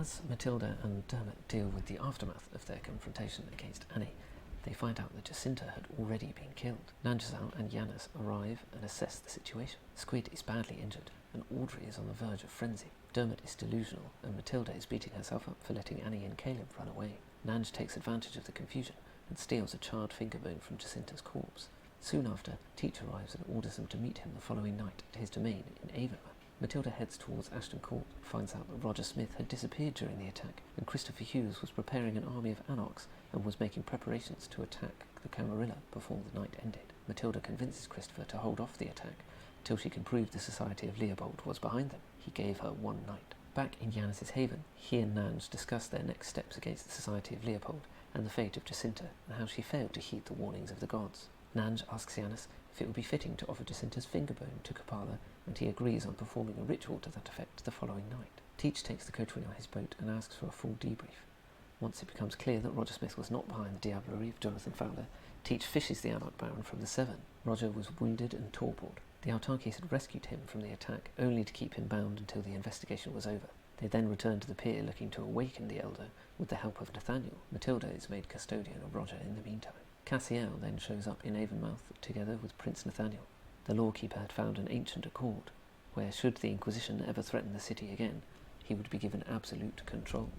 As Matilda and Dermot deal with the aftermath of their confrontation against Annie, they find out that Jacinta had already been killed. Nanjazal and Yanis arrive and assess the situation. Squid is badly injured, and Audrey is on the verge of frenzy. Dermot is delusional, and Matilda is beating herself up for letting Annie and Caleb run away. Nanj takes advantage of the confusion and steals a charred finger bone from Jacinta's corpse. Soon after, Teach arrives and orders them to meet him the following night at his domain in Avonmouth. Matilda heads towards Ashton Court and finds out that Roger Smith had disappeared during the attack, and Christopher Hughes was preparing an army of Anarchs and was making preparations to attack the Camarilla before the night ended. Matilda convinces Christopher to hold off the attack till she can prove the Society of Leopold was behind them. He gave her one night. Back in Yanis's haven, he and Nanj discuss their next steps against the Society of Leopold and the fate of Jacinta and how she failed to heed the warnings of the gods. Nanj asks Yanis if it would be fitting to offer Jacinta's finger bone to Kapala, and he agrees on performing a ritual to that effect the following night. Teach takes the coachway on his boat and asks for a full debrief. Once it becomes clear that Roger Smith was not behind the diablerie of Jonathan Fowler, Teach fishes the Anarch Baron from the Severn. Roger was wounded and torpilled. The Autarkies had rescued him from the attack, only to keep him bound until the investigation was over. They then return to the pier looking to awaken the Elder with the help of Nathaniel. Matilda is made custodian of Roger in the meantime. Cassiel then shows up in Avonmouth together with Prince Nathaniel. The lawkeeper had found an ancient accord, where should the Inquisition ever threaten the city again, he would be given absolute control.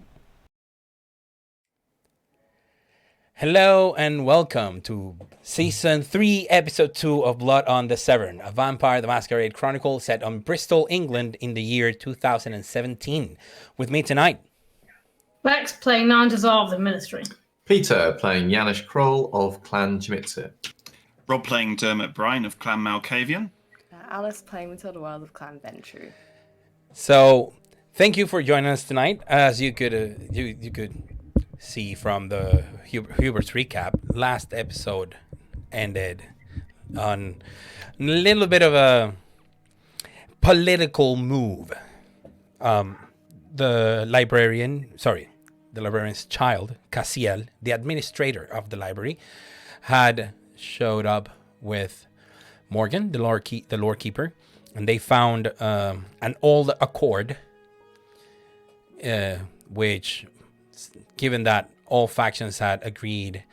Hello and welcome to Season 3, Episode 2 of Blood on the Severn, a Vampire the Masquerade Chronicle set on Bristol, England in the year 2017. With me tonight, Lex playing Nanjazal of the Ministry. Peter playing Janusz Kroll of Clan Jimitsu. Rob playing Dermot Bryan of Clan Malkavian. Alice playing Matilda Wild of Clan Ventru. So, thank you for joining us tonight. As you could you could see from the Hubert's recap, last episode ended on a little bit of a political move. The librarian's child, Cassiel, the administrator of the library, had showed up with Morgan, the lore keeper, and they found an old accord, which, given that all factions had agreed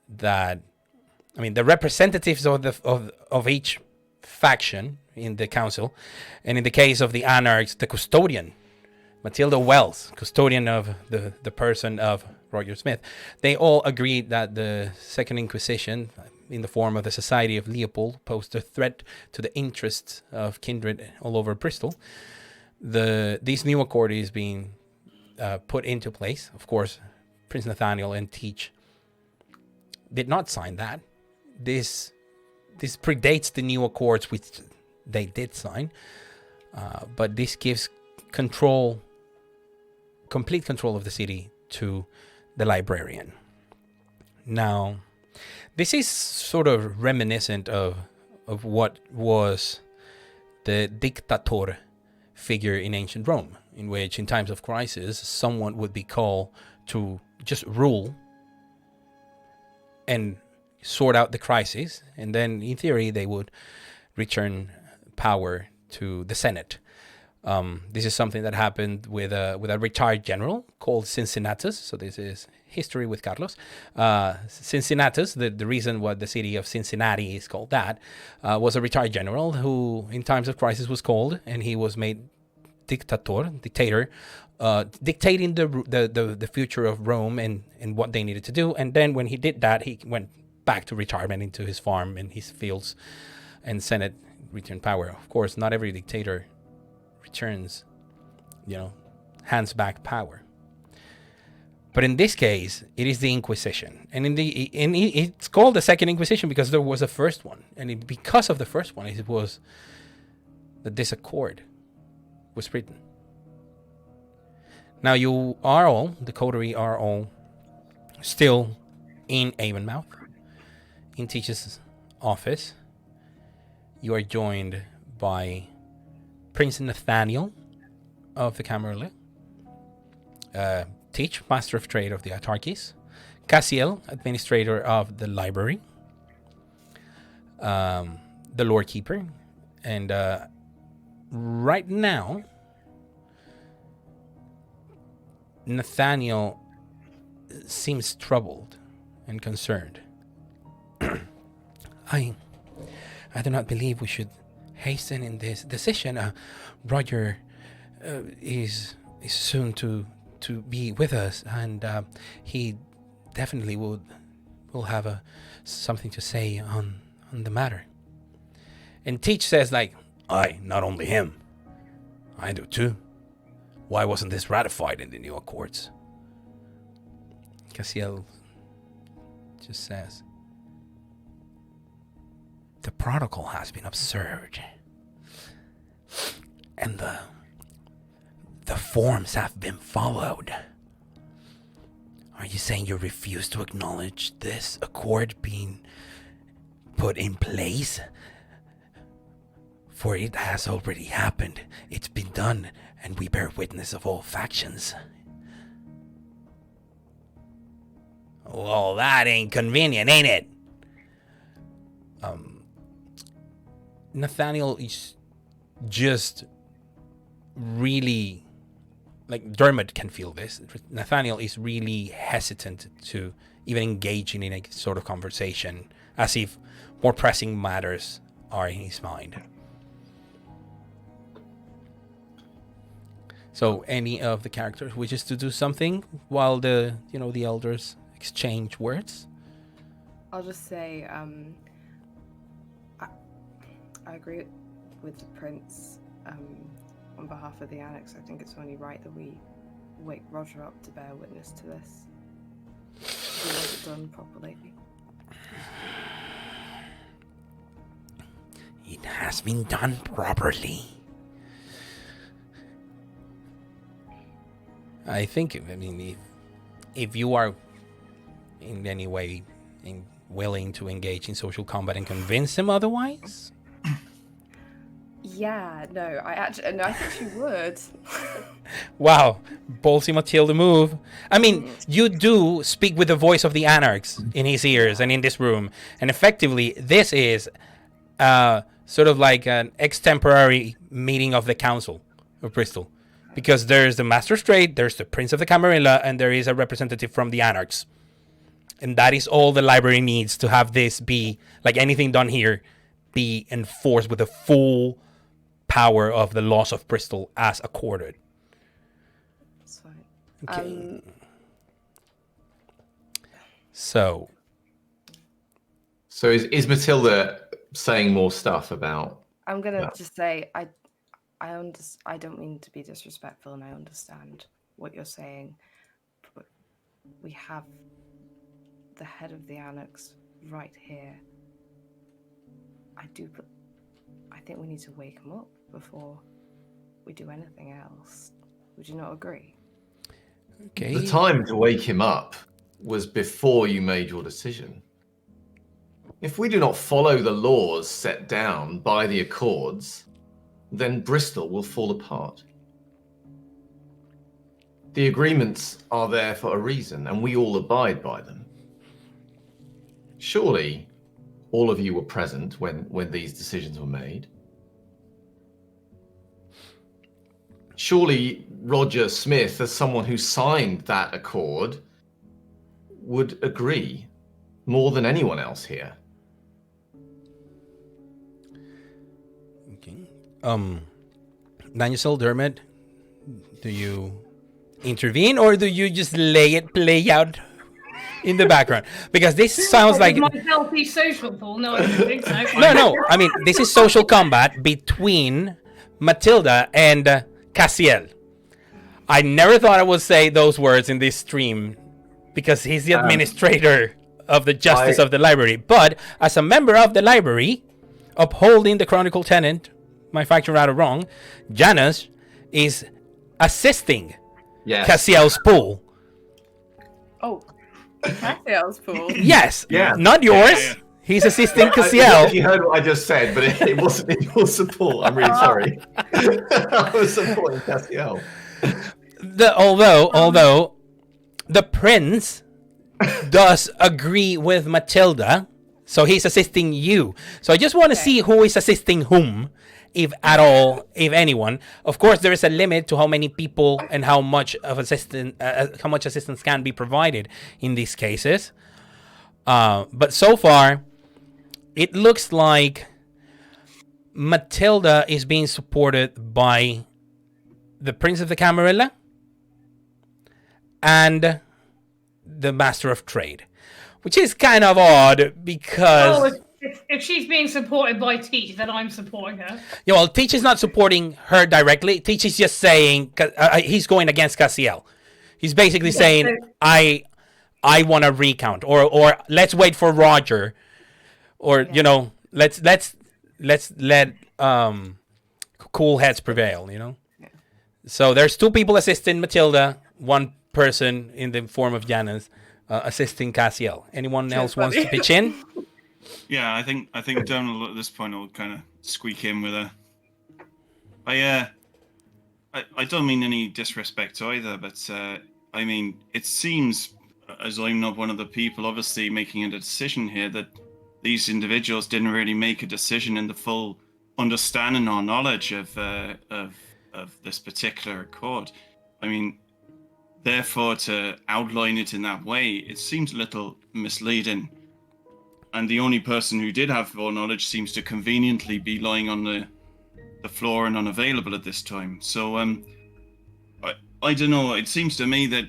that, the representatives of each faction in the council, and in the case of the Anarchs, the custodian, Matilda Wells, custodian of the person of Roger Smith, they all agreed that the Second Inquisition, in the form of the Society of Leopold, posed a threat to the interests of kindred all over Bristol. This new accord is being put into place. Of course, Prince Nathaniel and Teach did not sign that. This predates the new accords which they did sign, but this gives complete control of the city to the librarian. Now, this is sort of reminiscent of what was the dictator figure in ancient Rome, in which in times of crisis, someone would be called to just rule and sort out the crisis, and then in theory they would return power to the Senate. This is something that happened with a retired general called Cincinnatus. So this is history with Carlos. Cincinnatus, the reason why the city of Cincinnati is called that, was a retired general who in times of crisis was called, and he was made dictator, dictating the future of Rome and what they needed to do. And then when he did that, he went back to retirement into his farm and his fields, and Senate returned power. Of course, not every dictator returns, hands back power. But in this case, it is the Inquisition, and it's called the Second Inquisition because there was a first one, and because of the first one, it was that this accord was written. Now you are all, the coterie are all still in Avonmouth, in Teach's office. You are joined by Prince Nathaniel of the Camarilla, Teach, Master of Trade of the Autarkies, Cassiel, Administrator of the Library, the Lore Keeper, and right now, Nathaniel seems troubled and concerned. I do not believe we should hasten in this decision. Roger is soon to be with us, and he definitely will have something to say on the matter. And Teach says, like, aye, not only him. I do too. Why wasn't this ratified in the new accords? Cassiel just says, the protocol has been observed, and the forms have been followed. Are you saying you refuse to acknowledge this accord being put in place? For it has already happened. It's been done, and we bear witness of all factions. Well, that ain't convenient, ain't it? Nathaniel is just really, like, Dermot can feel this. Nathaniel is really hesitant to even engaging in a sort of conversation, as if more pressing matters are in his mind. So, any of the characters wishes to do something while the elders exchange words? I'll just say, I agree with the prince. On behalf of the Annex, I think it's only right that we wake Roger up to bear witness to this. Was it done properly? It has been done properly. I think, if you are in any way willing to engage in social combat and convince him otherwise. Yeah, I think she would. Wow, ballsy Matilda move. You do speak with the voice of the Anarchs in his ears and in this room, and effectively this is sort of like an extemporary meeting of the Council of Bristol, because there's the Magistrate, there's the Prince of the Camarilla, and there is a representative from the Anarchs. And that is all the library needs to have this be, like anything done here, be enforced with the full power of the laws of Bristol as accorded. That's fine. Okay. So is Matilda saying more stuff about? I'm gonna just say I don't mean to be disrespectful, and I understand what you're saying, but we have the head of the Annex right here. I think we need to wake him up before we do anything else. Would you not agree? Okay. The time to wake him up was before you made your decision. If we do not follow the laws set down by the Accords, then Bristol will fall apart. The agreements are there for a reason, and we all abide by them. Surely all of you were present when these decisions were made. Surely Roger Smith, as someone who signed that accord, would agree more than anyone else here. Okay. Daniel Dermot, do you intervene, or do you just play out in the background? Because this sounds like my healthy social pool. No, I don't think so. no. This is social combat between Matilda and Cassiel. I never thought I would say those words in this stream, because he's the administrator of the justice of the library. But as a member of the library, upholding the Chronicle tenant, my faction right or wrong, Janus is assisting Cassiel's pool. Oh, Cassiel's pool. Yes, Yeah. not yours. Yeah. He's assisting I don't know Cassiel. if you heard what I just said, but it wasn't in your support. I'm really sorry. I was supporting Cassiel. Although the prince does agree with Matilda, so he's assisting you. So I just want to see who is assisting whom, if at all, if anyone. Of course, there is a limit to how many people and how much assistance can be provided in these cases. But so far, it looks like Matilda is being supported by the Prince of the Camarilla and the Master of Trade, which is kind of odd because... If she's being supported by Teach, then I'm supporting her. Yeah, well, Teach is not supporting her directly. Teach is just saying he's going against Cassiel. He's basically saying, I want to recount, or let's wait for Roger, or let's let cool heads prevail. So there's 2 people assisting Matilda, 1 person in the form of Janus assisting Cassiel. Anyone else wants to pitch in? Yeah, I think Donald at this point will kind of squeak in with a. I don't mean any disrespect either, but I mean it seems, as I'm not one of the people obviously making a decision here, that these individuals didn't really make a decision in the full understanding or knowledge of this particular accord. I mean, therefore, to outline it in that way, it seems a little misleading. And the only person who did have full knowledge seems to conveniently be lying on the floor and unavailable at this time. So, I don't know. It seems to me that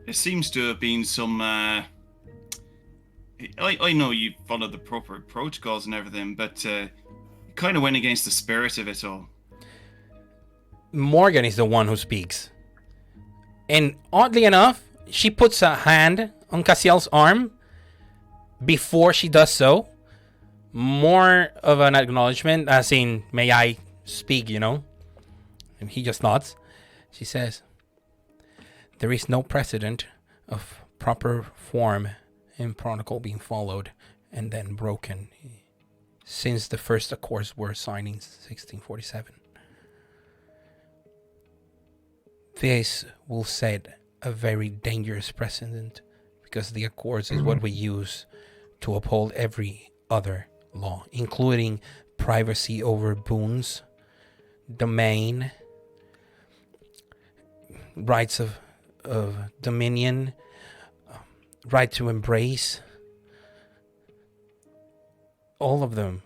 there seems to have been some... I know you followed the proper protocols and everything, but it kind of went against the spirit of it all. Morgan is the one who speaks. And oddly enough, she puts a hand on Cassiel's arm before she does so. More of an acknowledgement, as in, may I speak, And he just nods. She says, there is no precedent of proper form and protocol being followed and then broken since the first accords were signed in 1647. This will set a very dangerous precedent because the accords is what we use to uphold every other law, including privacy over boons, domain, rights of dominion, right to embrace. All of them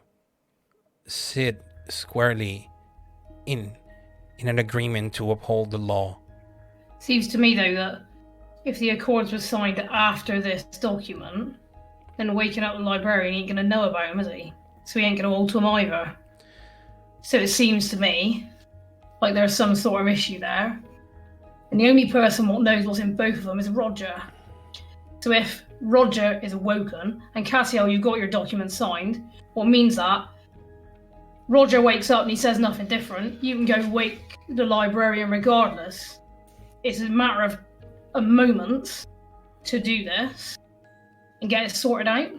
sit squarely in an agreement to uphold the law. Seems to me, though, that if the Accords were signed after this document, then waking up the librarian ain't going to know about him, is he? So he ain't going to alter them either. So it seems to me like there's some sort of issue there. And the only person what knows what's in both of them is Roger. So if Roger is awoken, and Cassiel, you got your document signed, what means that Roger wakes up and he says nothing different, you can go wake the librarian regardless. It's a matter of a moment to do this and get it sorted out.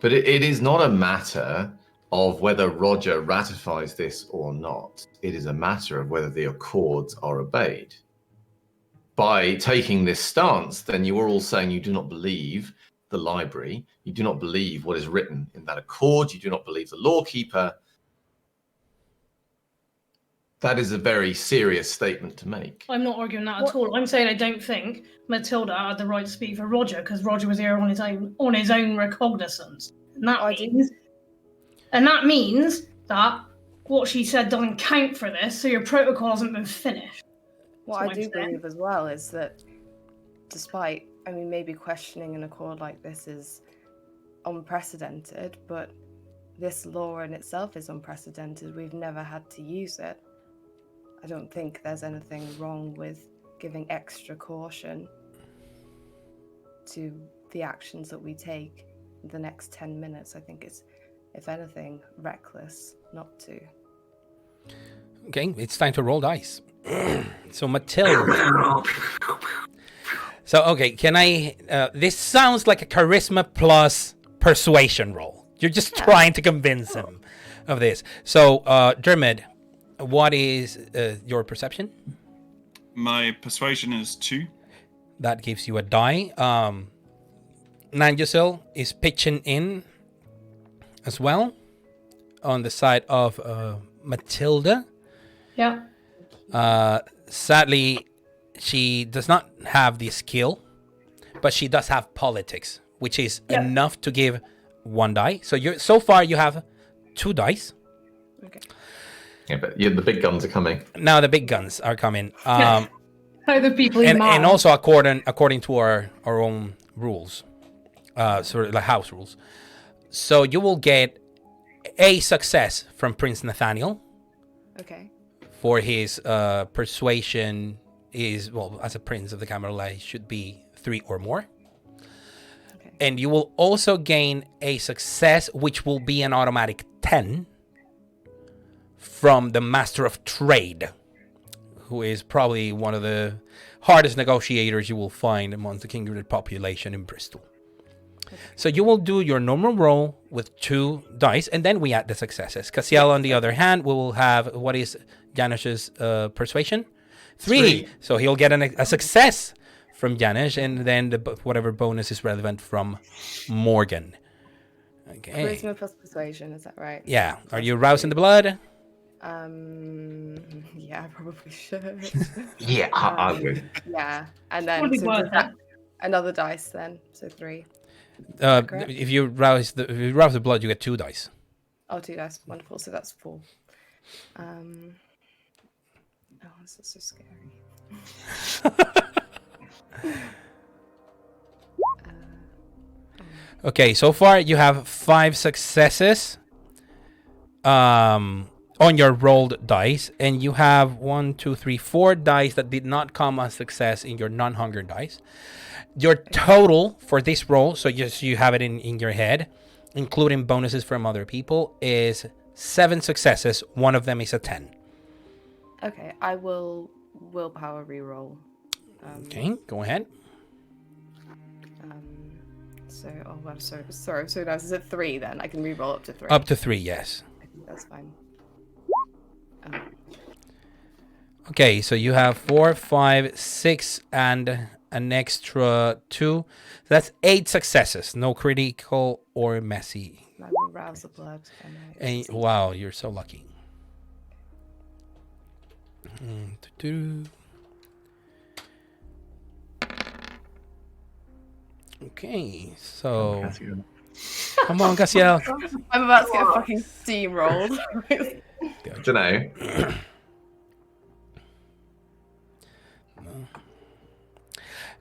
But it is not a matter of whether Roger ratifies this or not. It is a matter of whether the Accords are obeyed. By taking this stance, then you are all saying you do not believe the library, you do not believe what is written in that Accord, you do not believe the lawkeeper. That is a very serious statement to make. I'm not arguing that at all. I'm saying I don't think Matilda had the right to speak for Roger because Roger was here on his own recognizance. And that means that what she said doesn't count for this, so your protocol hasn't been finished. What I do believe as well is that despite, maybe questioning an accord like this is unprecedented, but this law in itself is unprecedented. We've never had to use it. I don't think there's anything wrong with giving extra caution to the actions that we take in the next 10 minutes. I think it's, if anything, reckless not to. Okay, it's time to roll dice. So Matilda. So, okay, can I... this sounds like a charisma plus persuasion roll. You're just trying to convince him of this. So, Dermot, what is your perception? My persuasion is 2. That gives you a die. Nanjusil is pitching in as well. on the side of Matilda. Yeah. Sadly, she does not have the skill, but she does have politics, which is enough to give 1 die. So far you have 2 dice. Okay. Yeah, but the big guns are coming. Now the big guns are coming. Other people in And also according to our own rules, sort of like house rules. So you will get a success from Prince Nathaniel. Okay. For his persuasion is, well, as a prince of the Camarilla, should be 3 or more. Okay. And you will also gain a success, which will be an automatic 10 from the Master of Trade, who is probably one of the hardest negotiators you will find amongst the kindred population in Bristol. Okay. So you will do your normal roll with 2 dice, and then we add the successes. Cassiel, on the other hand, will have, what is Janish's persuasion? 3. So he'll get a success from Janish, and then whatever bonus is relevant from Morgan. Okay. Charisma plus persuasion, is that right? Yeah. Are you rousing the blood? Yeah, I probably should. Yeah, I would. Yeah, and then another dice then, so 3. If you rouse the blood, you get 2 dice. Oh, 2 dice, wonderful. So that's 4. Oh, this is so scary. Okay, so far you have 5 successes on your rolled dice, and you have 4 dice that did not come as success in your non-hunger dice. Your total for this roll, so just you have it in your head, including bonuses from other people, is 7 successes. One of them is a 10. Okay, I will willpower reroll. Okay, go ahead. So, I'm sorry. So now is it 3 then? I can reroll up to 3. Up to 3, yes. I think that's fine. Okay, so you have 4, 5, 6, and an extra 2. That's 8 successes. No critical or messy. I will rouse the blood. And wow, you're so lucky. Okay, so come on, Cassiel. I'm about to get fucking steamrolled. Don't know.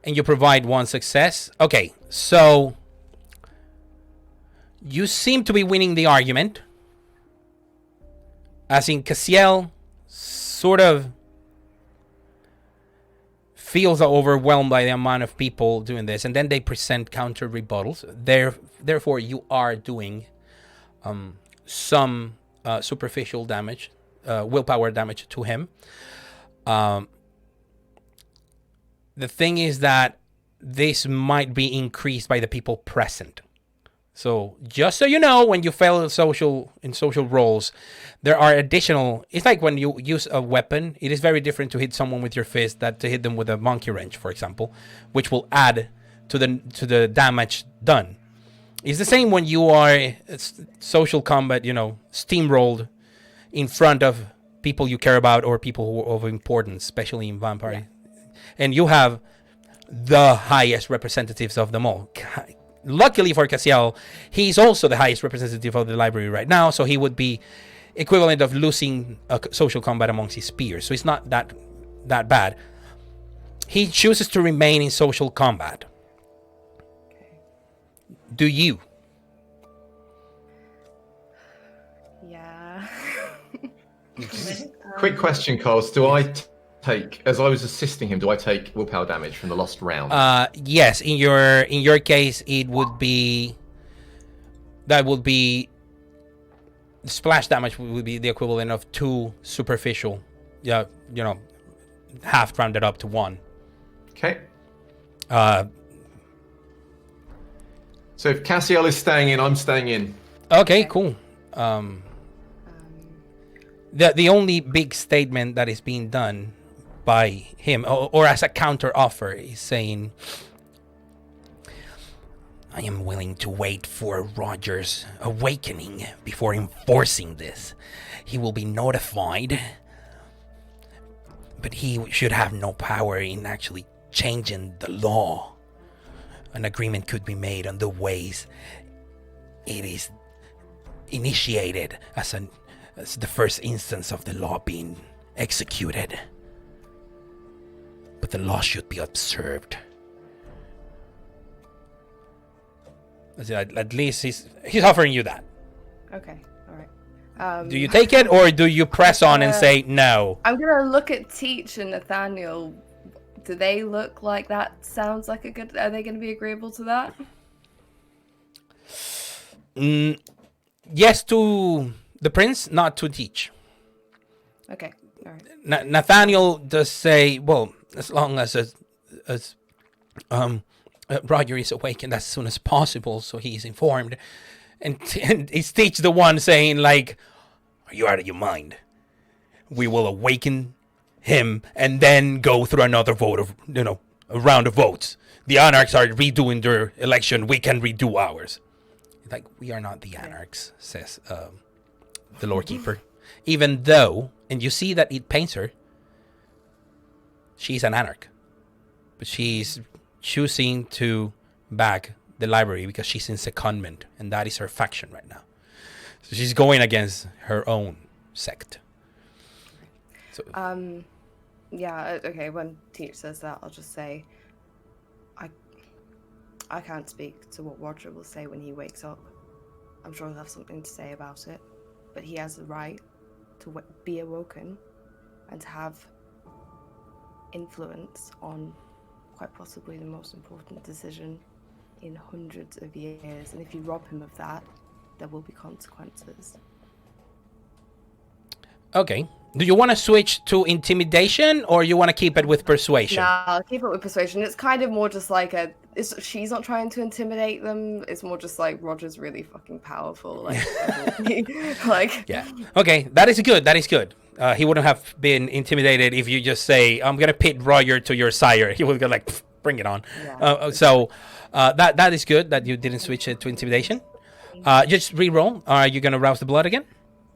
And you provide 1 success. Okay, so you seem to be winning the argument. As in, Cassiel sort of feels overwhelmed by the amount of people doing this, and then they present counter rebuttals. Therefore, you are doing some superficial damage, willpower damage to him. The thing is that this might be increased by the people present. So just so you know, when you fail in social roles, there are additional. It's like when you use a weapon. It is very different to hit someone with your fist than to hit them with a monkey wrench, for example, which will add to the damage done. It's the same when you are social combat, steamrolled in front of people you care about or people who are of importance, especially in vampire. Yeah. And you have the highest representatives of them all. Luckily for Cassiel, he's also the highest representative of the library right now, so he would be equivalent of losing a social combat amongst his peers. So it's not that bad. He chooses to remain in social combat. Okay. Do you? Yeah. Quick question, Carls. Do I take, as I was assisting him, do I take willpower damage from the lost round? Yes. In your case, it would be splash damage would be the equivalent of 2 superficial. Yeah, half rounded up to 1. Okay. So if Cassiel is staying in, I'm staying in. Okay, cool. The only big statement that is being done by him, or as a counter offer, is saying, I am willing to wait for Roger's awakening before enforcing this. He will be notified, but he should have no power in actually changing the law. An agreement could be made on the ways it is initiated as the first instance of the law being executed. But the law should be observed. At least he's offering you that. Okay, all right. Do you take it, or do you press on and say no? I'm gonna look at Teach and Nathaniel. Do they look like that sounds like a good... Are they gonna be agreeable to that? Yes to the prince, not to Teach. Okay, all right. Nathaniel does say, well, as long as Roger is awakened as soon as possible, so he's informed. And is Teach the one saying, like, are you out of your mind? We will awaken him and then go through another vote of, a round of votes. The Anarchs are redoing their election. We can redo ours. Like, we are not the Anarchs, says the Lord Keeper. Even though, and you see that it paints her, she's an Anarch. But she's choosing to back the library because she's in secondment, and that is her faction right now. So she's going against her own sect. So, yeah, okay, when Teach says that, I'll just say, I can't speak to what Roger will say when he wakes up. I'm sure he'll have something to say about it, but he has the right to be awoken and to have influence on quite possibly the most important decision in hundreds of years, and if you rob him of that, there will be consequences. okay. Do you want to switch to intimidation, or you want to keep it with persuasion? Nah, I'll keep it with persuasion. It's kind of more just like she's not trying to intimidate them. It's more just like Roger's really fucking powerful. Like, Yeah. Okay, that is good. That is good. He wouldn't have been intimidated if you just say, I'm going to pit Roger to your sire. He would go like, bring it on. Yeah. That is good that you didn't switch it to intimidation. Just re-roll. Are you going to rouse the blood again?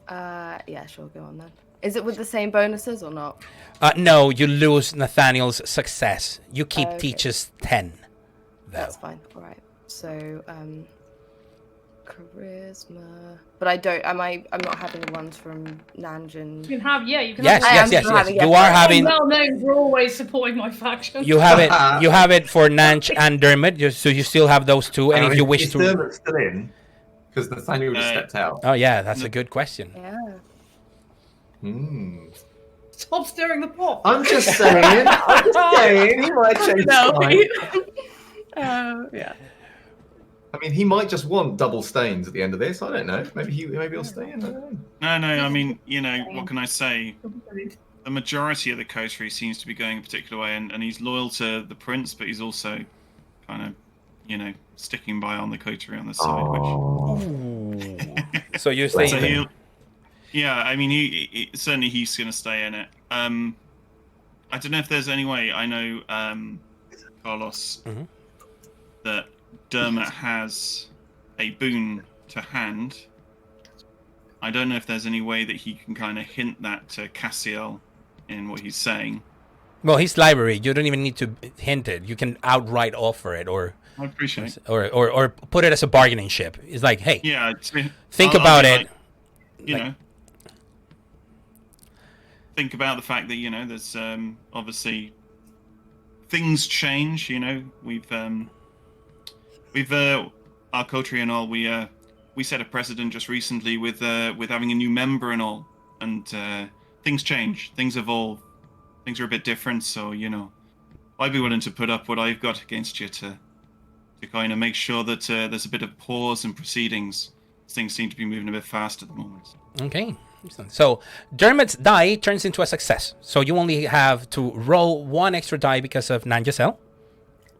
Yeah, sure, go on then. Is it with the same bonuses or not? No, you lose Nathaniel's success. You keep Okay. Teach's 10. Though. That's fine. All right. So, charisma. But I don't. I'm not having the ones from Nanjing. You can have, you can Yes, have. yes. having it. You are I'm having. well known for always supporting my faction. You have it. You have it for Nanch and Dermot. So you still have those two. And if you wish is to. Dermot still in? Because Nathaniel just stepped out. Oh yeah, that's a good question. Yeah. Stop stirring the pot. I'm just saying. He might change his mind. Yeah. I mean, he might just want double stains at the end of this. I don't know. Maybe he'll stay in. I don't know. No, I mean, what can I say? The majority of the coterie seems to be going a particular way, and he's loyal to the prince, but he's also kind of, sticking by on the coterie on the side. So you're saying. So I mean, he certainly he's going to stay in it. I don't know if there's any way. I know, Carlos, that Dermot has a boon to hand. I don't know if there's any way that he can kind of hint that to Cassiel in what he's saying. Well, his library. You don't even need to hint it. You can outright offer it, or I appreciate. Or put it as a bargaining chip. It's like, hey, Yeah. think about it. Think about the fact that there's obviously things change. We've our coterie and all. We set a precedent just recently with having a new member and all, and things change, things evolve, things are a bit different. So I'd be willing to put up what I've got against you to kind of make sure that there's a bit of pause in proceedings. Things seem to be moving a bit fast at the moment. Okay. So Dermot's die turns into a success. So you only have to roll one extra die because of Nanjasel.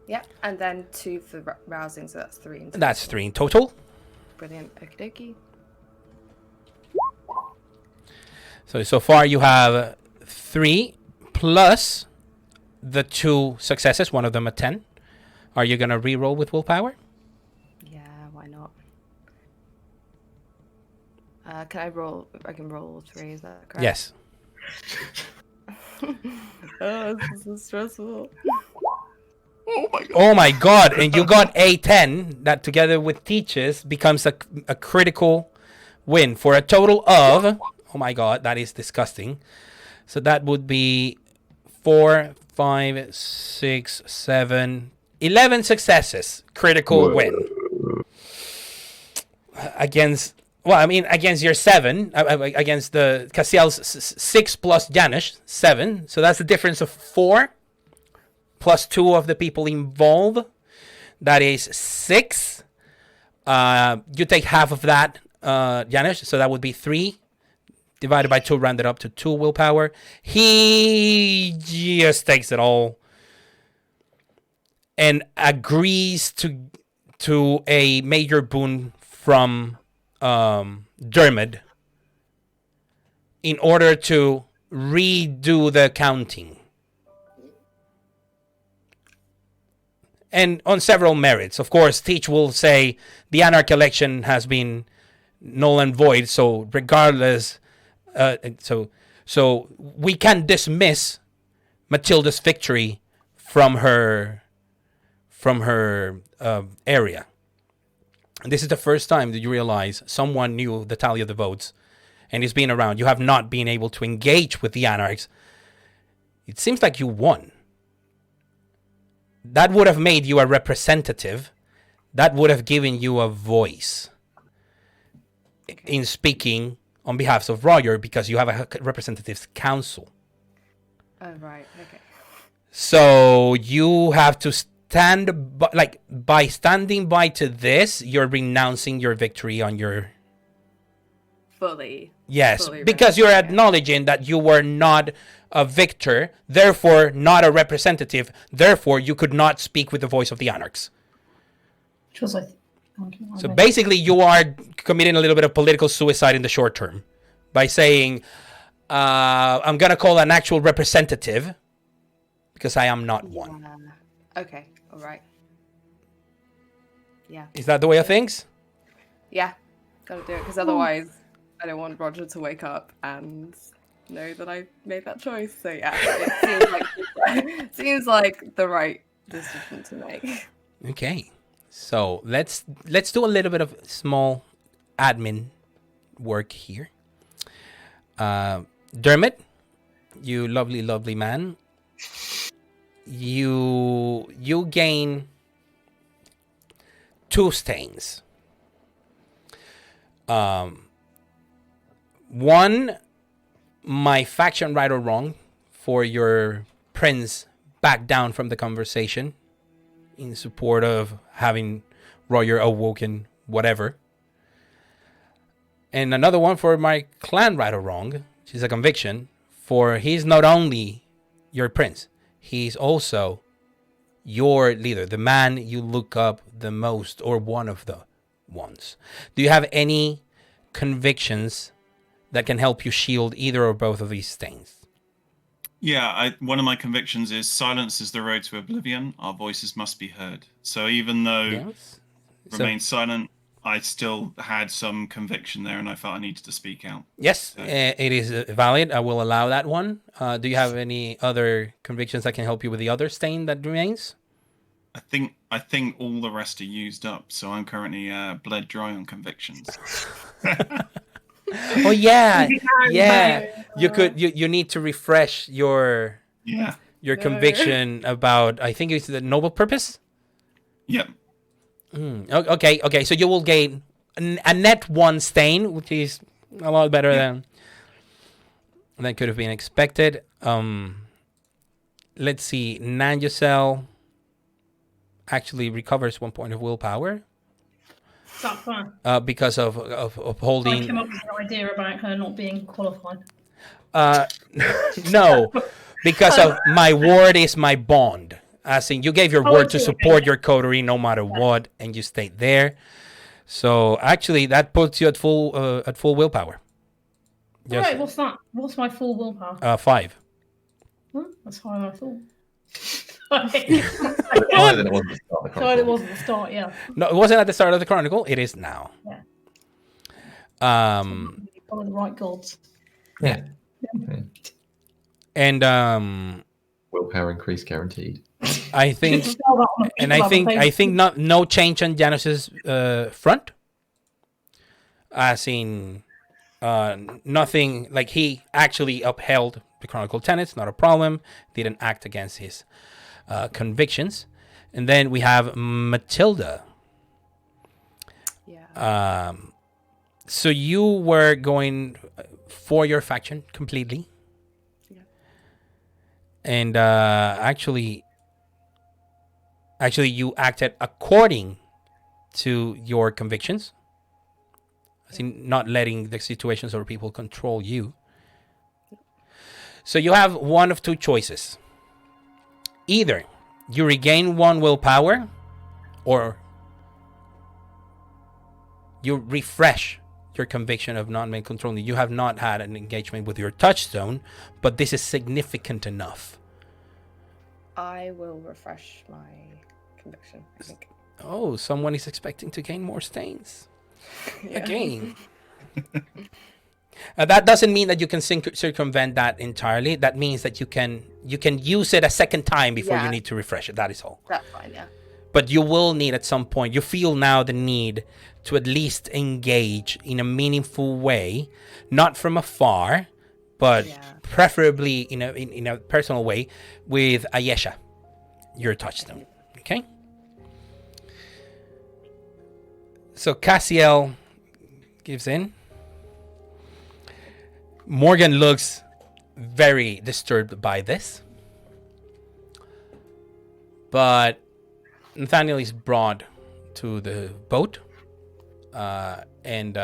Yeah, and then 2 for rousing, so that's 3 in total. That's 3 in total. Brilliant. Okie dokie. So far you have 3 plus the 2 successes, one of them a 10. Are you going to re-roll with willpower? Can I roll? I can roll all 3. Is that correct? Yes. Oh, this is stressful. Oh my god, and you got A10, that together with teaches becomes a critical win for a total of, oh my god, that is disgusting. So that would be 4, 5, 6, 7, 11 successes, critical win. Against your 7, against the Cassiel's 6 plus Janish, 7. So that's the difference of 4. Plus 2 of the people involved. That is 6. You take half of that, Janusz, so that would be 3. Divided by 2, rounded up to 2 willpower. He just takes it all. And agrees to a major boon from Dermot. In order to redo the counting. And on several merits. Of course, Teach will say the Anarch election has been null and void. So regardless, so we can dismiss Matilda's victory from her area. And this is the first time that you realize someone knew the tally of the votes and is being around. You have not been able to engage with the Anarchs. It seems like you won. That would have made you a representative. That would have given you a voice in speaking on behalf of Roger because you have a representatives council. Oh, right. Okay. So you have to stand by standing by to this, you're renouncing your victory on your... Fully. Yes, because you're acknowledging that you were not a victor, therefore not a representative, therefore you could not speak with the voice of the Anarchs. So basically you are committing a little bit of political suicide in the short term by saying, I'm going to call an actual representative because I am not one. Okay, all right. Yeah. Is that the way of things? Yeah, gotta do it because otherwise I don't want Roger to wake up and know that I made that choice. So yeah, it seems like the right decision to make. Okay, so let's do a little bit of small admin work here. Dermot, you lovely man. You gain 2 stains. One, my faction, right or wrong, for your prince back down from the conversation in support of having Roger awoken, whatever. And another one for my clan, right or wrong, which is a conviction, for he's not only your prince, he's also your leader, the man you look up the most, or one of the ones. Do you have any convictions that can help you shield either or both of these stains? Yeah, one of my convictions is silence is the road to oblivion. Our voices must be heard. So even though remain silent, I still had some conviction there, and I felt I needed to speak out. Yes, it is valid. I will allow that one. Do you have any other convictions that can help you with the other stain that remains? I think all the rest are used up, so I'm currently bled dry on convictions. Oh yeah. You need to refresh your conviction about, I think it's the noble purpose. Yep. Okay. So you will gain a net 1 stain, which is a lot better than could have been expected. Let's see. Nanjusel actually recovers 1 point of willpower. That's fine. Because of holding. I came up with an idea about her not being qualified. No, because of my word is my bond. As in, you gave your word to support your coterie no matter what, and you stayed there. So actually, that puts you at full willpower. All right, what's that? What's my full willpower? 5. That's higher than I thought. Higher than it was at the start of the Chronicle. Sorry, it wasn't the start, yeah. No, it wasn't at the start of the Chronicle. It is now. You follow the right gods. Yeah. And Willpower increase guaranteed. I think, Spell that on the and people I think no change on Janus's front. As in, nothing, like he actually upheld the Chronicle tenets, not a problem. Didn't act against his convictions. And then we have Matilda. Yeah. So you were going for your faction completely. Yeah. And actually you acted according to your convictions. As in not letting the situations or people control you. So you have one of two choices. Either you regain 1 willpower, or you refresh your conviction of not being controlling. You have not had an engagement with your touchstone, but this is significant enough. I will refresh my conviction, I think. Oh, someone is expecting to gain more stains. Yeah. Again. That doesn't mean that you can circumvent that entirely. That means that you can use it a second time before you need to refresh it. That is all. That's fine, yeah. But you will need at some point, you feel now the need to at least engage in a meaningful way, not from afar, but preferably in a personal way with Ayesha, your touchstone. Okay? So Cassiel gives in. Morgan looks very disturbed by this. But Nathaniel is brought to the boat and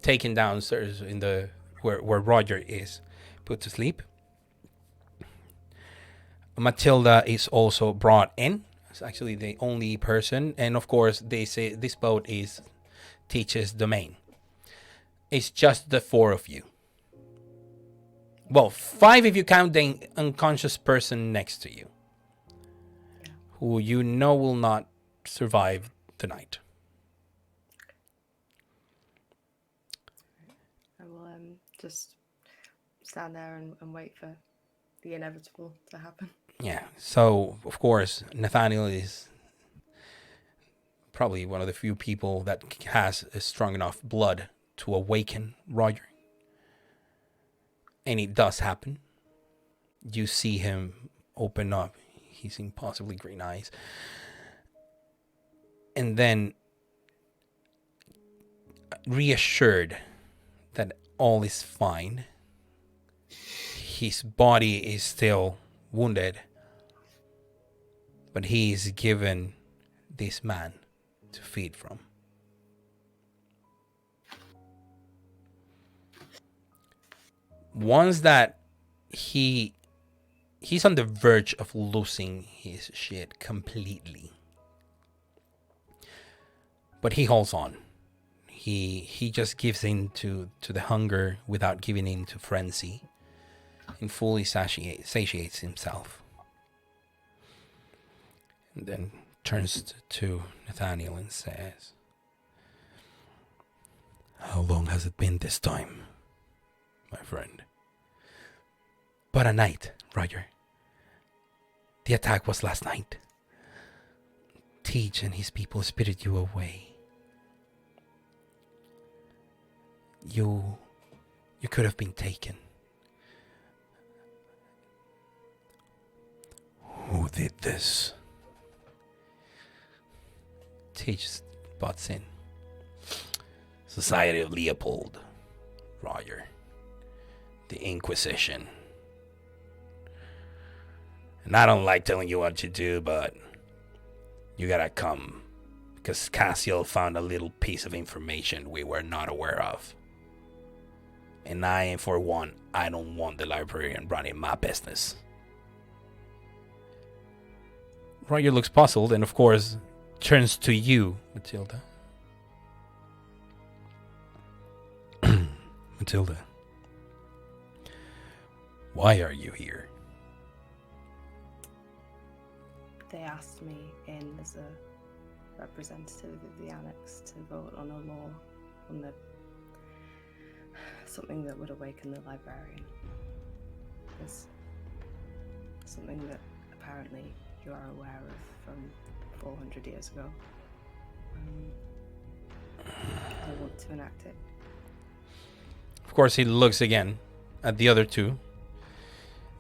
taken downstairs in the where Roger is put to sleep. Matilda is also brought in. It's actually the only person, and of course they say this boat is Teach's domain. It's just the 4 of you. Well, 5 if you count the unconscious person next to you, who you know will not survive the night. I will just stand there and wait for the inevitable to happen. Yeah, so of course Nathaniel is probably one of the few people that has a strong enough blood to awaken Roger. And it does happen. You see him open up his impossibly green eyes. And then, reassured that all is fine, his body is still wounded, but he is given this man to feed from. Once that he's on the verge of losing his shit completely, but he holds on. He just gives in to the hunger without giving in to frenzy, and fully satiates himself, and then turns to Nathaniel and says, "How long has it been this time, my friend?" "But a night, Roger. The attack was last night. Teach and his people spirited you away. You could have been taken." "Who did this?" Teach butts in. "Society of Leopold, Roger. The Inquisition. And I don't like telling you what to do, but you gotta come, because Cassiel found a little piece of information we were not aware of. And for one, I don't want the librarian running my business." Roger looks puzzled and, of course, turns to you, Matilda. "Matilda, why are you here?" They asked me in as a representative of the Annex to vote on a law on the something that would awaken the librarian. It's something that apparently you are aware of from 400 years ago. I want to enact it. Of course, he looks again at the other two.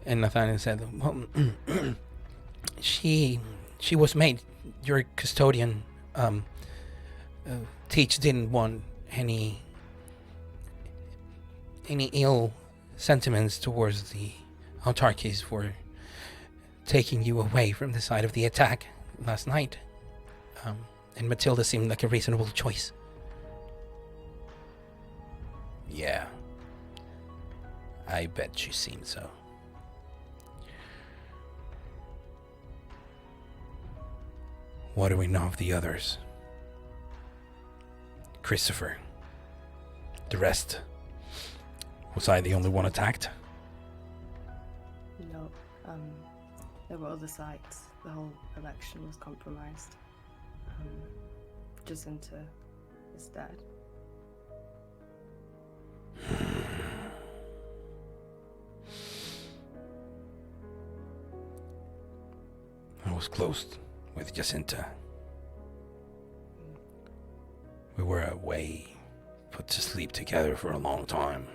And Nathaniel said, well, she was made your custodian. Teach didn't want any ill sentiments towards the autarkies for taking you away from the site of the attack last night. And Matilda seemed like a reasonable choice. Yeah. I bet she seemed so. What do we know of the others? Christopher. The rest. Was I the only one attacked? No. There were other sites. The whole election was compromised. Jacinta is dead. I was close with Jacinta. We were away, put to sleep together for a long time.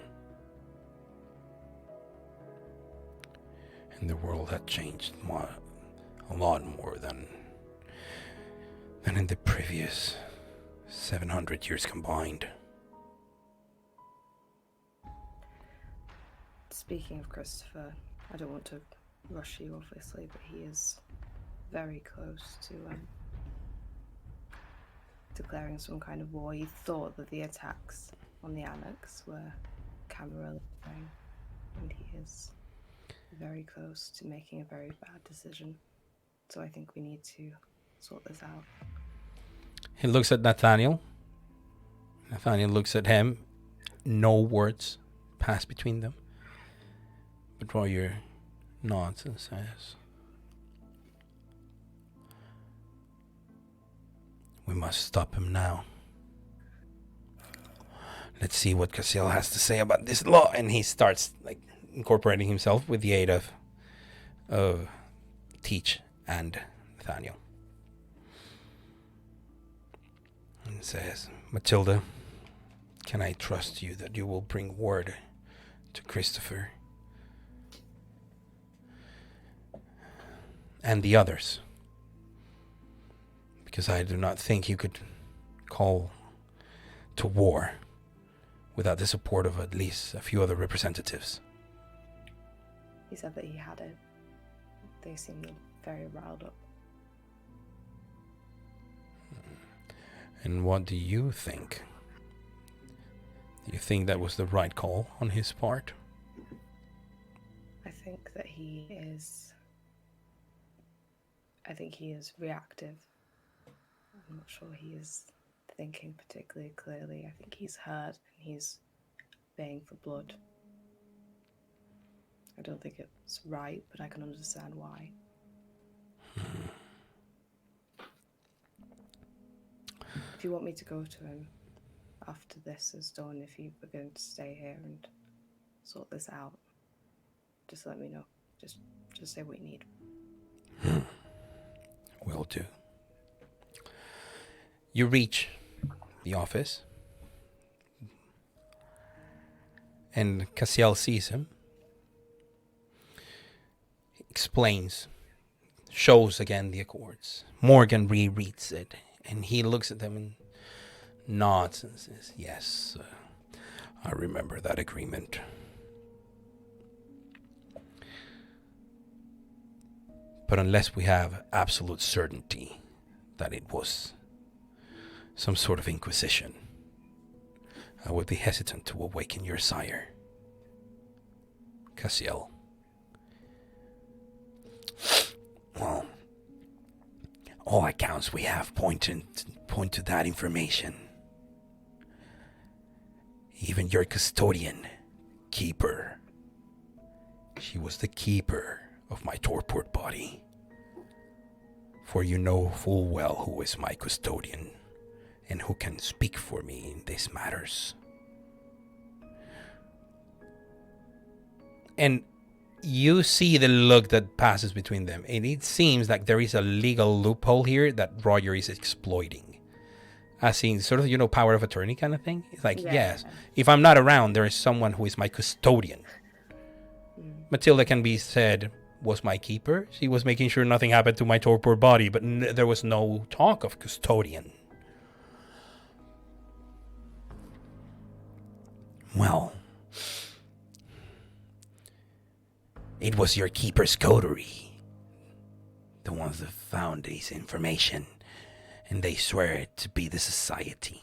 And the world had changed a lot more than in the previous 700 years combined. Speaking of Christopher, I don't want to rush you, obviously, but he is very close to declaring some kind of war. He thought that the attacks on the annex were Camarilla, and he is very close to making a very bad decision. So I think we need to sort this out. He looks at Nathaniel. Nathaniel looks at him. No words pass between them. But Royer nods and says, we must stop him now. Let's see what Cassiel has to say about this law. And he starts incorporating himself with the aid of Teach and Nathaniel. And says, Matilda, can I trust you that you will bring word to Christopher and the others? Because I do not think you could call to war without the support of at least a few other representatives. He said that he had it. They seemed very riled up. And what do you think? Do you think that was the right call on his part? I think he is reactive. I'm not sure he is thinking particularly clearly. I think he's hurt and he's baying for blood. I don't think it's right, but I can understand why. If you want me to go to him after this is done, if you were going to stay here and sort this out, just let me know. Just say what you need. Will do. You reach the office, and Cassiel sees him, explains, shows again the accords. Morgan rereads it, and he looks at them and nods and says, yes, I remember that agreement. But unless we have absolute certainty that it was some sort of inquisition, I would be hesitant to awaken your sire. Cassiel. Well, all accounts we have point to that information. Even your custodian, keeper. She was the keeper of my torport body. For you know full well who is my custodian, and who can speak for me in these matters. And you see the look that passes between them, and it seems like there is a legal loophole here that Roger is exploiting. As in, sort of, power of attorney kind of thing. It's like, yes, if I'm not around, there is someone who is my custodian. Matilda can be said was my keeper. She was making sure nothing happened to my torpor body, but there was no talk of custodian. Well, it was your keeper's coterie, the ones that found this information, and they swear it to be the Society.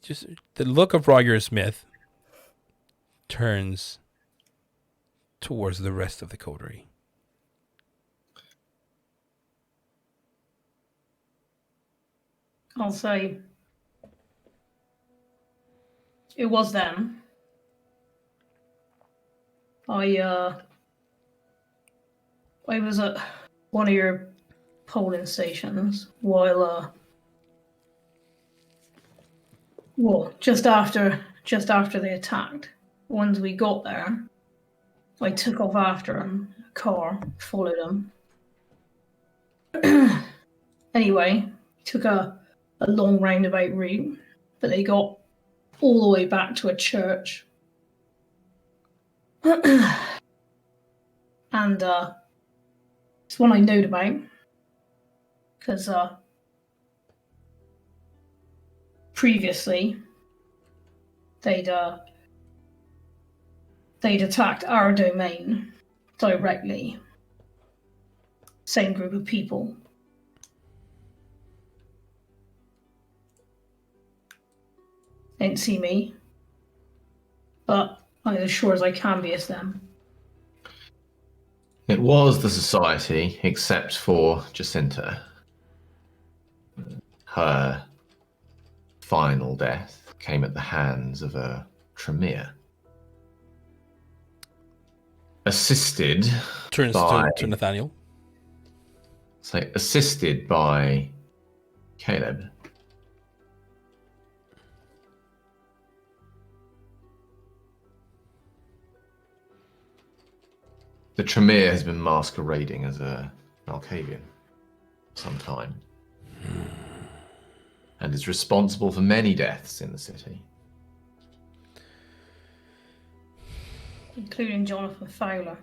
Just the look of Roger Smith turns towards the rest of the coterie. I'll say it was them. I was at one of your polling stations while just after they attacked. Once we got there, I took off after them, a car, followed them. Anyway, took a long roundabout route, but they got all the way back to a church. And it's one I knowed about, because previously they'd attacked our domain directly. Same group of people. They didn't see me, but I'm as sure as I can be it's them. It was the Society, except for Jacinta. Her final death came at the hands of a Tremere. Assisted Turns by... to Nathaniel. Assisted by Caleb. The Tremere has been masquerading as a Malkavian for some time, and is responsible for many deaths in the city. Including Jonathan Fowler.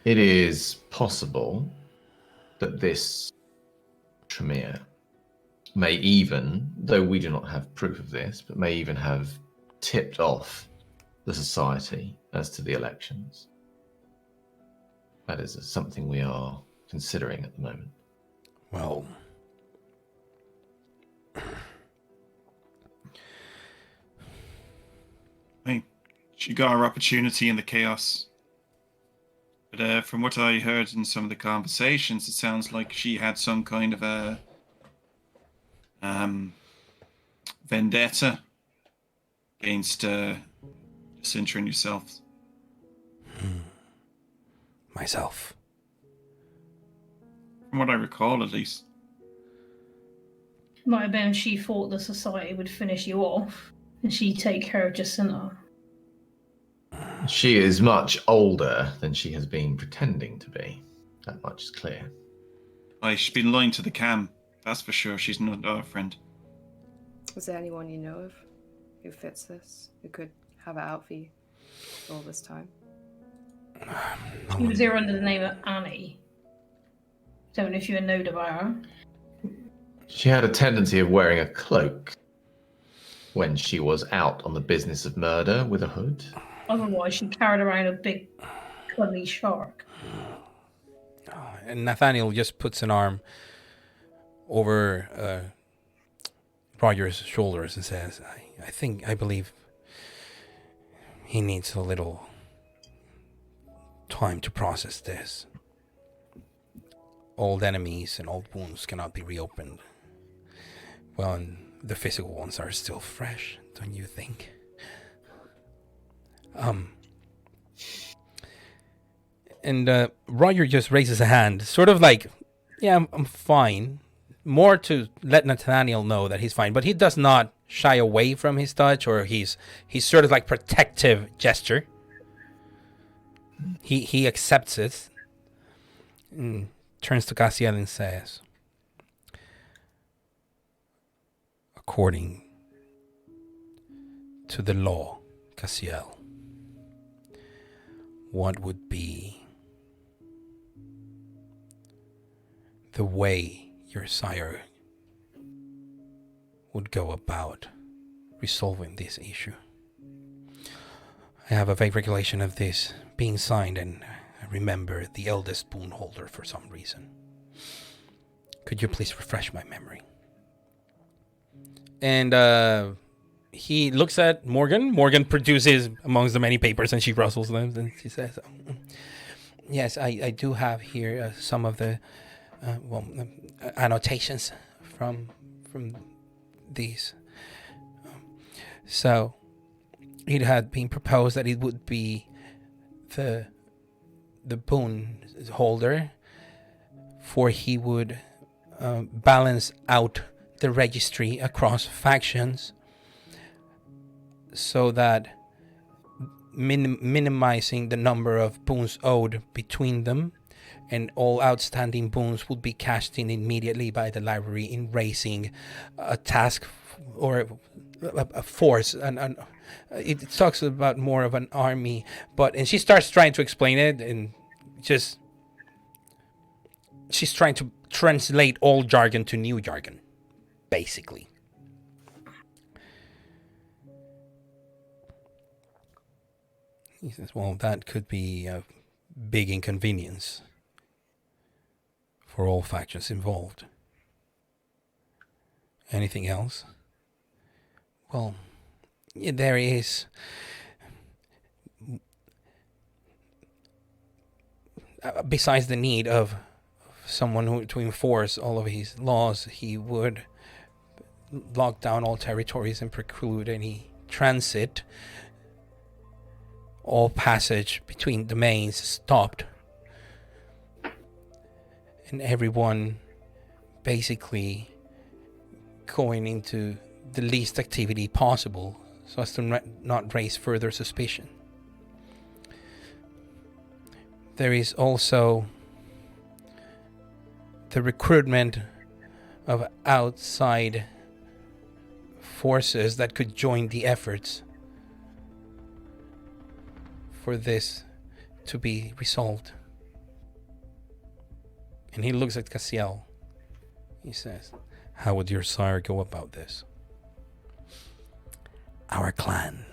It is possible that this Tremere may even, though we do not have proof of this, but may even have tipped off the Society as to the elections. That is something we are considering at the moment. Well, Hey, she got her opportunity in the chaos. But from what I heard in some of the conversations, it sounds like she had some kind of a vendetta against Jacinta and yourself. myself. From what I recall, at least. Might have been she thought the Society would finish you off, and she'd take care of Jacinta. She is much older than she has been pretending to be. That much is clear. Aye, she's been lying to the cam. That's for sure. She's not our friend. Is there anyone you know of who fits this, who could have it out for you for all this time? She was here under the name of Annie. Don't know if you know about her. She had a tendency of wearing a cloak when she was out on the business of murder with a hood. Otherwise, she carried around a big, cuddly shark. And Nathaniel just puts an arm over Roger's shoulders and says, I believe he needs a little time to process this. Old enemies and old wounds cannot be reopened. Well, and the physical ones are still fresh, don't you think? And Roger just raises a hand, sort of like, yeah, I'm fine. more to let Nathaniel know that he's fine, but he does not shy away from his touch, or he's sort of like protective gesture. He accepts it and turns to Cassiel and says, according to the law, Cassiel, what would be the way your sire would go about resolving this issue? I have a vague recollection of this being signed, and I remember the eldest boon holder for some reason. Could you please refresh my memory? And he looks at Morgan. Morgan produces amongst the many papers, and she rustles them, and she says, yes, I do have here some of the annotations from these. So it had been proposed that it would be the boon holder, for he would balance out the registry across factions, so that minimizing the number of boons owed between them, and all outstanding boons would be cashed in immediately by the library in raising a task or a force. And it talks about more of an army, and she starts trying to explain it, and she's trying to translate old jargon to new jargon, basically. He says, well, that could be a big inconvenience for all factions involved. Anything else? Well, there is besides the need of someone to enforce all of his laws, he would lock down all territories and preclude any transit. All passage between domains stopped, and everyone basically going into the least activity possible so as to not raise further suspicion. There is also the recruitment of outside forces that could join the efforts for this to be resolved. And he looks at Cassiel. He says, how would your sire go about this? Our clan.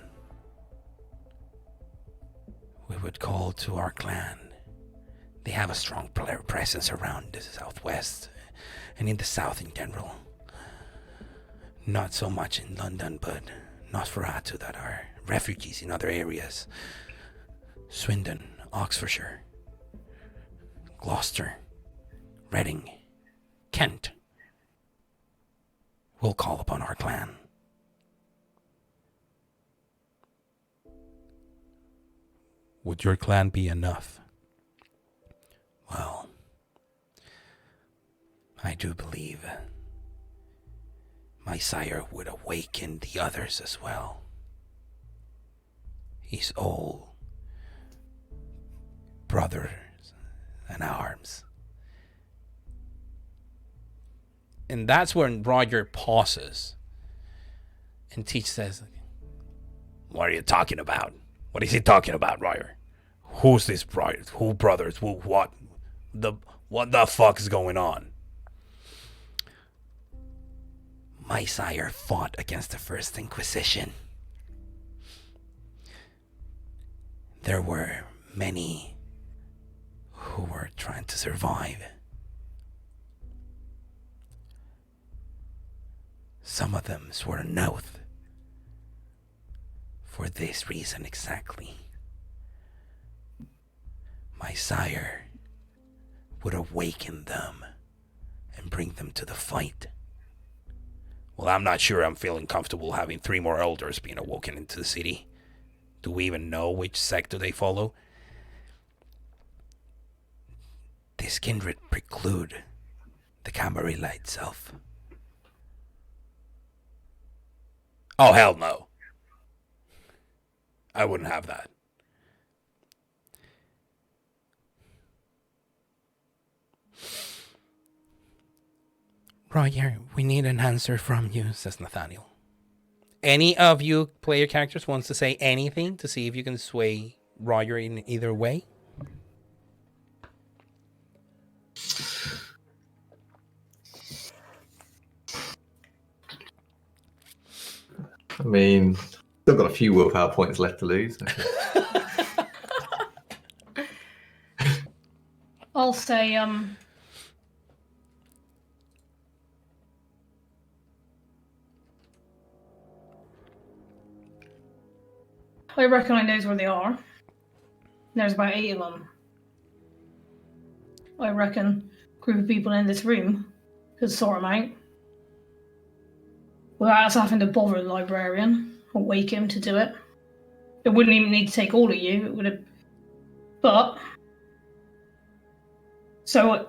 We would call to our clan. They have a strong presence around the southwest and in the south in general. Not so much in London, but Nosferatu that are refugees in other areas. Swindon, Oxfordshire, Gloucester, Reading, Kent. Will call upon our clan. Would your clan be enough? Well, I do believe my sire would awaken the others as well. He's all brothers in arms. And that's when Roger pauses. And Teach says, what are you talking about? What is he talking about, Roger? Who's this brother? Who brothers? Who what? What the fuck is going on? My sire fought against the First Inquisition. There were many who were trying to survive. Some of them swore an oath for this reason exactly. My sire would awaken them and bring them to the fight. Well, I'm not sure I'm feeling comfortable having 3 more elders being awoken into the city. Do we even know which sector they follow? This kindred preclude the Camarilla itself. Oh, hell no. I wouldn't have that. Roger, we need an answer from you, says Nathaniel. Any of you player characters wants to say anything to see if you can sway Roger in either way? I mean, still got a few willpower points left to lose. I'll say, I reckon I knows where they are. There's about 8 of them. I reckon a group of people in this room could sort them out. Without us having to bother the librarian or wake him to do it. It wouldn't even need to take all of you. It would have, but so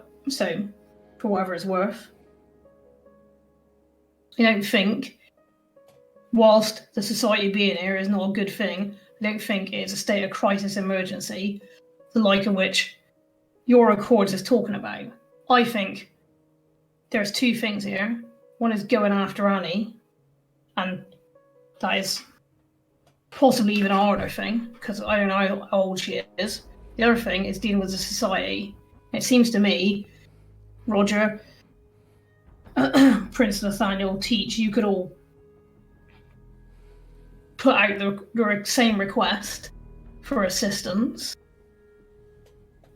for whatever it's worth, I don't think, whilst the society being here is not a good thing, I don't think it's a state of crisis emergency, the like of which your Accords is talking about. I think there's 2 things here. One is going after Annie, and that is possibly even a harder thing, because I don't know how old she is. The other thing is dealing with the society. It seems to me, Roger, Prince Nathaniel, Teach, you could all put out your same request for assistance.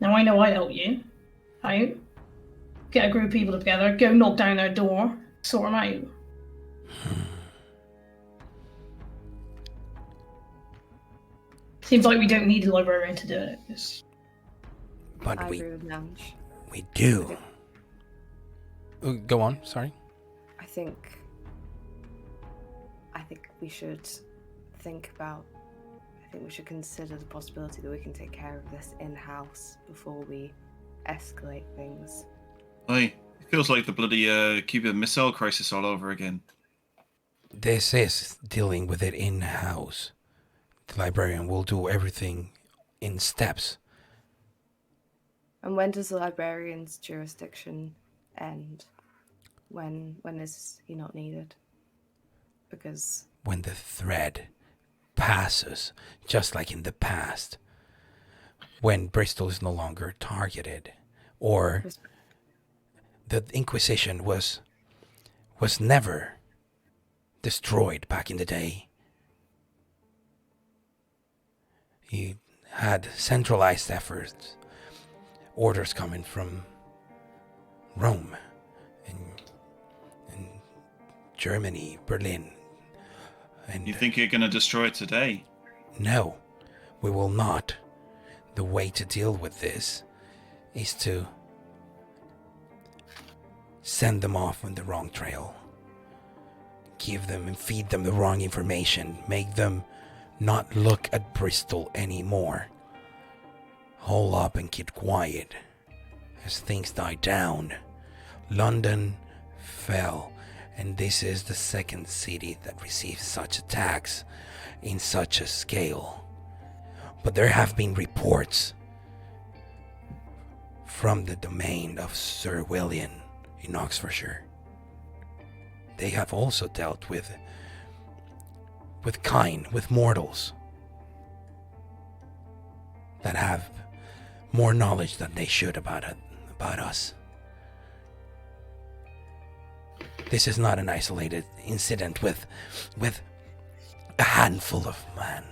Now I know I'd help you out. Get a group of people together, go knock down their door, sort them out. Seems like we don't need a librarian to do it. But I agree with Nanch. we do. Go on, sorry. I think we should we should consider the possibility that we can take care of this in-house before we escalate things. Aye, it feels like the bloody Cuban Missile Crisis all over again. This is dealing with it in-house. The librarian will do everything in steps. And when does the librarian's jurisdiction end? When is he not needed? Because When the thread passes, just like in the past. When Bristol is no longer targeted. Or the Inquisition was never destroyed back in the day. He had centralized efforts, orders coming from Rome and Germany, Berlin. And You think you're going to destroy it today? no, we will not. The way to deal with this is to send them off on the wrong trail. Give them and feed them the wrong information. Make them not look at Bristol anymore. Hole up and keep quiet. As things die down, London fell, and this is the second city that receives such attacks in such a scale. But there have been reports from the domain of Sir William in Oxfordshire. They have also dealt with mortals that have more knowledge than they should about us. This is not an isolated incident with a handful of men.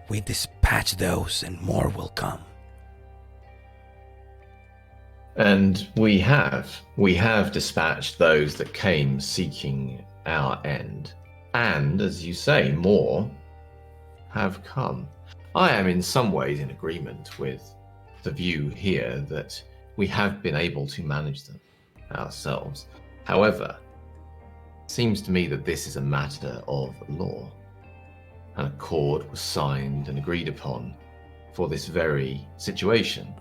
We dispatch those and more will come. And we have dispatched those that came seeking our end. And, as you say, more have come. I am in some ways in agreement with the view here that we have been able to manage them ourselves. However, it seems to me that this is a matter of law. An accord was signed and agreed upon for this very situation.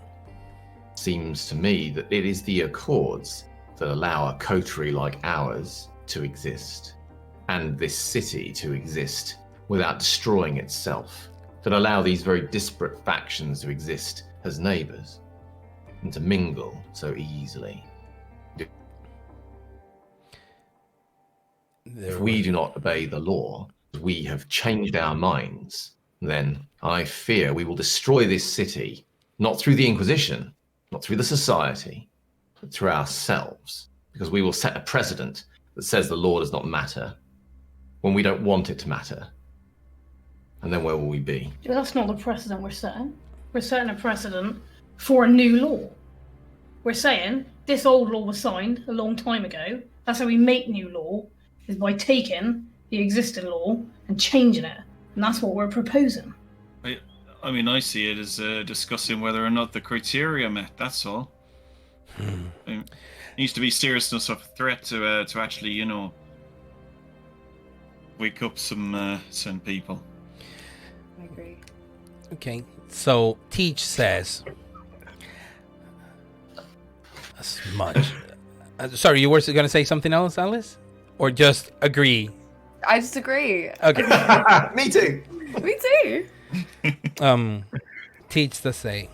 seems to me that it is the Accords that allow a coterie like ours to exist, and this city to exist without destroying itself, that allow these very disparate factions to exist as neighbours, and to mingle so easily. If we do not obey the law, we have changed our minds, then I fear we will destroy this city, not through the Inquisition, not through the Society, but through ourselves, because we will set a precedent that says the law does not matter when we don't want it to matter. And then where will we be? That's not the precedent we're setting. We're setting a precedent for a new law. We're saying this old law was signed a long time ago. That's how we make new law, is by taking the existing law and changing it. And that's what we're proposing. I mean, I see it as discussing whether or not the criteria met, that's all. It needs to be seriousness of a threat to actually, you know, wake up some people. I agree. Okay, so Teach says as much. Sorry, you were going to say something else, Alice? Or just agree? I just agree. Okay. Me too. Me too. Teach to say,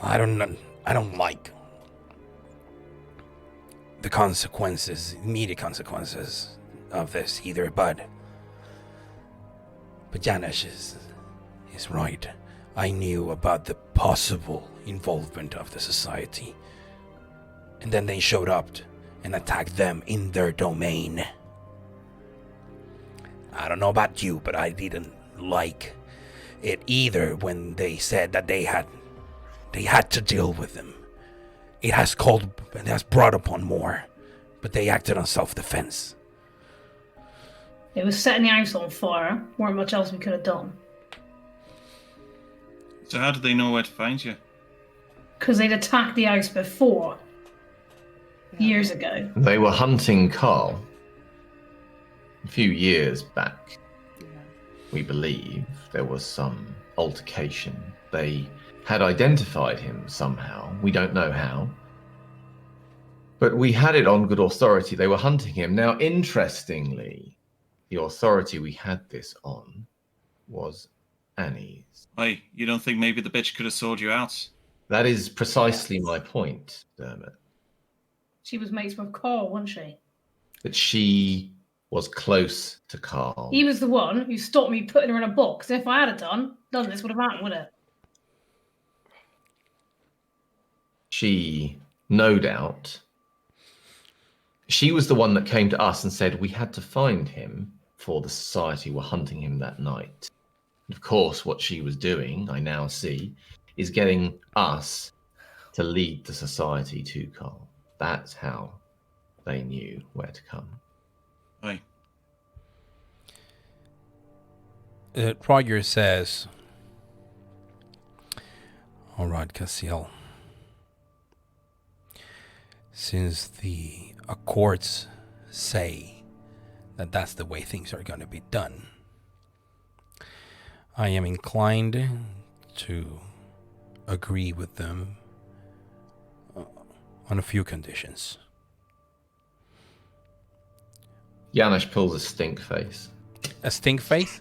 I don't like the consequences, immediate consequences of this either, but Janesh is right. I knew about the possible involvement of the Society, and then they showed up and attacked them in their domain. I don't know about you, but I didn't like it either when they said that they had to deal with them. It has brought upon more, but they acted on self-defense. It was setting the house on fire. Weren't much else we could have done. So how did they know where to find you? Because they'd attacked the house before. Years ago. They were hunting Carl a few years back. We believe there was some altercation. They had identified him somehow. We don't know how. But we had it on good authority. They were hunting him. Now, interestingly, the authority we had this on was Annie's. Why, you don't think maybe the bitch could have sold you out? That is precisely my point, Dermot. She was mates with Carl, wasn't she? That she was close to Carl. He was the one who stopped me putting her in a box. If I had done, none of this would have happened, would it? She, no doubt, she was the one that came to us and said we had to find him for the Society were hunting him that night. And of course, what she was doing, I now see, is getting us to lead the Society to Carl. That's how they knew where to come. Aye. Roger says, all right, Cassiel. Since the Accords say that that's the way things are going to be done, I am inclined to agree with them on a few conditions. Janusz pulls a stink face. A stink face?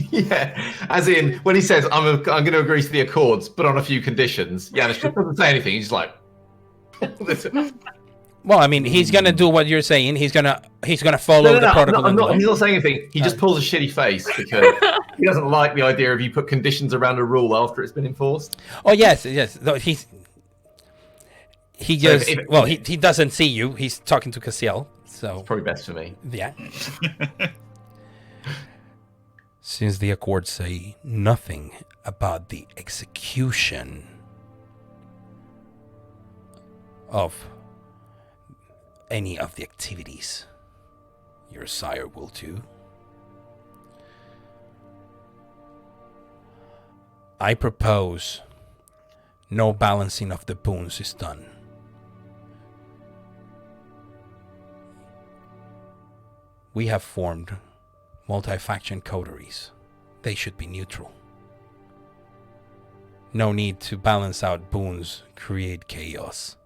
Yeah, as in when he says, I'm going to agree to the Accords, but on a few conditions. Janusz just doesn't say anything. He's like... Well, I mean, he's gonna do what you're saying. He's gonna follow the protocol. He's not saying anything. He just pulls a shitty face because he doesn't like the idea of you put conditions around a rule after it's been enforced. Oh yes. No, he doesn't see you. He's talking to Cassiel, so It's probably best for me. yeah. Since the Accords say nothing about the execution of any of the activities your sire will do, I propose no balancing of the boons is done. We have formed multi-faction coteries. They should be neutral. No need to balance out boons, create chaos,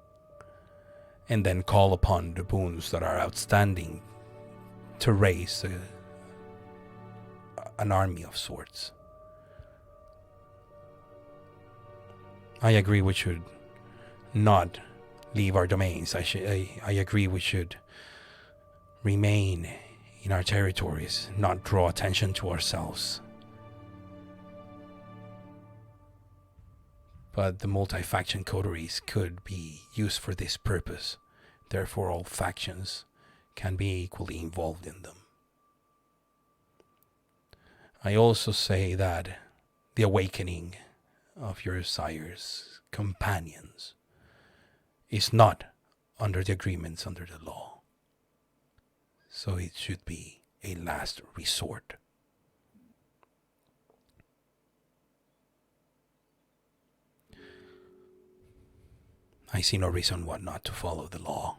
and then call upon the boons that are outstanding to raise an army of sorts. I agree we should not leave our domains. I agree we should remain in our territories, not draw attention to ourselves. But the multi-faction coteries could be used for this purpose. Therefore, all factions can be equally involved in them. I also say that the awakening of your sire's companions is not under the agreements under the law. So it should be a last resort. I see no reason why not to follow the law.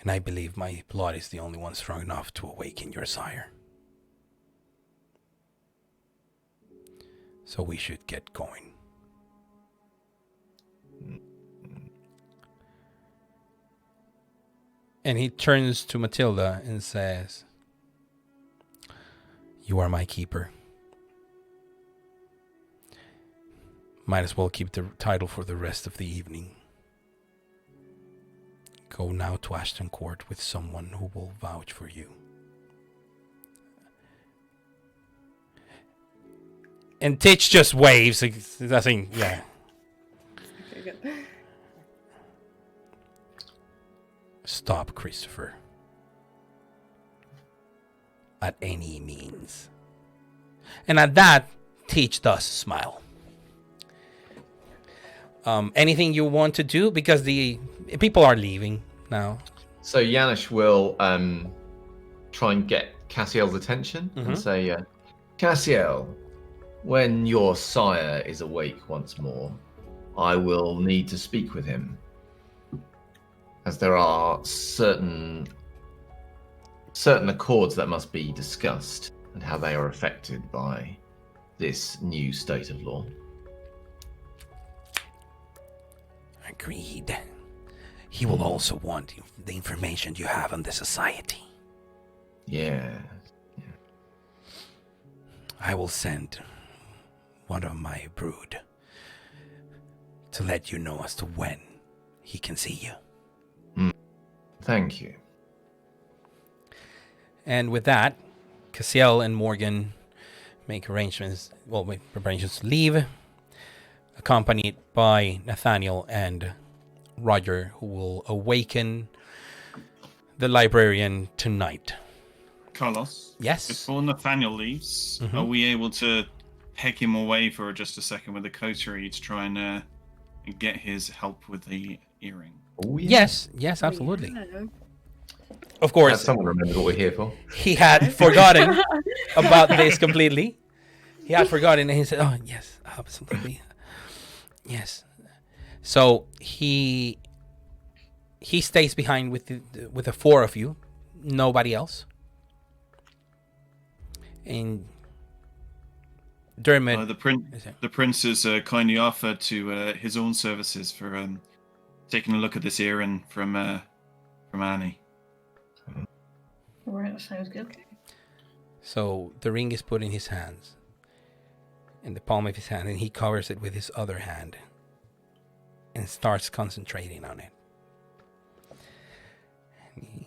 And I believe my blood is the only one strong enough to awaken your sire. So we should get going. And he turns to Matilda and says, "You are my keeper. Might as well keep the title for the rest of the evening. Go now to Ashton Court with someone who will vouch for you." And Titch just waves. I think, yeah. Okay, good. Stop, Christopher. At any means. And at that, Titch does smile. Anything you want to do? Because the people are leaving now. So Yanush will try and get Cassiel's attention and say, Cassiel, when your sire is awake once more, I will need to speak with him, as there are certain accords that must be discussed and how they are affected by this new state of law. Agreed. He will also want the information you have on the society. Yeah. I will send one of my brood to let you know as to when he can see you. Thank you. And with that, Cassiel and Morgan make preparations to leave, accompanied by Nathaniel and Roger, who will awaken the librarian tonight. Carlos? Yes? Before Nathaniel leaves, are we able to peg him away for just a second with the coterie to try and get his help with the earring? oh, yeah. Yes, absolutely. Yeah. Of Have course, someone remember what we're here for. he had forgotten about this completely. He had forgotten, and he said, "Oh, yes, absolutely. Yes." So he stays behind with the four of you, nobody else. And Dermot, the prince has kindly offered to his own services for taking a look at this earring from Annie. Right, that sounds good. so the ring is put in his hands, in the palm of his hand, and he covers it with his other hand and starts concentrating on it. And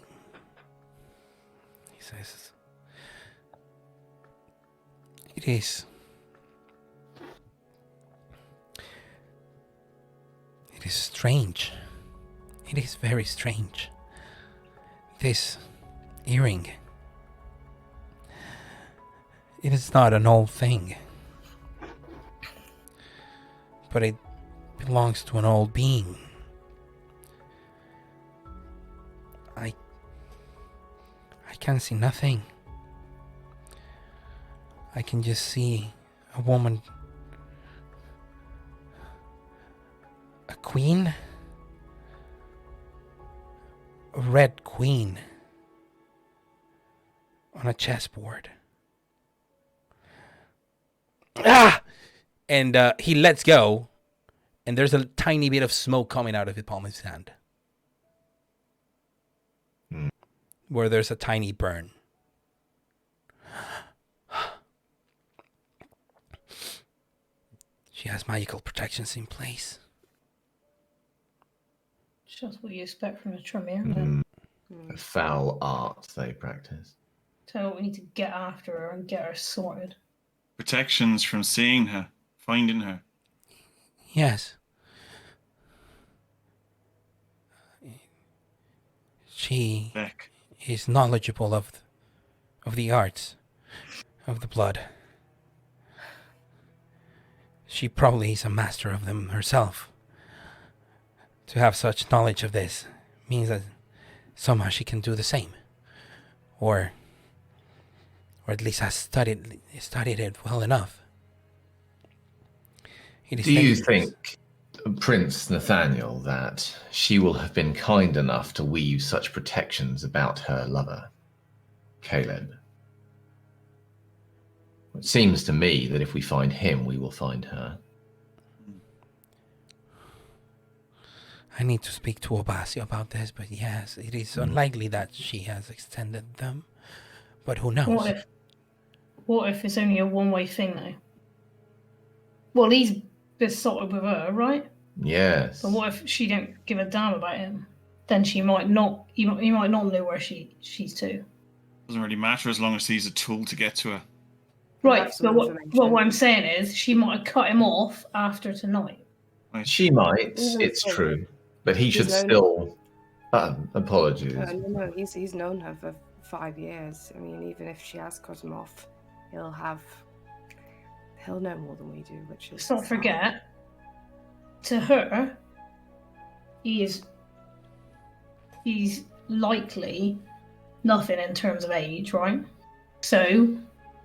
he says, It is strange. It is very strange. This earring. It is not an old thing, but it belongs to an old being. I can see nothing. I can just see a woman, a queen, a red queen on a chessboard. Ah! And he lets go, and there's a tiny bit of smoke coming out of the palm of his hand. Where there's a tiny burn. She has magical protections in place. Just what you expect from a Tremere. Foul art they practice. So we need to get after her and get her sorted. Protections from seeing her, finding her. Yes. She Beck. is knowledgeable of the arts of the blood. She probably is a master of them herself. To have such knowledge of this means that somehow she can do the same, or at least has studied it well enough. Do you think, Prince Nathaniel, that she will have been kind enough to weave such protections about her lover, Caleb? It seems to me that if we find him, we will find her. I need to speak to Obasi about this, but yes, it is unlikely that she has extended them. But who knows? What if it's only a one-way thing, though? Well, he's besotted with her, right? Yes. But what if she don't give a damn about him? Then she might not. He might not know where she's to. Doesn't really matter as long as he's a tool to get to her. Right, but what I'm saying is she might have cut him off after tonight. Right. She might, it's true. But he should still... apologies. No, he's known her for 5 years. I mean, even if she has cut him off, he'll know more than we do, which is... Let's not forget, to her, he's likely nothing in terms of age, right? So,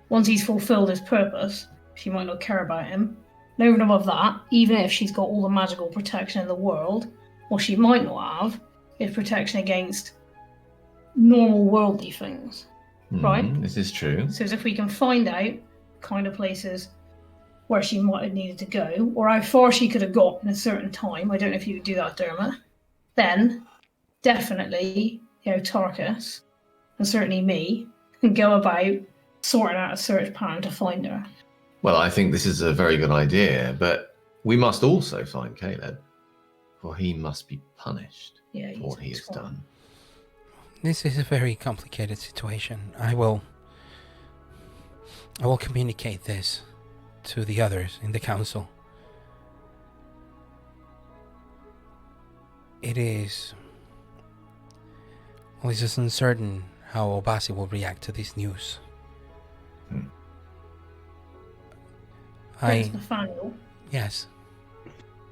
once he's fulfilled his purpose, she might not care about him. And over and above that, even if she's got all the magical protection in the world, what she might not have is protection against normal worldly things, right? This is true. So as if we can find out kind of places where she might have needed to go, or how far she could have got in a certain time. I don't know if you would do that, Dermot. Then, definitely, Tarkus, and certainly me, can go about sorting out a search pattern to find her. Well, I think this is a very good idea, but we must also find Caleb, for he must be punished for what he has done. This is a very complicated situation. I will communicate this to the others in the council. It's just uncertain how Obasi will react to this news. Nathaniel. Yes.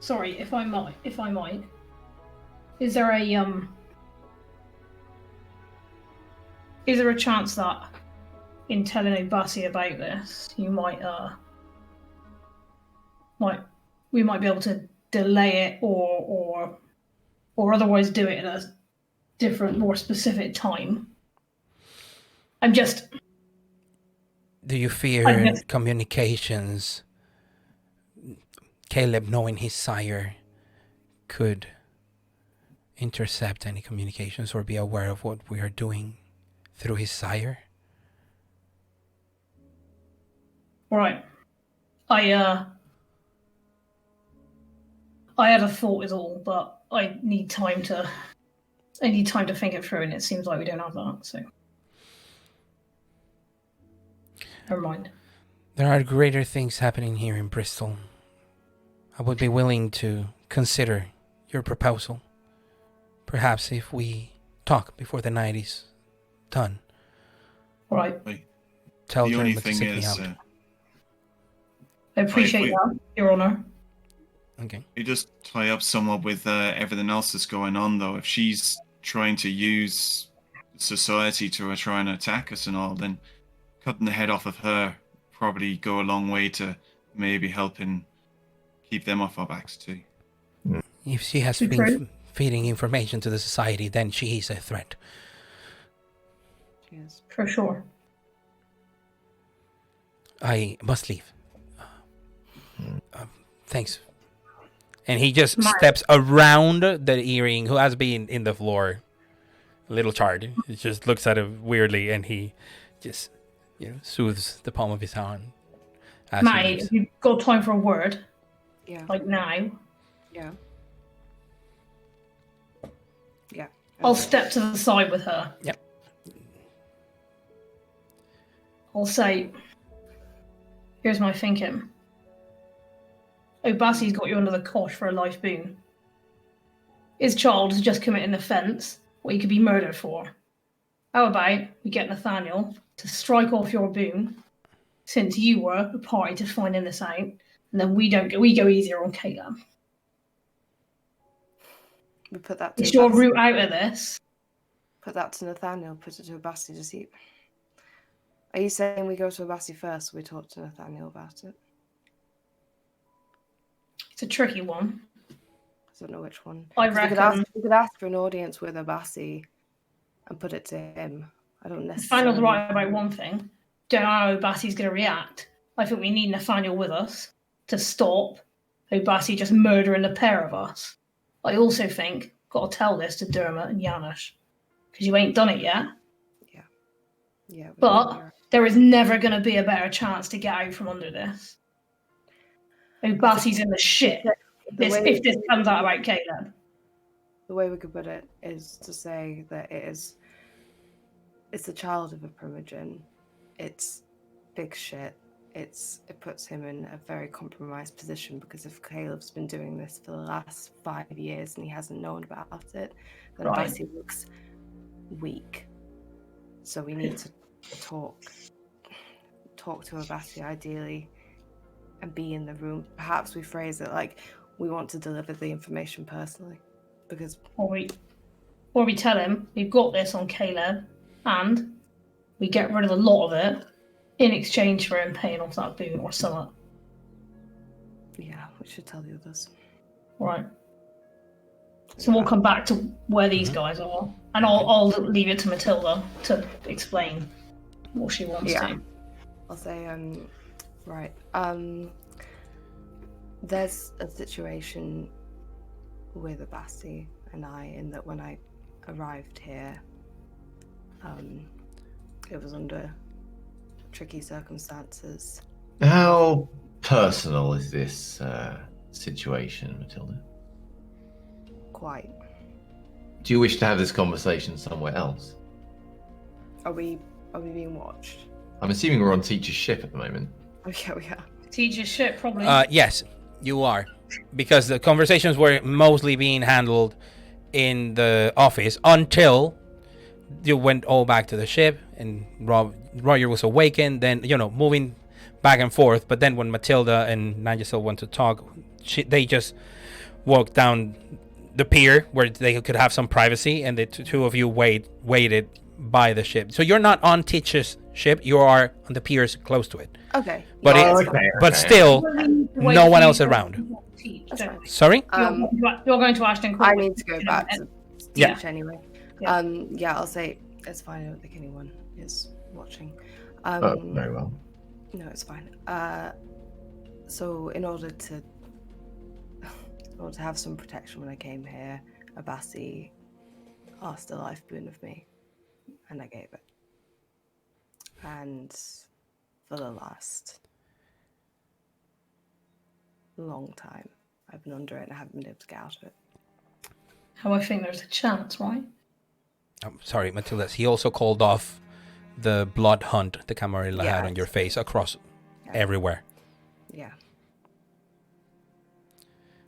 Sorry, if I might. Is there a chance that in telling Obasi about this, you we might be able to delay it or otherwise do it at a different, more specific time? Do you fear communications? Caleb, knowing his sire, could intercept any communications or be aware of what we are doing through his sire? Right. I had a thought is all, but I need time to think it through, and it seems like we don't have that, so never mind. There are greater things happening here in Bristol. I would be willing to consider your proposal. Perhaps if we talk before the night is done. Right. Tell the only Dermot to thing sit me is, out. I appreciate that, Your Honour. Okay. You just tie up somewhat with everything else that's going on, though. If she's trying to use society to try and attack us and all, then cutting the head off of her probably go a long way to maybe helping keep them off our backs too. If she has been feeding information to the society, then she is a threat. She is. For sure. I must leave. Thanks. And he just steps around the earring, who has been in the floor, a little charred. He just looks at it weirdly, and he just, soothes the palm of his hand. Mate, have you got time for a word? Yeah. Like now? Yeah. Yeah. I'll step to the side with her. Yep. I'll say, here's my thinking. O'Bassey's got you under the cosh for a life boon. His child has just committed an offence, what he could be murdered for. How about we get Nathaniel to strike off your boon, since you were the party to finding this out, and then we go easier on Caleb. We put that to It's your route out of this. Put that to Nathaniel, put it to O'Bassey to see. Are you saying we go to O'Bassey first, or we talk to Nathaniel about it? It's a tricky one. I don't know which one. I 'Cause reckon we could ask for an audience with O'Bassey and put it to him. I don't necessarily. Nathaniel's right about one thing. Don't know how O'Bassey's going to react. I think we need Nathaniel with us to stop O'Bassey just murdering the pair of us. I also think got to tell this to Dermot and Janusz, because you ain't done it yet. Yeah. But there is never going to be a better chance to get out from under this. O'Bassey's in the shit if this comes out about Caleb. The way we could put it is to say that it's the child of a primogen. It's big shit. It puts him in a very compromised position, because if Caleb's been doing this for the last 5 years and he hasn't known about it, then O'Bassey looks weak. So we need to talk to O'Bassey ideally and be in the room. Perhaps we phrase it like we want to deliver the information personally, because Or we tell him we've got this on Caleb and we get rid of a lot of it in exchange for him paying off that boon or something. yeah, we should tell the others. Right. So we'll come back to where these guys are, and I'll leave it to Matilda to explain what she wants to. I'll say, right. There's a situation with O'Bassey and I, in that when I arrived here, it was under tricky circumstances. How personal is this situation, Matilda? Quite. Do you wish to have this conversation somewhere else? Are we being watched? I'm assuming we're on Teacher's ship at the moment. Okay, we are. Teacher's shit, probably. Yes, you are. Because the conversations were mostly being handled in the office until you went all back to the ship and Roger was awakened, then, moving back and forth. But then when Matilda and Nigel went to talk, they just walked down the pier where they could have some privacy, and the two of you waited by the ship. So you're not on Teacher's ship, you are on the piers close to it. Okay. But but still, no one else around. Sorry? You're going to Ashton Court. I need to go back to teach anyway. Yeah. I'll say it's fine. I don't think anyone is watching. Very well. No, it's fine. So in order to have some protection when I came here, O'Bassey asked a life boon of me, and I gave it. And for the last long time, I've been under it and I haven't been able to get out of it. How I think there's a chance, right? I'm sorry, Matilda. He also called off the blood hunt the Camarilla had on your face across everywhere. Yeah.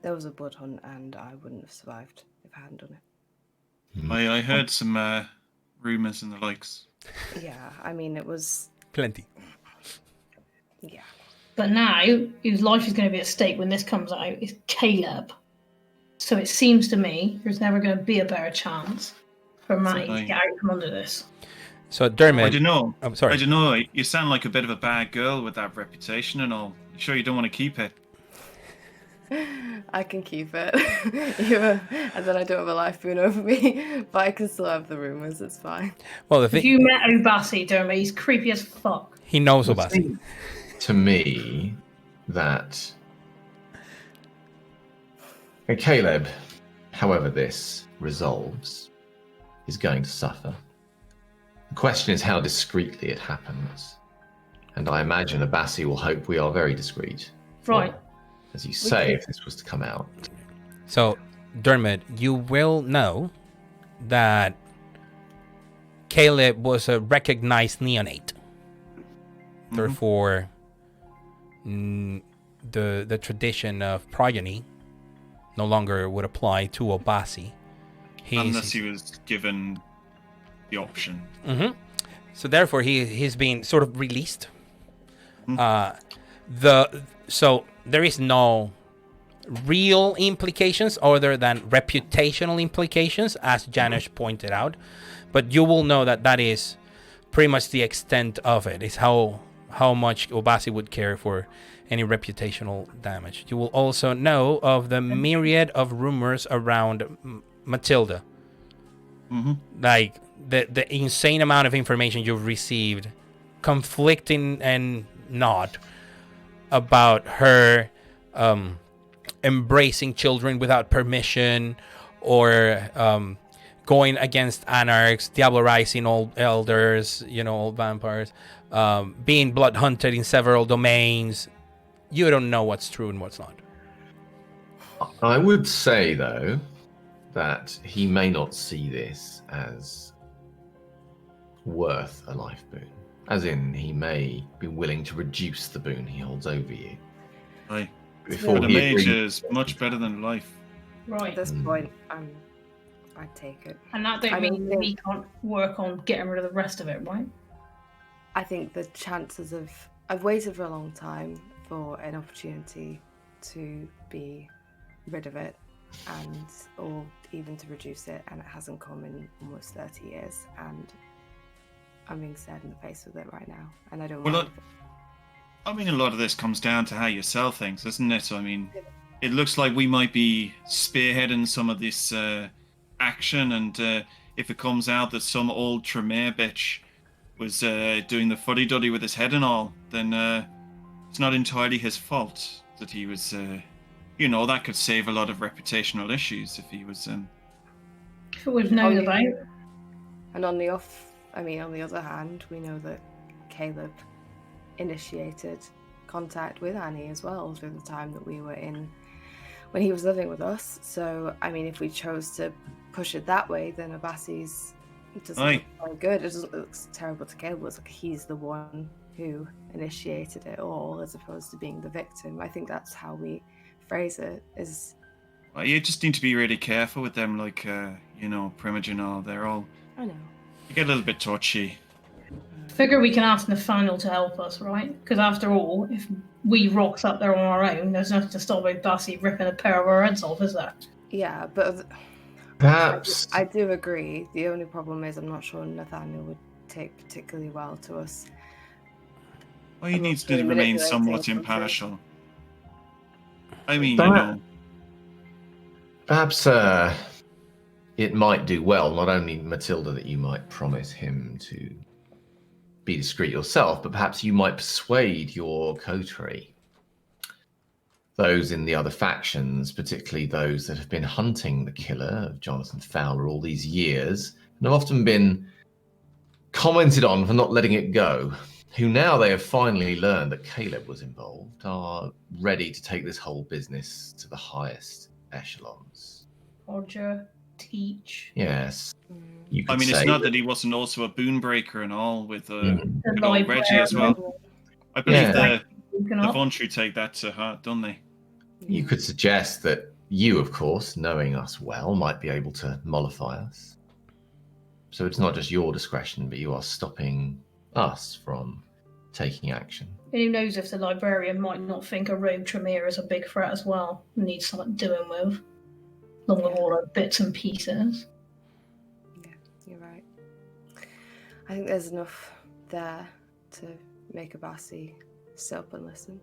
There was a blood hunt, and I wouldn't have survived if I hadn't done it. I heard some rumours and the likes. Yeah, I mean, it was... Plenty. Yeah. But now, whose life is going to be at stake when this comes out is Caleb. So it seems to me there's never going to be a better chance for Matty to get out from under this. So Dermot... I don't know. I'm sorry. I don't know. You sound like a bit of a bad girl with that reputation and all. You sure you don't want to keep it? I can keep it. And then I don't have a life boon over me, but I can still have the rumours, it's fine. Well, if you met O'Bassey, Dermot, he's creepy as fuck. He knows O'Bassey. To me, that And Caleb, however this resolves, is going to suffer. The question is how discreetly it happens. And I imagine Abassi will hope we are very discreet. Right. As you say, if this was to come out. So, Dermot, you will know that Caleb was a recognized neonate. Therefore, the tradition of progeny no longer would apply to Abassi. Unless he was given the option. So therefore, he's been sort of released. So there is no real implications other than reputational implications, as Janusz pointed out. But you will know that is pretty much the extent of it. Is how much Abassi would care for any reputational damage. You will also know of the myriad of rumors around Matilda. Like the insane amount of information you've received, conflicting and not, about her embracing children without permission, or going against anarchs, diablerizing old elders, old vampires, being blood hunted in several domains. You don't know what's true and what's not. I would say, though, that he may not see this as worth a life boon. As in, he may be willing to reduce the boon he holds over you. Aye. Before But a he mage agrees. is much better than life. Right. At this point, I'd take it. And that don't mean we can't work on getting rid of the rest of it, right? I think the chances of... I've waited for a long time for an opportunity to be rid of it, or even to reduce it, and it hasn't come in almost 30 years, and I'm being stared in the face with it right now, and I don't want I mean, a lot of this comes down to how you sell things, doesn't it? I mean, it looks like we might be spearheading some of this action, and if it comes out that some old Tremere bitch was doing the fuddy-duddy with his head and all, then it's not entirely his fault that he was... that could save a lot of reputational issues if he was... If it was known about. And on the other hand, we know that Caleb initiated contact with Annie as well through the time that we were in, when he was living with us. So, I mean, if we chose to push it that way, then Abassi's doesn't look very good. It doesn't look terrible to Caleb. It's like he's the one who initiated it all, as opposed to being the victim. I think that's how we phrase it. Is Well, you just need to be really careful with them, like Primogen. They're all... I know. You get a little bit touchy. Figure we can ask Nathaniel to help us, right? Because after all, if we rocks up there on our own, there's nothing to stop Abassi ripping a pair of our heads off, is there? Yeah, but Perhaps. I do agree. The only problem is I'm not sure Nathaniel would take particularly well to us. Well, he I'm needs not to really remain manipulating somewhat something. impartial. I mean, Perhaps it might do well, not only Matilda, that you might promise him to be discreet yourself, but perhaps you might persuade your coterie, those in the other factions, particularly those that have been hunting the killer of Jonathan Fowler all these years, and have often been commented on for not letting it go, who now they have finally learned that Caleb was involved, are ready to take this whole business to the highest echelons. Roger, teach. Yes. You could I mean, say it's not that he wasn't also a boon breaker and all with The good old Reggie as well. I believe Yeah. the Vauntry take that to heart, don't they? You could suggest that you, of course, knowing us well, might be able to mollify us. So it's not just your discretion, but you are stopping us from taking action. And who knows if the librarian might not think a rogue Tremere is a big threat as well. Needs something doing with. Along with all her bits and pieces. Yeah, you're right. I think there's enough there to make Abassi sit up and listen.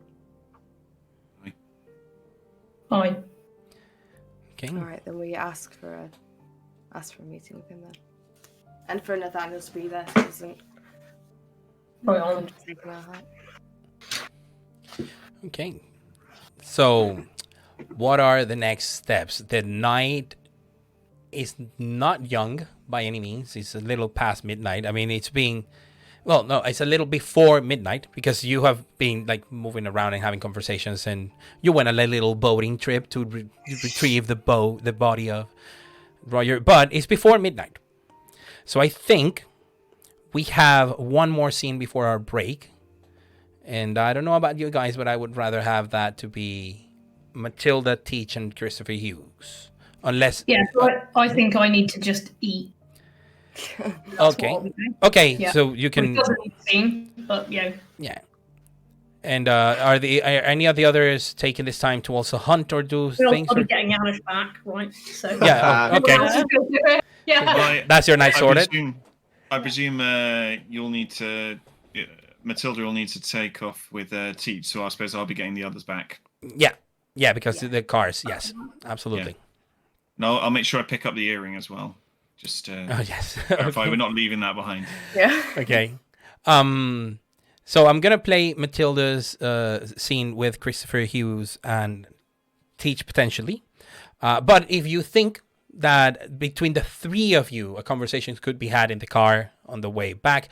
Fine. Okay. All right, then we ask for a meeting with him then, and for Nathaniel to be there, so he doesn't Right on. take our heart. Okay. So, what are the next steps? The night is not young by any means. It's a little past midnight. I mean, it's a little before midnight because you have been like moving around and having conversations, and you went on a little boating trip to retrieve the body of Roger. But it's before midnight, so I think we have one more scene before our break. And I don't know about you guys, but I would rather have that to be Matilda, Teach, and Christopher Hughes. Unless... Yeah, so I think I need to just eat. Okay. Okay, yeah. so you can... It doesn't need scene, but yeah. Yeah. And are any of the others taking this time to also hunt or do things? I'll be getting Anish back, right? So Yeah, okay. Yeah. That's your night sorted? I presume you'll need to... Matilda will need to take off with Teach, so I suppose I'll be getting the others back. Yeah, because the cars, yes, absolutely. Yeah. No, I'll make sure I pick up the earring as well. Just yes. verify we're not leaving that behind. Yeah. Okay. So I'm gonna play Matilda's scene with Christopher Hughes and Teach potentially. But if you think that between the three of you, a conversation could be had in the car on the way back,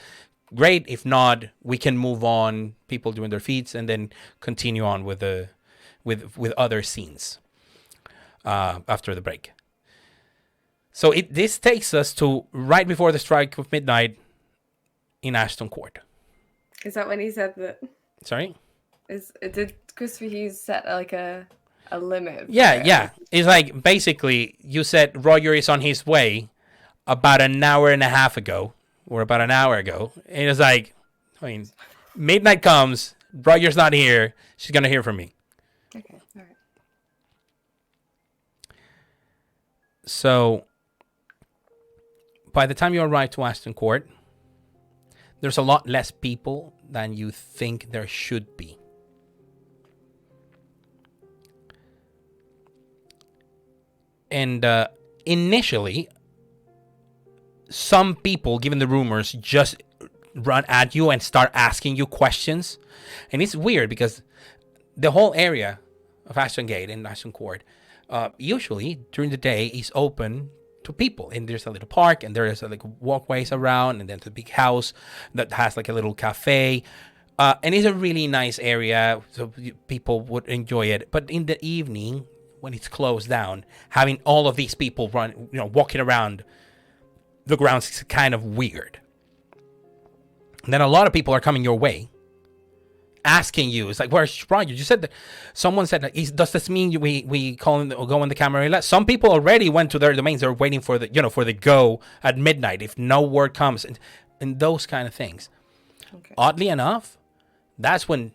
great. If not, we can move on, people doing their feats, and then continue on with other scenes after the break. So this takes us to right before the strike of midnight in Ashton Court. Is that when he said that? Sorry? Did Christopher Hughes set like a limit? Yeah. It's like basically you said Roger is on his way about an hour and a half ago. Or about an hour ago. And it's like, I mean, midnight comes, Roger's not here, she's going to hear from me. Okay, all right. So, by the time you arrive to Ashton Court, there's a lot less people than you think there should be. And initially, some people, given the rumors, just run at you and start asking you questions. And it's weird because the whole area of Ashton Gate and Ashton Court usually during the day is open to people. And there's a little park and there's like walkways around, and then the big house that has like a little cafe. And it's a really nice area, so people would enjoy it. But in the evening, when it's closed down, having all of these people walking around the grounds is kind of weird. And then a lot of people are coming your way, asking you. It's like, where's Roger? You said that. Someone said, does this mean we call in, go in the camera? Some people already went to their domains. They're waiting for the go at midnight if no word comes, and those kind of things. Okay. Oddly enough, that's when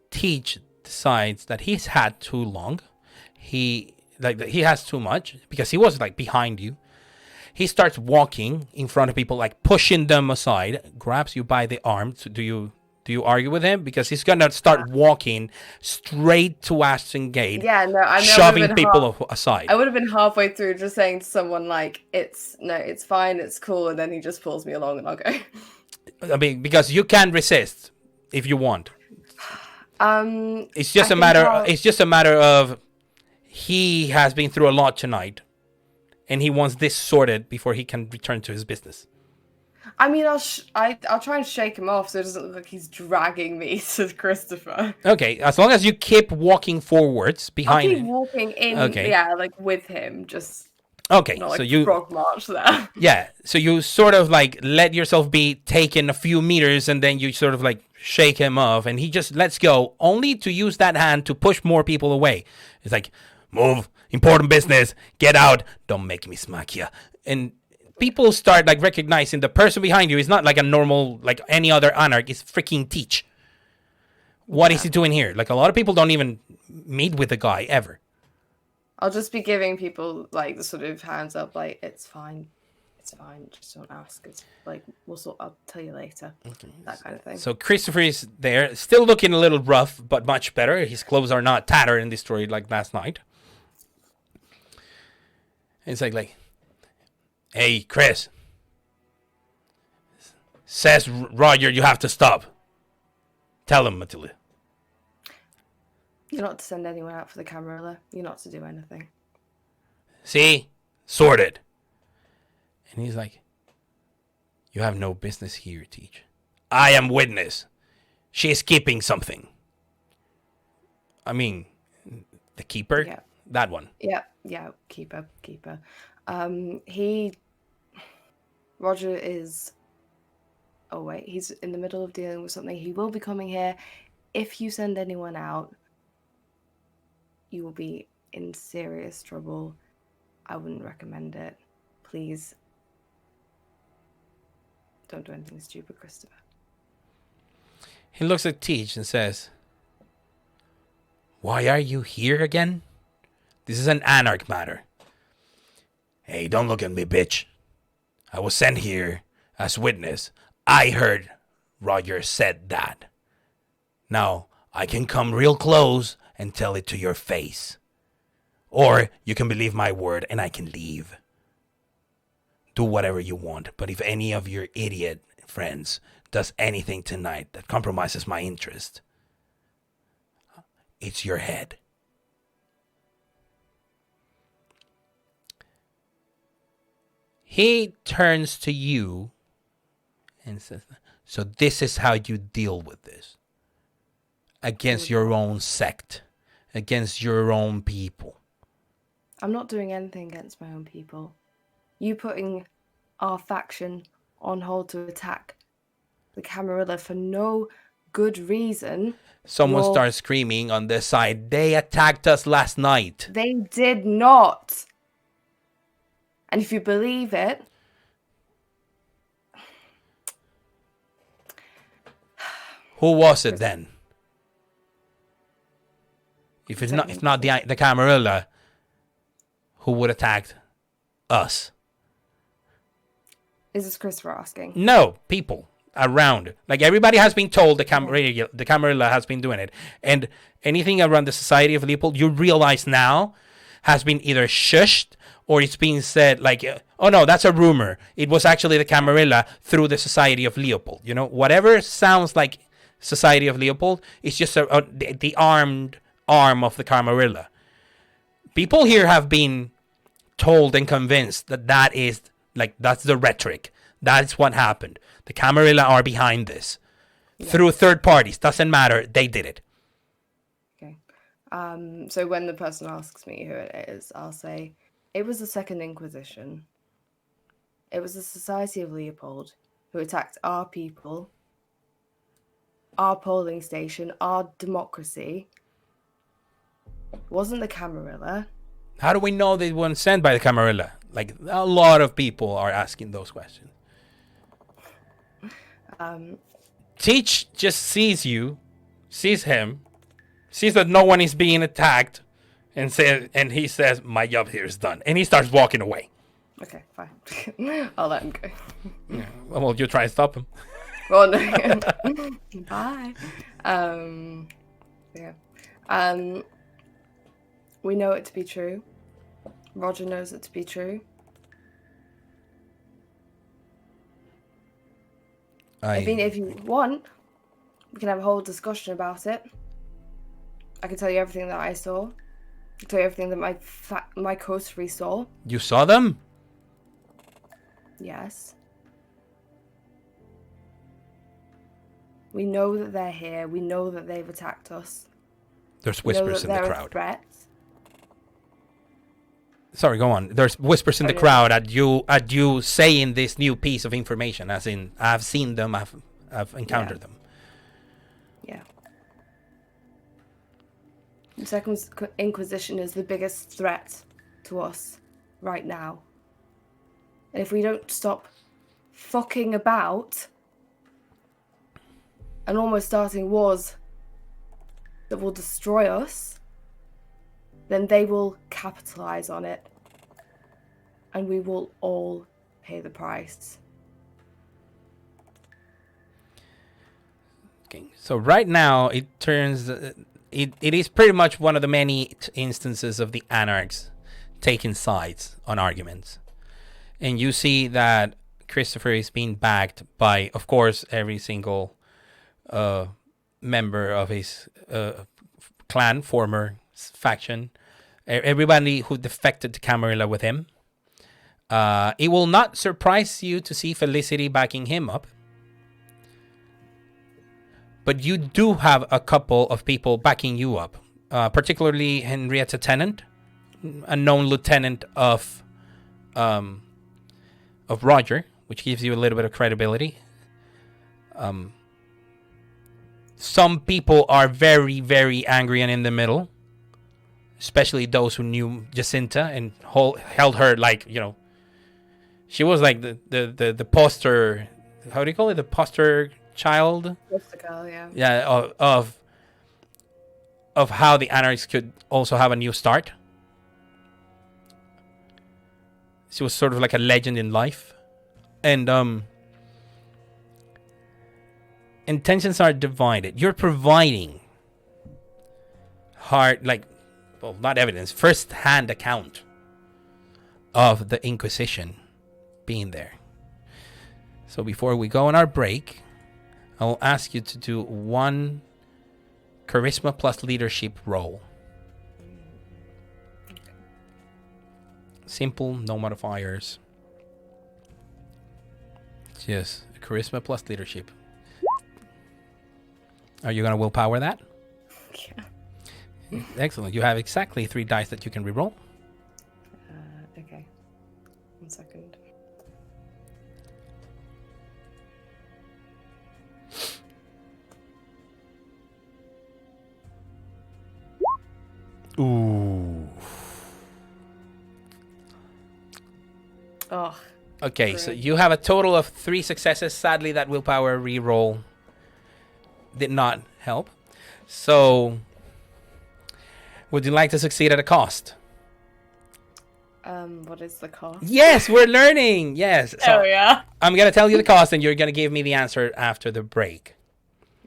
Teach decides that he's had too long. He has too much because he was like behind you. He starts walking in front of people, like pushing them aside, grabs you by the arm. So do you argue with him? Because he's gonna start walking straight to Ashton Gate. Yeah, no, I know. Shoving people aside. I would have been halfway through just saying to someone like, it's fine, it's cool, and then he just pulls me along and I'll go. I mean, because you can resist if you want. It's just a matter of he has been through a lot tonight. And he wants this sorted before he can return to his business. I mean, I'll try and shake him off so it doesn't look like he's dragging me to Christopher. Okay, as long as you keep walking forwards behind. I'll keep walking in, like with him, just. Okay, not, like, so you frog march there. Yeah, so you sort of like let yourself be taken a few meters, and then you sort of like shake him off, and he just lets go, only to use that hand to push more people away. It's like, move. Important business. Get out. Don't make me smack you. And people start like recognizing the person behind you is not like a normal, like any other anarch. It's freaking Teach. What is he doing here? Like a lot of people don't even meet with the guy ever. I'll just be giving people like the sort of hands up, like it's fine. It's fine. Just don't ask. It's like I'll tell you later. Okay. That kind of thing. So Christopher is there, still looking a little rough, but much better. His clothes are not tattered and destroyed like last night. It's like, hey, Chris. Says Roger, you have to stop. Tell him, Matilda. You're not to send anyone out for the Camarilla. You're not to do anything. See? Sorted. And he's like, you have no business here, Teach. I am witness. She is keeping something. I mean, the keeper? Yeah. That one. Yeah, keeper. Roger is... Oh, wait, he's in the middle of dealing with something. He will be coming here. If you send anyone out, you will be in serious trouble. I wouldn't recommend it. Please, don't do anything stupid, Christopher. He looks at Teach and says, why are you here again? This is an anarch matter. Hey, don't look at me, bitch. I was sent here as witness. I heard Roger said that. Now, I can come real close and tell it to your face. Or you can believe my word and I can leave. Do whatever you want, but if any of your idiot friends does anything tonight that compromises my interest, it's your head. He turns to you and says, so this is how you deal with this. Against your own sect. Against your own people. I'm not doing anything against my own people. You putting our faction on hold to attack the Camarilla for no good reason. Someone starts screaming on this side. They attacked us last night. They did not. And if you believe it, who was it then? If not the Camarilla, who would attack us? Is this Christopher asking? No, people around. Like everybody has been told the Camarilla has been doing it. And anything around the Society of Leopold, you realize now, has been either shushed or it's being said like, oh no, that's a rumor. It was actually the Camarilla through the Society of Leopold. You know, whatever sounds like Society of Leopold, it's just the armed arm of the Camarilla. People here have been told and convinced that that's the rhetoric. That's what happened. The Camarilla are behind this. Yeah. Through third parties. Doesn't matter. They did it. Okay. So when the person asks me who it is, I'll say, it was the Second Inquisition. It was the Society of Leopold who attacked our people, our polling station, our democracy. It wasn't the Camarilla. How do we know they weren't sent by the Camarilla? Like, a lot of people are asking those questions. Teach just sees you, sees him, sees that no one is being attacked, and he says, my job here is done. And he starts walking away. Okay, fine. I'll let him go. Yeah, well, you try and stop him. Well, no. Bye. Yeah. We know it to be true. Roger knows it to be true. I mean, if you want, we can have a whole discussion about it. I can tell you everything that I saw. I can tell you everything that my coterie saw. You saw them? Yes. We know that they're here. We know that they've attacked us. There's whispers in the crowd. Threat. Sorry, go on. There's whispers in the crowd at you saying this new piece of information, as in, I've seen them, I've encountered them. Yeah. The Second Inquisition is the biggest threat to us right now. And if we don't stop fucking about and almost starting wars that will destroy us, then they will capitalize on it. And we will all pay the price. Okay, so right now it turns... It is pretty much one of the many instances of the anarchs taking sides on arguments. And you see that Christopher is being backed by, of course, every single member of his clan, former faction, everybody who defected to Camarilla with him. It will not surprise you to see Felicity backing him up. But you do have a couple of people backing you up, particularly Henrietta Tennant, a known lieutenant of Roger, which gives you a little bit of credibility. Some people are very, very angry and in the middle, especially those who knew Jacinta and held her like, she was like the poster, how do you call it? The poster child? Poster girl, yeah. Yeah, of how the Anarchs could also have a new start. She was sort of like a legend in life. And intentions are divided. You're providing not evidence, first-hand account of the Inquisition being there. So before we go on our break, I will ask you to do one charisma plus leadership roll. Simple, no modifiers. Just charisma plus leadership. Are you going to willpower that? Yeah. Excellent. You have exactly 3 dice that you can reroll. Okay. 1 second. Ooh. Oh. Okay, so you have a total of 3 successes. Sadly, that willpower reroll did not help. So, would you like to succeed at a cost? What is the cost? Yes, we're learning. Yes. So yeah. I'm going to tell you the cost, and you're going to give me the answer after the break.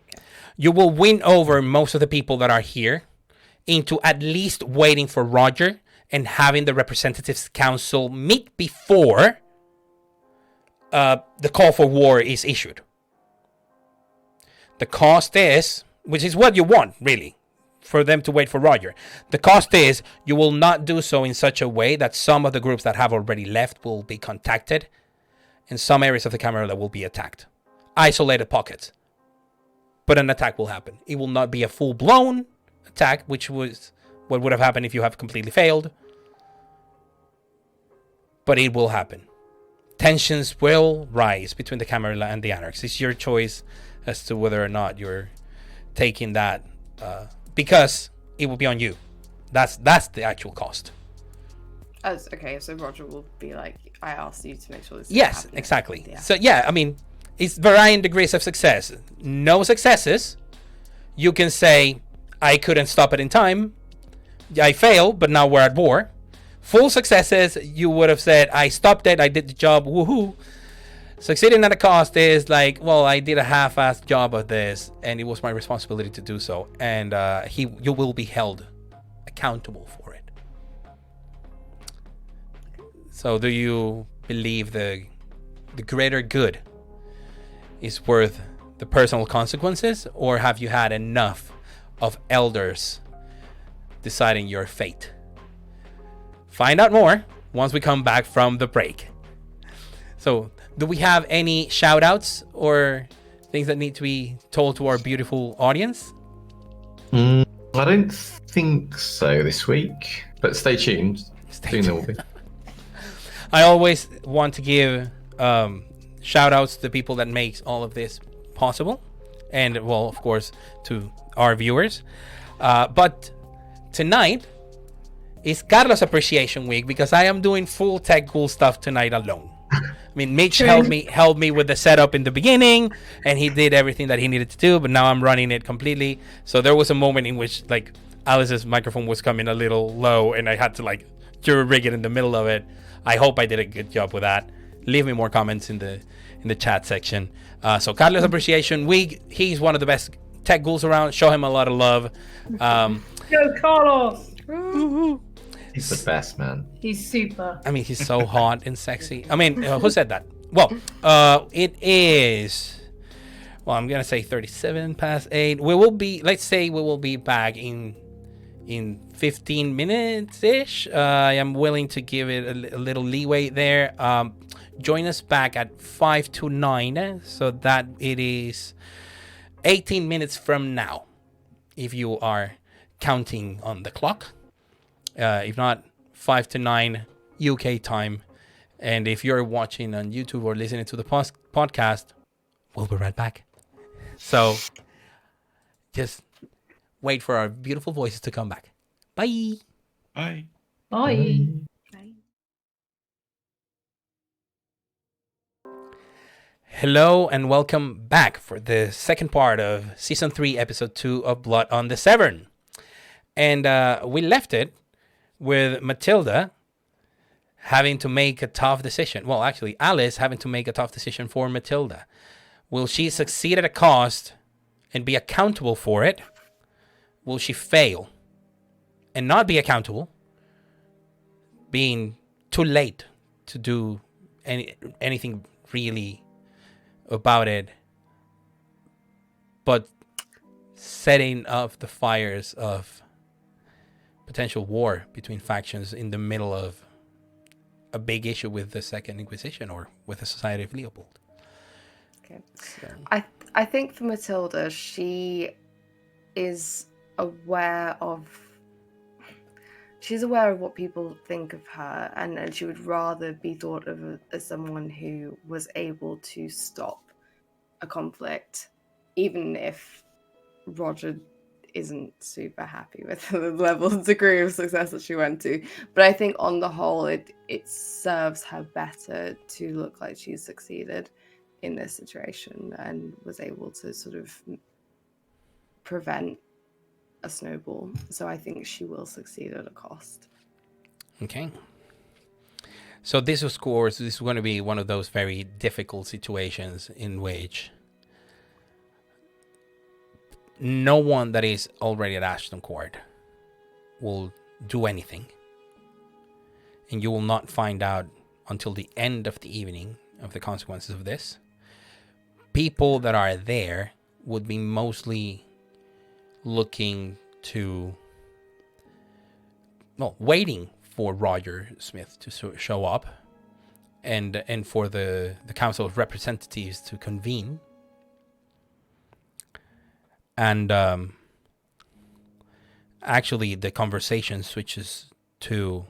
Okay. You will win over most of the people that are here into at least waiting for Roger and having the Representatives Council meet before the call for war is issued. The cost is, which is what you want, really, for them to wait for Roger. The cost is you will not do so in such a way that some of the groups that have already left will be contacted and some areas of the Camarilla will be attacked. Isolated pockets. But an attack will happen. It will not be a full-blown attack, which was what would have happened if you have completely failed. But it will happen. Tensions will rise between the Camarilla and the Anarchs. It's your choice as to whether or not you're taking that, because it will be on you. That's the actual cost. Okay, so Roger will be like, I asked you to make sure this is Yes, happening. exactly. Yeah. So yeah, I mean, it's varying degrees of success. No successes, you can say, I couldn't stop it in time. I failed, but now we're at war. Full successes, you would have said, I stopped it, I did the job, woohoo. Succeeding at a cost is like, well, I did a half-assed job of this, and it was my responsibility to do so. And you will be held accountable for it. So do you believe the greater good is worth the personal consequences, or have you had enough of elders deciding your fate? Find out more once we come back from the break. So, do we have any shout outs or things that need to be told to our beautiful audience? I don't think so this week, but stay tuned. Soon there will be. I always want to give shout outs to the people that makes all of this possible, and well, of course, to our viewers. But tonight is Carlos Appreciation Week because I am doing full tech cool stuff tonight alone. I mean, Mitch helped me with the setup in the beginning, and he did everything that he needed to do, but now I'm running it completely. So there was a moment in which like Alice's microphone was coming a little low, and I had to like rig it in the middle of it. I hope I did a good job with that. Leave me more comments in the chat section. So Carlos Appreciation Week, he's one of the best tech ghouls around. Show him a lot of love. Go Carlos! He's the best, man. He's super. I mean, he's so hot and sexy. I mean, who said that? Well, it is... Well, I'm going to say 37 past 8. Let's say we will be back in in 15 minutes-ish. I am willing to give it a little leeway there. Join us back at 5 to 9, so that it is 18 minutes from now, if you are counting on the clock. If not, 5 to 9 UK time. And if you're watching on YouTube or listening to the podcast, we'll be right back. So just wait for our beautiful voices to come back. Bye. Bye. Bye. Hello and welcome back for the second part of Season 3, Episode 2 of Blood on the Severn. And we left it with Matilda having to make a tough decision. Well, actually, Alice having to make a tough decision for Matilda. Will she succeed at a cost and be accountable for it? Will she fail and not be accountable, being too late to do anything really about it, but setting up the fires of potential war between factions in the middle of a big issue with the Second Inquisition or with the Society of Leopold? Okay. So. I think for Matilda, she is aware of what people think of her, and she would rather be thought of as someone who was able to stop a conflict, even if Roger isn't super happy with the level of degree of success that she went to. But I think on the whole, it serves her better to look like she's succeeded in this situation and was able to sort of prevent a snowball. So I think she will succeed at a cost. Okay. So this, of course, is going to be one of those very difficult situations in which no one that is already at Ashton Court will do anything. And you will not find out until the end of the evening of the consequences of this. People that are there would be mostly looking to, well, waiting for Roger Smith to show up and for the Council of Representatives to convene. And actually the conversation switches to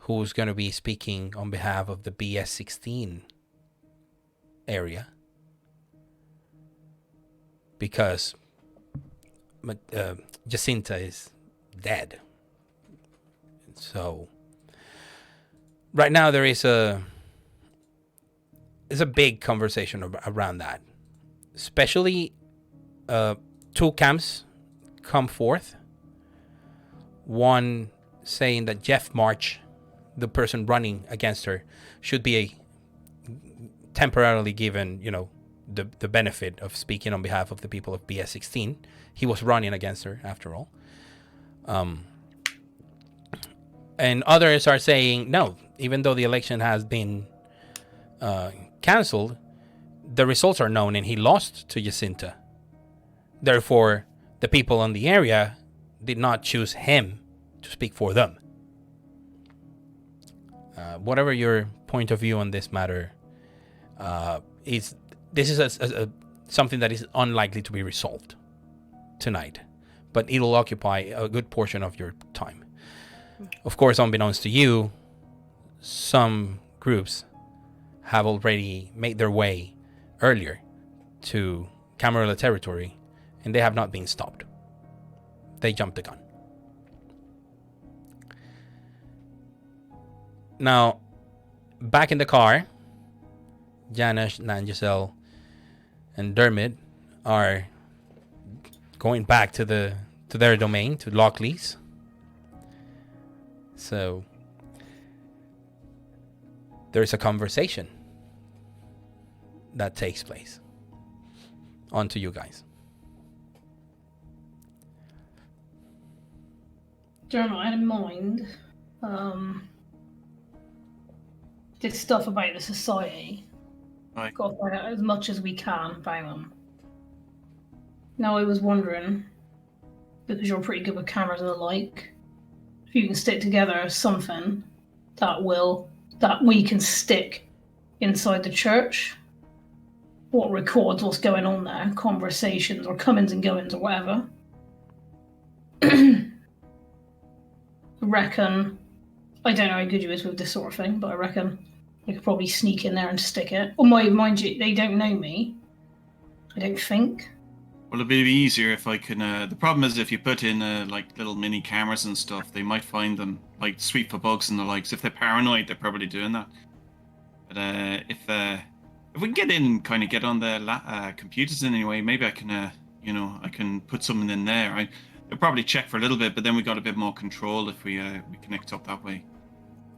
who's going to be speaking on behalf of the BS16 area. Because Jacinta is dead. So right now there is a big conversation around that. Especially two camps come forth. One saying that Jeff March, the person running against her, should be temporarily given, the benefit of speaking on behalf of the people of BS16. He was running against her, after all. And others are saying, no, even though the election has been cancelled, the results are known and he lost to Jacinta. Therefore, the people in the area did not choose him to speak for them. Whatever your point of view on this matter, this is something that is unlikely to be resolved tonight, but it'll occupy a good portion of your time. Of course, unbeknownst to you, some groups have already made their way earlier to Camarilla territory, and they have not been stopped. They jumped the gun. Now, back in the car, Janesh, Nangisel, and Dermot are going back to their domain, to Lockley's. So there's a conversation that takes place. On to you guys. Dermot, I had in mind this stuff about the society. Right. Got to find out as much as we can about them. Now I was wondering because you're pretty good with cameras and the like, if you can stick together something that we can stick inside the church, what records what's going on there, conversations or comings and goings or whatever. I reckon, I don't know how good you is with this sort of thing, but I reckon I could probably sneak in there and stick it. Or mind you, they don't know me, I don't think. Well, it'd be easier if I can. The problem is if you put in like little mini cameras and stuff, they might find them, like sweep for bugs and the likes. If they're paranoid, they're probably doing that. But if we can get in and kind of get on the computers in anyway, maybe I can, I can put something in there. I'll probably check for a little bit, but then we got a bit more control if we connect up that way.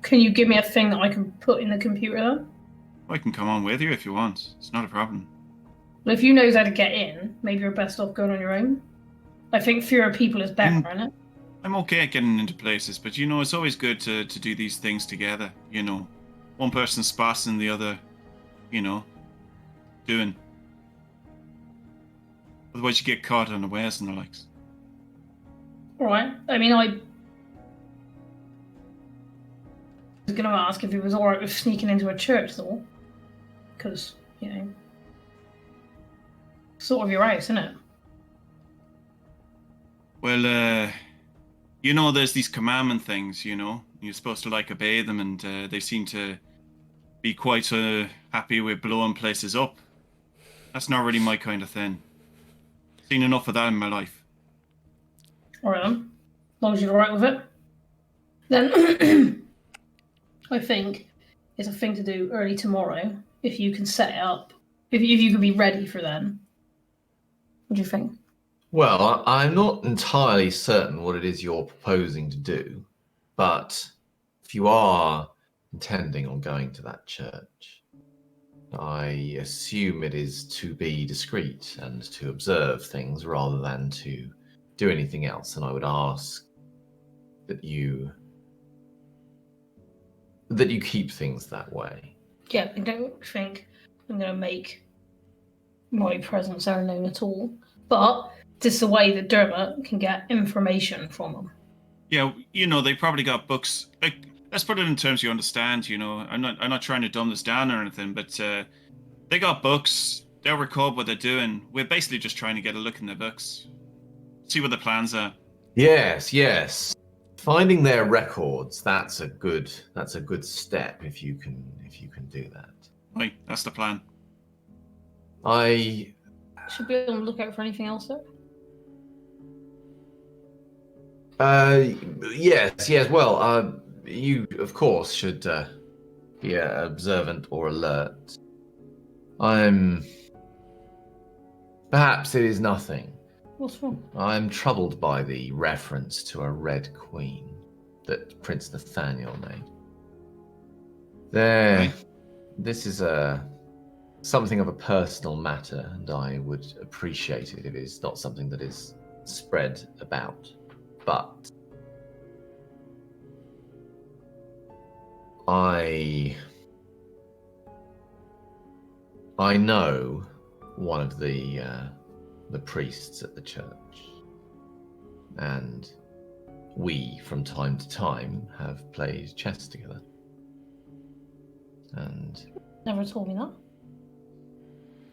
Can you give me a thing that I can put in the computer then? I can come on with you if you want. It's not a problem. Well, if you know how to get in, maybe you're best off going on your own. I think fewer people is better, isn't it? I'm okay at getting into places, but it's always good to do these things together. One person's spotting the other, doing. Otherwise, you get caught unawares and the likes. All right. I mean, I was going to ask if it was all right with sneaking into a church, though, because sort of your house, isn't it? Well, there's these commandment things, you're supposed to obey them, and they seem to be quite happy with blowing places up. That's not really my kind of thing. Seen enough of that in my life. All right, then. As long as you're all right with it. Then I think it's a thing to do early tomorrow, if you can set it up. If you can be ready for then. What do you think? Well, I'm not entirely certain what it is you're proposing to do, but if you are intending on going to that church, I assume it is to be discreet and to observe things rather than to do anything else, and I would ask that you keep things that way. Yeah, I don't think I'm going to make my presence there known at all, but this is the way that Dermot can get information from them. Yeah, they probably got books. Let's put it in terms you understand. I'm not trying to dumb this down or anything, but they got books. They'll record what they're doing. We're basically just trying to get a look in their books, see what the plans are. Yes. Finding their records, that's a good step if you can do that. Right, that's the plan. I should be on the lookout for anything else though. Yes. Well, you of course should be observant or alert. Perhaps it is nothing. What's wrong? I'm troubled by the reference to a Red Queen that Prince Nathaniel made. This is something of a personal matter, and I would appreciate it if it is not something that is spread about. But I know one of the priests at the church, and we, from time to time, have played chess together. And never told me that.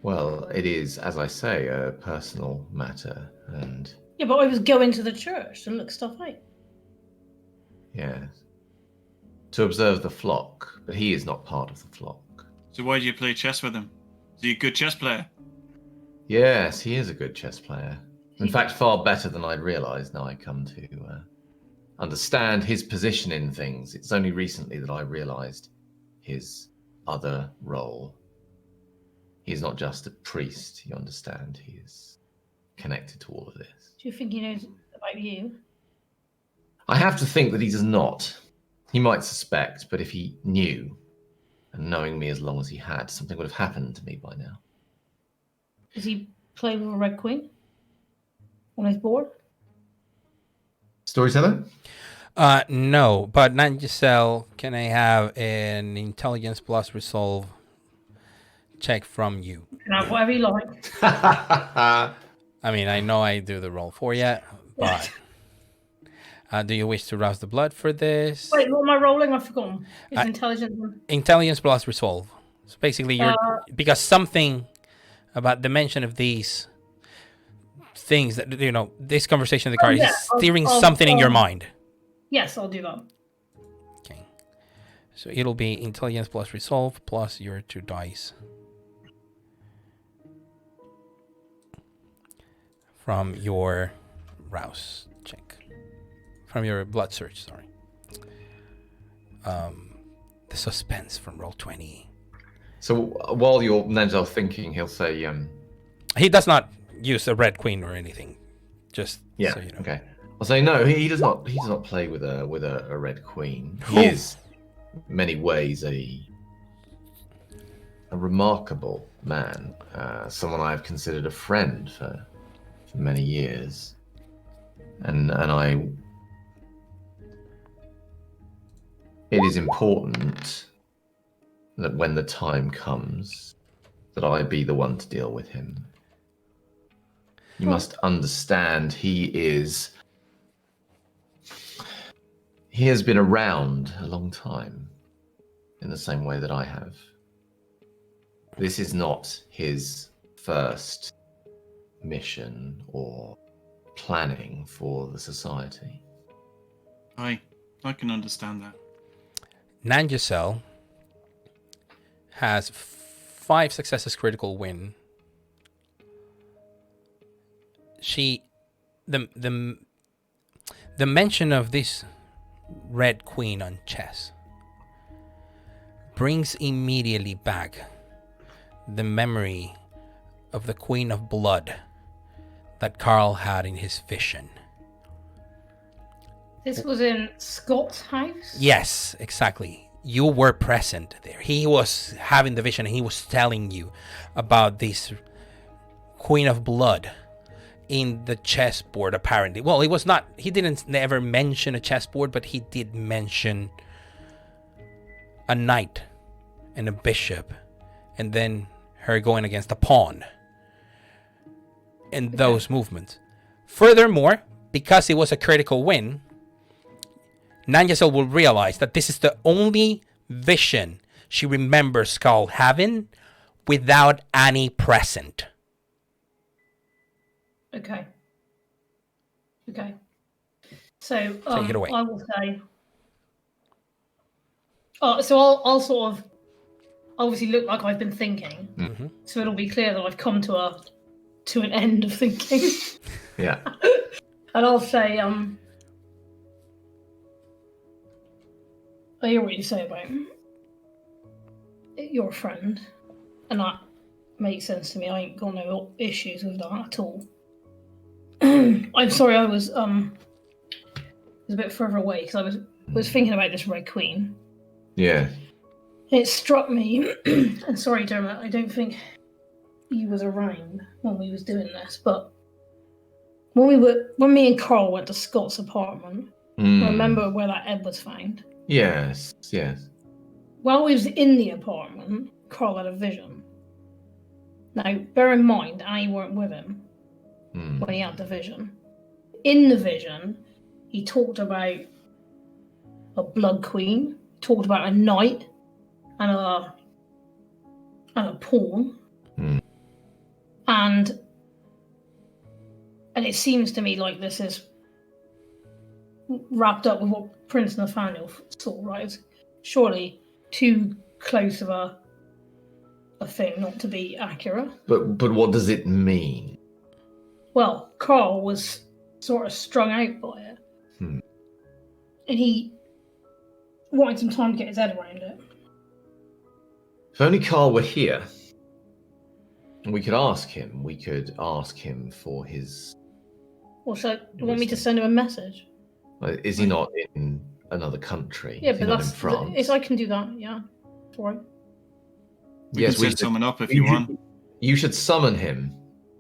Well, it is, as I say, a personal matter, and yeah, but I was going to the church to look stuff out. Yeah, to observe the flock, but he is not part of the flock. So why do you play chess with him? Is he a good chess player? Yes, he is a good chess player. In fact, far better than I'd realised. Now I come to understand his position in things. It's only recently that I realised his other role. He is not just a priest, you understand. He is connected to all of this. Do you think he knows about you? I have to think that he does not. He might suspect, but if he knew, and knowing me as long as he had, something would have happened to me by now. Does he play with a Red Queen on his board? Storyteller? No, but Nangisel, can I have an intelligence plus resolve check from you? You can have whatever you like. I mean, I know I do the roll for you, but do you wish to rouse the blood for this? Wait, what am I rolling? I've forgotten. It's intelligence. Intelligence plus resolve. So basically, you're because something about the mention of these things that this conversation in the car is steering something in your mind. Yes, I'll do that. Okay. So it'll be intelligence plus resolve plus your 2 dice from your rouse check, from your blood search. Sorry. The suspense from Roll20. So while you're Nenzel thinking, he'll say, He does not use a red queen or anything. Just yeah, so you know. okay. I'll say no. He does not. He does not play with a red queen. He is, in many ways, a remarkable man. Someone I have considered a friend for many years, and I. It is important that when the time comes, that I be the one to deal with him. You must understand, he has been around a long time, in the same way that I have. This is not his first mission or planning for the society. I can understand that. Nanjacel has 5 successes critical win. The mention of this red queen on chess brings immediately back the memory of the Queen of Blood that Carl had in his vision. This was in Scott's house? Yes, exactly. You were present there. He was having the vision and he was telling you about this Queen of Blood in the chessboard, apparently. Well, it was not, he didn't never mention a chessboard, but he did mention a knight and a bishop, and then her going against a pawn, and those movements. Furthermore, because it was a critical win, Nanjacel will realize that this is the only vision she remembers Carl having without Annie present. Okay. So Take it away. I will say. So I'll sort of obviously look like I've been thinking, so it'll be clear that I've come to an end of thinking. Yeah. And I'll say, I hear what you say about your friend, and that makes sense to me. I ain't got no issues with that at all. I'm sorry, I was a bit further away because I was thinking about this Red Queen. Yeah. It struck me, and sorry, Dermot, I don't think you was around when we was doing this, but when me and Carl went to Scott's apartment, remember where that Ed was found? Yes. While we was in the apartment, Carl had a vision. Now, bear in mind, Annie weren't with him when he had the vision. In the vision, he talked about a blood queen, talked about a knight, and a pawn. And it seems to me like this is wrapped up with what Prince Nathaniel saw, right? It's surely too close of a thing not to be accurate. But what does it mean? Well, Carl was sort of strung out by it. And he wanted some time to get his head around it. If only Carl were here, and we could ask him for his... Well, so you want me to send him a message? Is he not in another country? Yeah, Is he but not in France? I can do that, yeah. It's all right. We can set someone up if you want. You should summon him.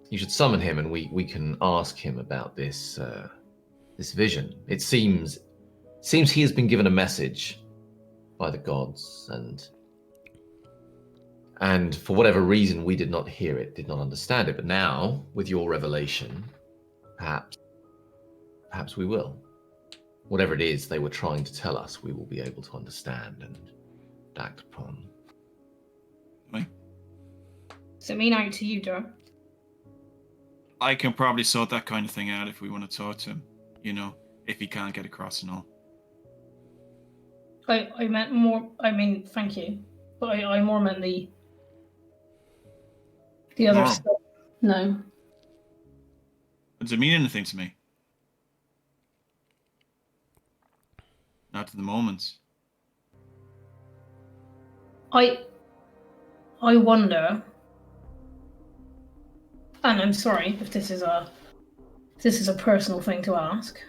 And we can ask him about this this vision. It seems he has been given a message by the gods, and for whatever reason we did not hear it, did not understand it. But now, with your revelation, perhaps perhaps we will. Whatever it is they were trying to tell us, we will be able to understand and act upon. Right. Does it mean out to you, Dur? I can probably sort that kind of thing out if we want to talk to him. If he can't get across and all. I meant more. I mean, thank you, but I more meant the other No. stuff. No. Does it mean anything to me? Not at the moment. I wonder, and I'm sorry if this is a personal thing to ask,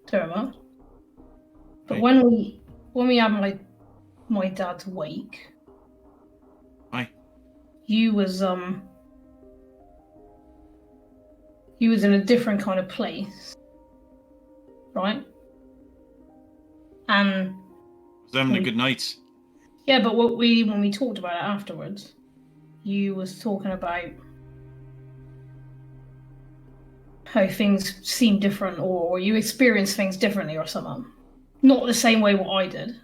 Terma, but Right. when we had my dad's wake, Aye. you was in a different kind of place, right? And Was having a good night. yeah, but when we talked about it afterwards, you was talking about how things seem different, or you experience things differently, or something. Not the same way what I did.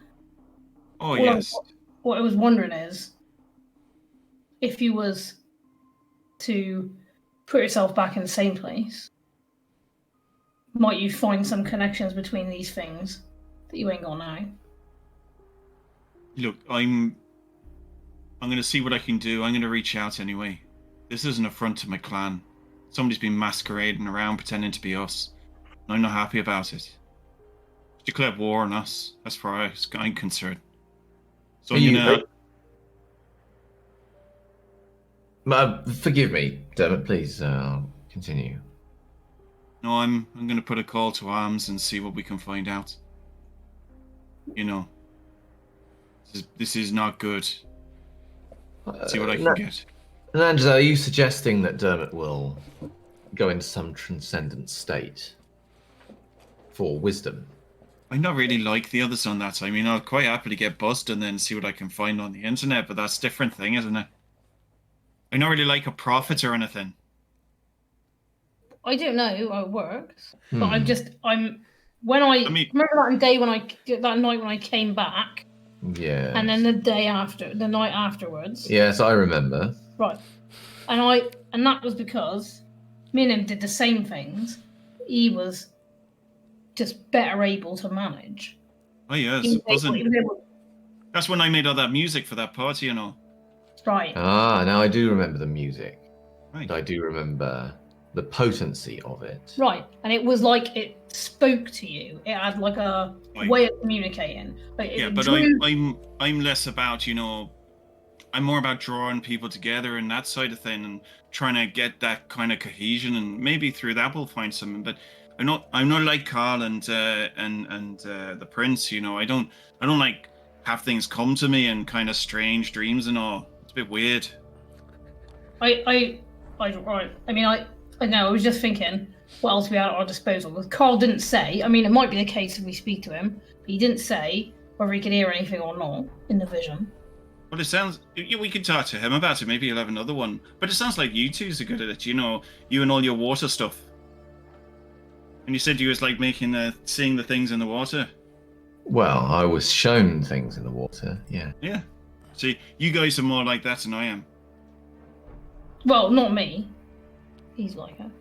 Oh, What yes. What I was wondering is, if you was to put yourself back in the same place, might you find some connections between these things that you ain't got now? Look, I'm going to see what I can do. I'm going to reach out anyway. This is an affront to my clan. Somebody's been masquerading around pretending to be us. And I'm not happy about it. Declared war on us, as far as I'm concerned. So I'm going to... Forgive me, Dermot, please continue. No, I'm going to put a call to arms and see what we can find out. This is not good. See what I can get. And Angela, are you suggesting that Dermot will go into some transcendent state for wisdom? I'm not really like the others on that. I mean, I'll quite happily get buzzed and then see what I can find on the internet, but that's a different thing, isn't it? I'm not really like a prophet or anything. I don't know how it works, but Hmm. remember that night when I came back, Yeah. and then the night afterwards. Yes, I remember. Right. And that was because me and him did the same things. He was just better able to manage. Oh, yes. He was Buzzing. able- That's when I made all that music for that party and all. Right. Ah, now I do remember the music. Right. And I do remember the potency of it. Right. And it was like it spoke to you. It had like a Right. way of communicating. Like Yeah, it but drew- I'm less about, I'm more about drawing people together and that side of thing and trying to get that kind of cohesion, and maybe through that we'll find something. But I'm not like Carl and the Prince, I don't like have things come to me and kind of strange dreams and all. It's a bit weird. I mean, I know. I was just thinking, what else we had at our disposal? Because Carl didn't say. I mean, it might be the case if we speak to him, but he didn't say whether he could hear anything or not in the vision. Well, it sounds... We could talk to him about it. Maybe he'll have another one. But it sounds like you twos are good at it. You and all your water stuff. And you said you was like seeing the things in the water. Well, I was shown things in the water, yeah. Yeah. See, you guys are more like that than I am. Well, not me. He's like her.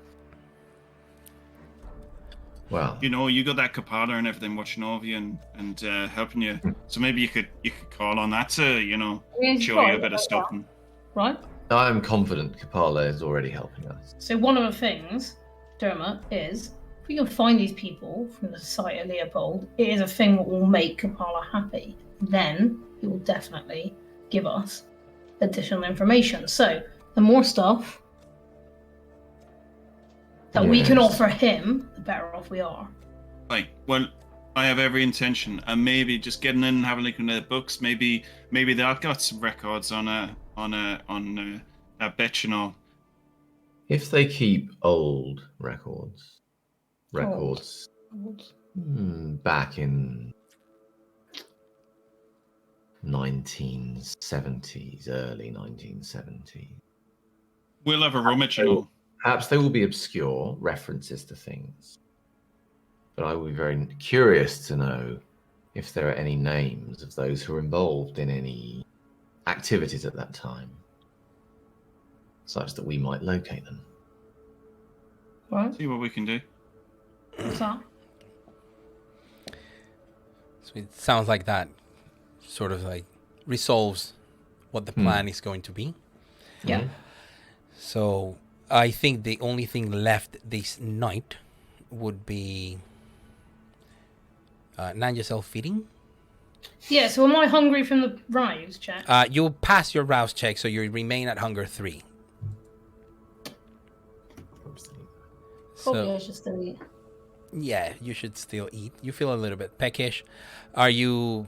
Well, You got that Kapala and everything watching over you and helping you. So maybe you could call on that to, Yeah, show right, you a bit of stuff. And... Right? I'm confident Kapala is already helping us. So one of the things, Dermot, is if we can find these people from the Society of Leopold, it is a thing that will make Kapala happy. Then he will definitely give us additional information. So the more stuff that we can Yes. offer him, the better off we are. Right. Well, I have every intention, and maybe just getting in and having a look in the books. Maybe they've got some records on that bitch and all. If they keep old records back in 1970s, early 1970s. We'll have a rummage and all. Perhaps they will be obscure references to things. But I would be very curious to know if there are any names of those who were involved in any activities at that time, such that we might locate them. Right. See what we can do. What's that? So it sounds like that sort of like resolves what the plan is going to be. Yeah. So I think the only thing left this night would be land yourself feeding. Yeah, so am I hungry from the rouse check? You'll pass your rouse check, so you remain at hunger 3. Probably I should still eat. Yeah, you should still eat. You feel a little bit peckish. Are you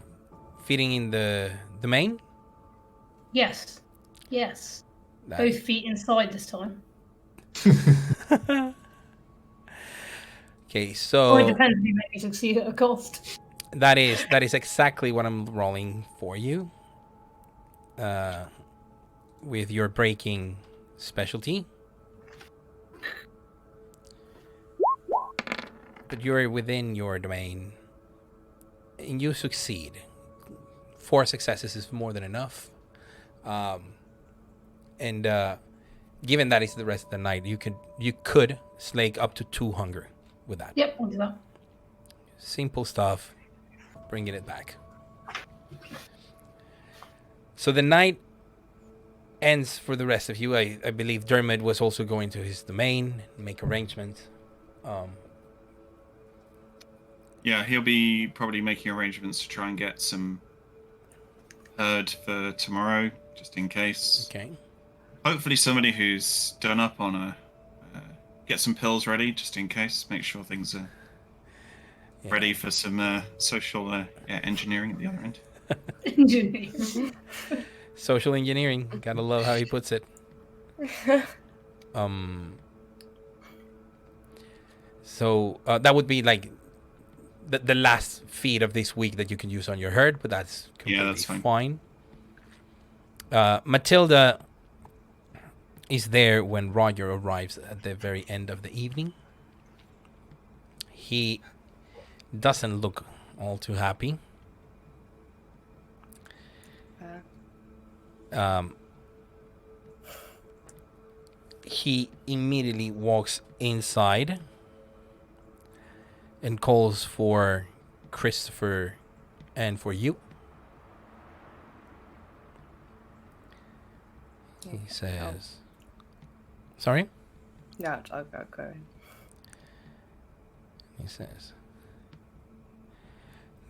feeding in the main? Yes. Yes. That- Both feet inside this time. Okay, Or it so depends if you make me succeed at a cost. that is exactly what I'm rolling for you. With your breaking specialty. But you're within your domain. And you succeed. 4 successes is more than enough. And given that it's the rest of the night, you could slake up to 2 hunger with that. Yep, I'll do that. Simple stuff. Bringing it back. So the night ends for the rest of you. I believe Dermot was also going to his domain, make arrangements. Yeah, he'll be probably making arrangements to try and get some herd for tomorrow, just in case. Okay. Hopefully somebody who's done up on get some pills ready, just in case. Make sure things are ready for some social engineering at the other end. Engineering. Social engineering. Gotta love how he puts it. So that would be like the last feed of this week that you can use on your herd, but that's completely that's fine. Matilda is there when Roger arrives at the very end of the evening. He doesn't look all too happy. He immediately walks inside and calls for Christopher and for you. He says... Sorry? No, I'll go. He says...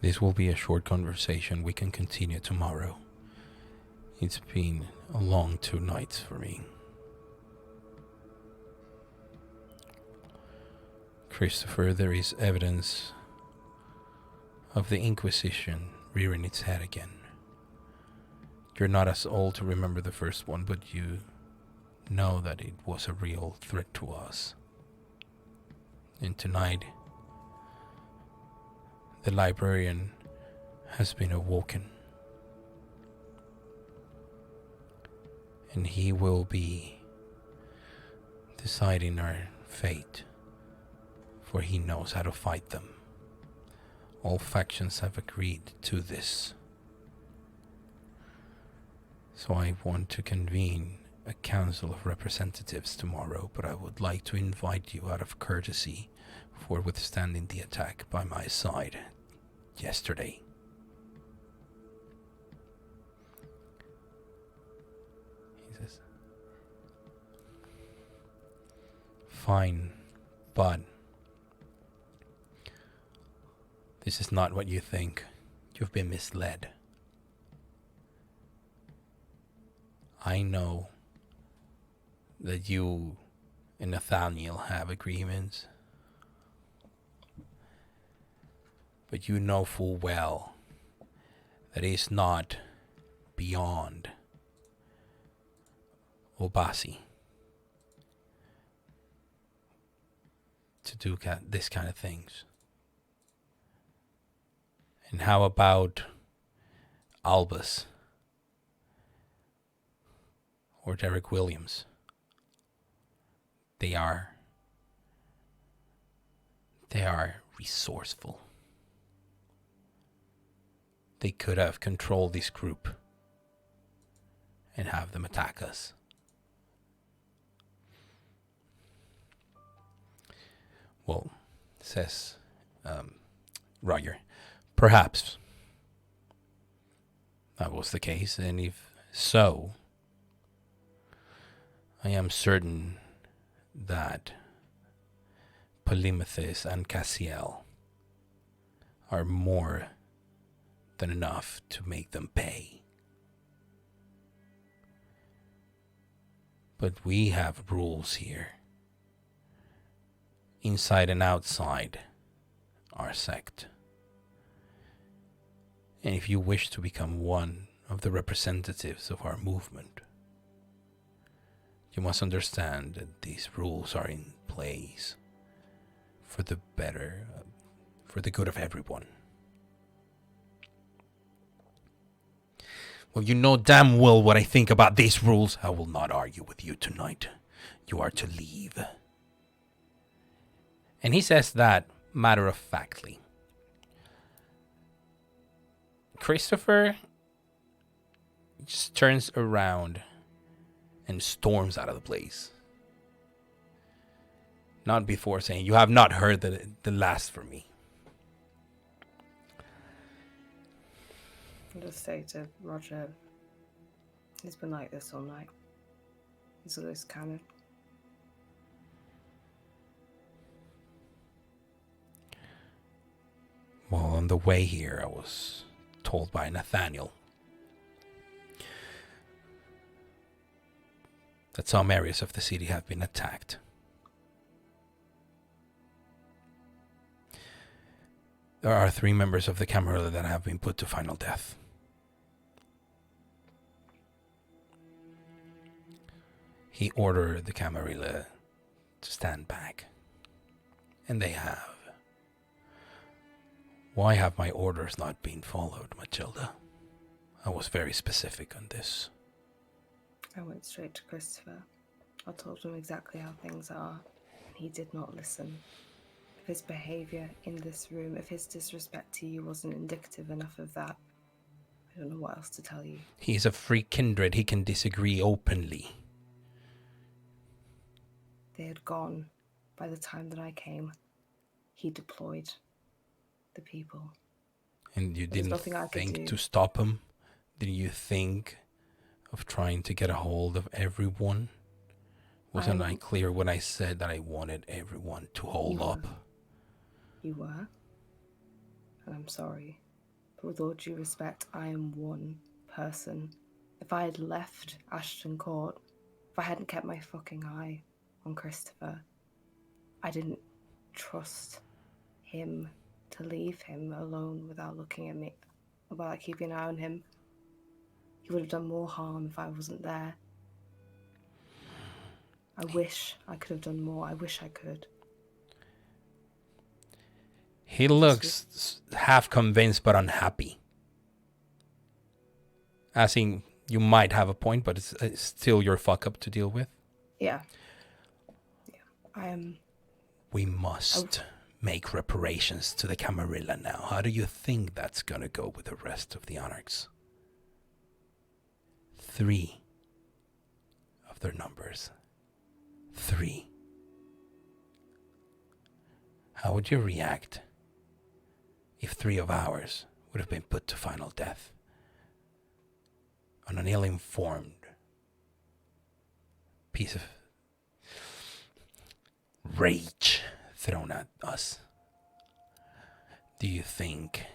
This will be a short conversation. We can continue tomorrow. It's been a long 2 nights for me. Christopher, there is evidence of the Inquisition rearing its head again. You're not as old to remember the first one, but you know that it was a real threat to us. And tonight, the librarian has been awoken. And he will be deciding our fate, for he knows how to fight them. All factions have agreed to this. So I want to convene a council of representatives tomorrow, but I would like to invite you out of courtesy for withstanding the attack by my side yesterday. He says, fine, but this is not what you think. You've been misled. I know that you and Nathaniel have agreements, but you know full well that it is not beyond Obasi to do this kind of things. And how about Albus or Derek Williams? They are resourceful. They could have controlled this group and have them attack us. Well, says Roger, perhaps that was the case, and if so, I am certain that Polymathus and Cassiel are more than enough to make them pay. But we have rules here, inside and outside our sect. And if you wish to become one of the representatives of our movement, you must understand that these rules are in place for the better, for the good of everyone. Well, you know damn well what I think about these rules. I will not argue with you tonight. You are to leave. And he says that matter-of-factly. Christopher just turns around and storms out of the place. Not before saying, "You have not heard the last from me." I'll just say to Roger, he's been like this all night. He's a loose cannon. Well, on the way here, I was told by Nathaniel that some areas of the city have been attacked. There are 3 members of the Camarilla that have been put to final death. He ordered the Camarilla to stand back, and they have. Why have my orders not been followed, Matilda? I was very specific on this. I went straight to Christopher. I told him exactly how things are, and he did not listen. If his behaviour in this room, if his disrespect to you wasn't indicative enough of that, I don't know what else to tell you. He's a free kindred. He can disagree openly. They had gone by the time that I came. He deployed the people. And you There's didn't nothing I could do. think to stop him? Didn't you think of trying to get a hold of everyone? Wasn't I clear when I said that I wanted everyone to hold up? You were. And I'm sorry. But with all due respect, I am one person. If I had left Ashton Court, if I hadn't kept my fucking eye on Christopher, I didn't trust him to leave him alone without looking at me, without keeping an eye on him. He would have done more harm if I wasn't there. I wish I could have done more. I wish I could. He looks half convinced but unhappy. As in, you might have a point, but it's still your fuck up to deal with. Yeah. I am. We must make reparations to the Camarilla now. How do you think that's gonna go with the rest of the Anarchs? 3 of their numbers. 3. How would you react if 3 of ours would have been put to final death on an ill-informed piece of rage thrown at us? Do you think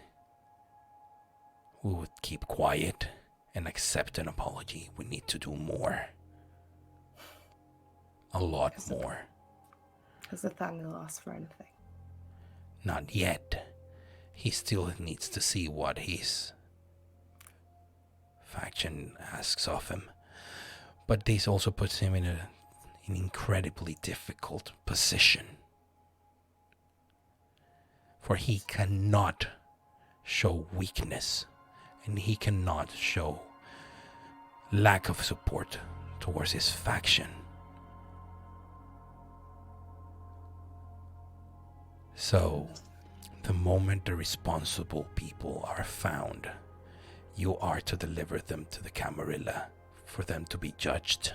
we would keep quiet and accept an apology? We need to do more. A lot more. Has Nathaniel asked for anything? Not yet. He still needs to see what his faction asks of him. But this also puts him in an incredibly difficult position. For he cannot show weakness, and he cannot show lack of support towards his faction. So The moment the responsible people are found, you are to deliver them to the Camarilla for them to be judged.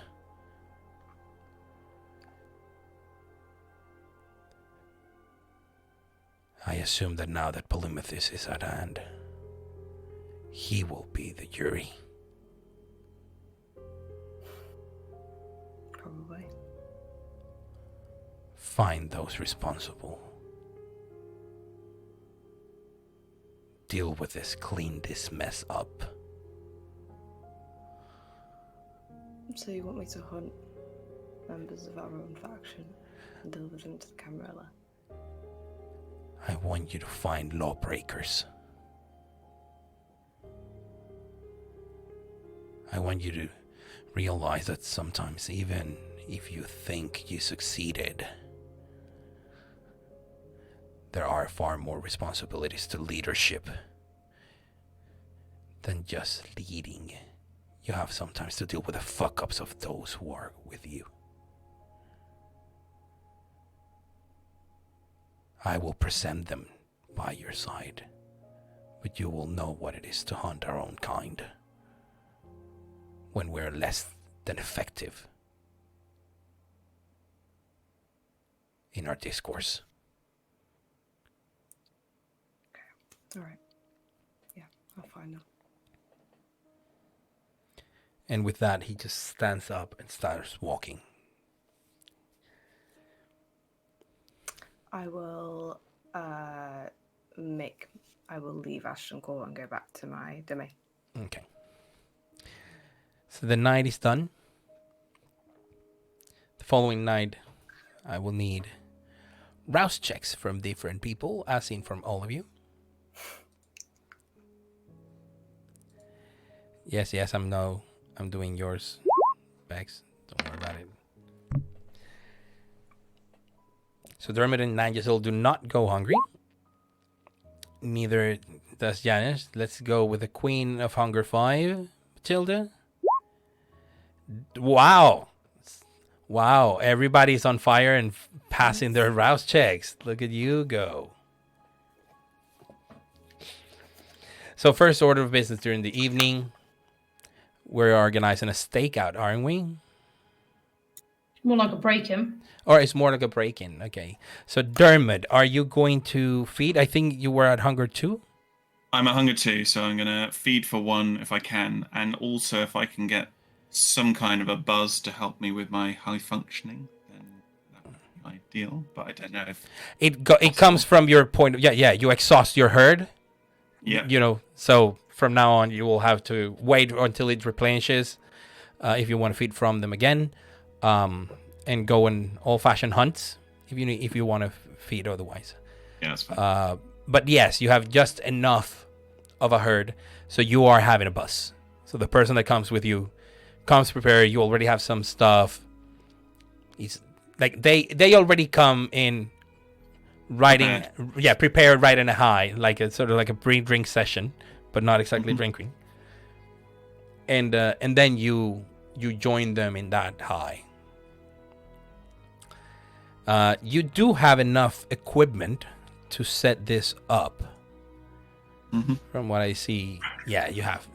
I assume that now that Polymathus is at hand, he will be the jury. Probably. Find those responsible. Deal with this, clean this mess up. So you want me to hunt members of our own faction and deliver them to the Camarilla? I want you to find lawbreakers. I want you to realize that sometimes even if you think you succeeded, there are far more responsibilities to leadership than just leading. You have sometimes to deal with the fuck-ups of those who are with you. I will present them by your side, but you will know what it is to hunt our own kind when we're less than effective in our discourse. All right. Yeah, I'll find them. And with that, he just stands up and starts walking. I will leave Ashton Court and go back to my domain. Okay. So the night is done. The following night, I will need rouse checks from different people, as seen from all of you. Yes, I'm doing yours, Bex. Don't worry about it. So Dermot and Nigel do not go hungry. Neither does Janice. Let's go with the Queen of Hunger 5, Matilda. Wow, everybody's on fire and passing their rouse checks. Look at you go. So first order of business during the evening, we're organizing a stakeout, aren't we? More like a break-in. Or it's more like a break-in. Okay. So Dermot, are you going to feed? I think you were at Hunger 2. I'm at Hunger 2, so I'm going to feed for 1 if I can. And also if I can get some kind of a buzz to help me with my high functioning, then that would be ideal. But I don't know if... It comes from your point of... Yeah, you exhaust your herd. Yeah. So from now on you will have to wait until it replenishes if you want to feed from them again. And go on old-fashioned hunts if you want to feed otherwise. Yeah, that's fine. But yes, you have just enough of a herd, so you are having a bus. So the person that comes with you comes prepared. You already have some stuff. It's like they already come in riding, prepared, riding a high, like a sort of like a pre-drink session, but not exactly drinking. And then you join them in that high. You do have enough equipment to set this up. From what I see, yeah, you have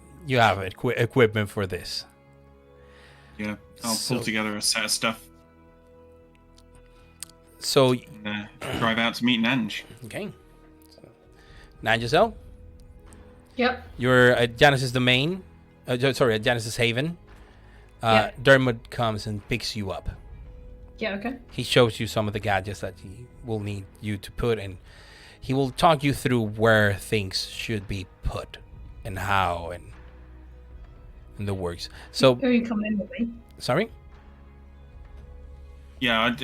equipment for this. Yeah, I'll pull together a set of stuff. So drive out to meet Nanj. Okay. So, Nanj, Yep. you're at Janice's domain. At Janice's haven. Yep. Dermot comes and picks you up. Yeah, okay. He shows you some of the gadgets that he will need you to put in. He will talk you through where things should be put and how and the works. So, Are you coming in with me? sorry? Yeah,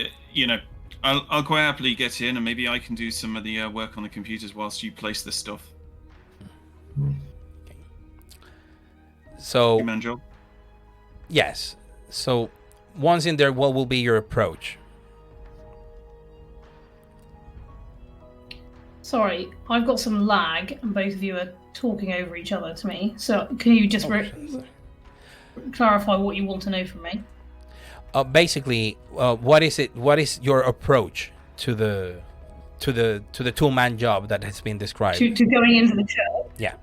I'll quite happily get in, and maybe I can do some of the work on the computers whilst you place this stuff. Okay. So, Human job. yes. So, once in there, what will be your approach? Sorry, I've got some lag, and both of you are talking over each other to me. So can you just clarify what you want to know from me? Basically, what is your approach to to the 2-man job that has been described. To going into the church. Yeah.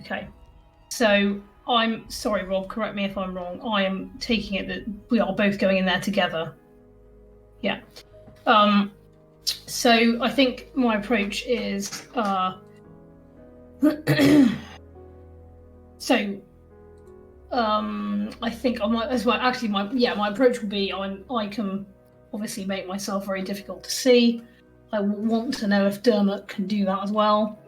Okay. So I'm sorry, Rob. Correct me if I'm wrong. I am taking it that we are both going in there together. Yeah. So I think my approach is I think I might as well. Actually, my approach will be I can obviously make myself very difficult to see. I want to know if Dermot can do that as well.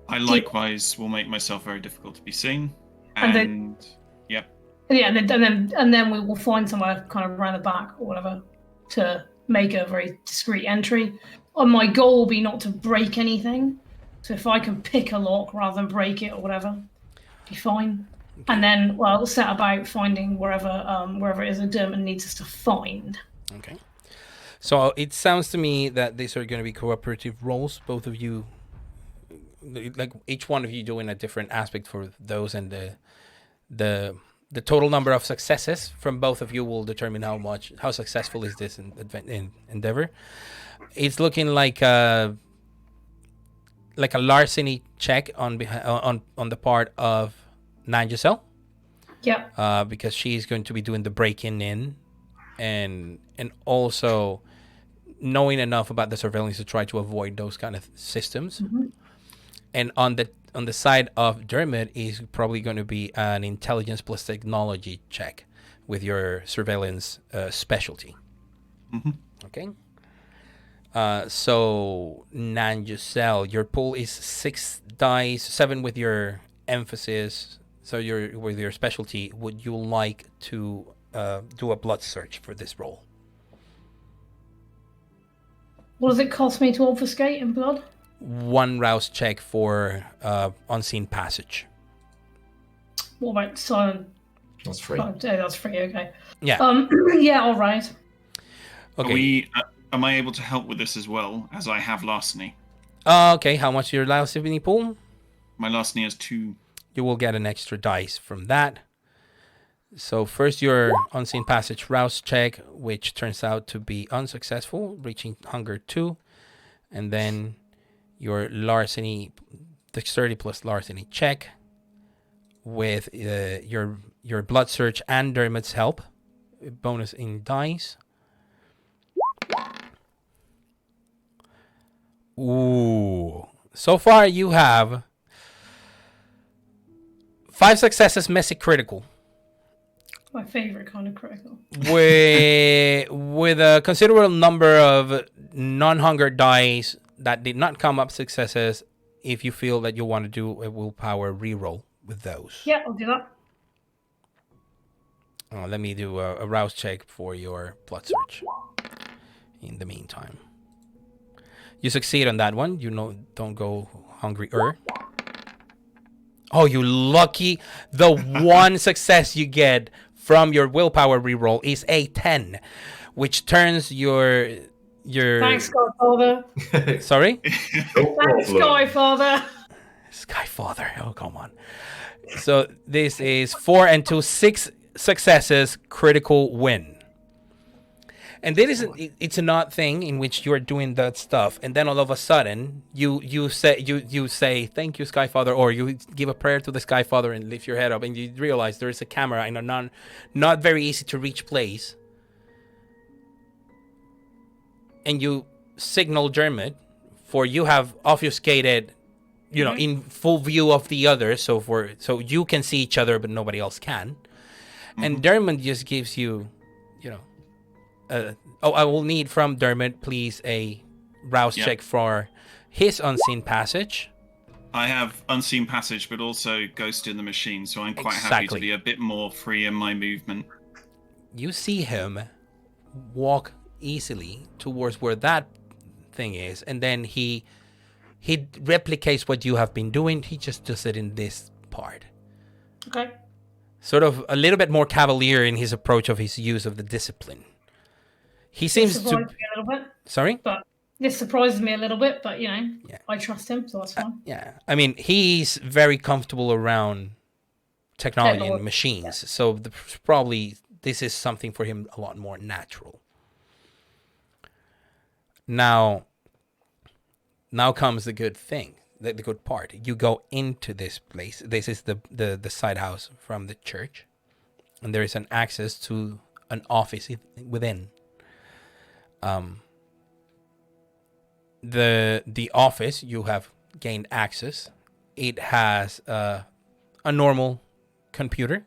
I likewise will make myself very difficult to be seen. And And yeah. Yeah, and then we will find somewhere kind of around the back or whatever to make a very discreet entry. And my goal will be not to break anything. So if I can pick a lock rather than break it or whatever, be fine. Okay. And then we'll set about finding wherever it is that Dermot needs us to find. Okay. So it sounds to me that these are going to be cooperative roles. Both of you, like each one of you, doing a different aspect for those, and the total number of successes from both of you will determine how successful is this in endeavor. It's looking like a larceny check on the part of Nan Giselle. Yeah. Because she's going to be doing the breaking in, and also knowing enough about the surveillance to try to avoid those kind of systems. Mm-hmm. And on the side of Dermot is probably going to be an intelligence plus technology check with your surveillance specialty. Mm-hmm. Okay. So Nan Giselle, your pool is 6 dice, 7 with your emphasis. So with your specialty, would you like to do a blood search for this roll? What does it cost me to obfuscate in blood? 1 rouse check for unseen passage. What about silent? That's free. Oh, that's free. Okay. Yeah. Yeah. All right. Okay. Am I able to help with this as well, as I have larceny? Okay. How much is your larceny pool? My larceny is 2. You will get an extra dice from that. So first your unseen passage rouse check, which turns out to be unsuccessful, reaching hunger 2, and then your larceny, dexterity plus larceny check with your blood search and Dermot's help, bonus in dice. Ooh, so far you have 5 successes, messy critical. My favorite kind of critical. With a considerable number of non-hunger dice that did not come up successes, if you feel that you want to do a willpower reroll with those. Yeah, I'll do that. Let me do a rouse check for your blood search in the meantime. You succeed on that one. Don't go hungry-er. Oh, you lucky. The one success you get from your willpower reroll is a 10, which turns your Thanks, Godfather. Sorry? Thanks, Skyfather. Skyfather. Oh, come on. So this is 4 and 2, 6 successes, critical win. And it's an odd thing in which you're doing that stuff, and then all of a sudden you say thank you, Skyfather, or you give a prayer to the Skyfather and lift your head up, and you realize there is a camera in a not very easy to reach place, and you signal Dermot, for you have obfuscated, in full view of the others, so you can see each other but nobody else can, and Dermot just gives you, I will need from Dermot, please, a rouse check for his unseen passage. I have unseen passage, but also ghost in the machine, so I'm quite happy to be a bit more free in my movement. You see him walk easily towards where that thing is, and then he replicates what you have been doing. He just does it in this part. Okay. Sort of a little bit more cavalier in his approach of his use of the discipline. He seems to. Me a little bit, Sorry? but this surprises me a little bit. But I trust him, so that's fine. Yeah, I mean, he's very comfortable around technology and machines, so probably this is something for him a lot more natural. Now comes the good thing, the good part. You go into this place. This is the side house from the church, and there is an access to an office within. The office, you have gained access. It has a normal computer,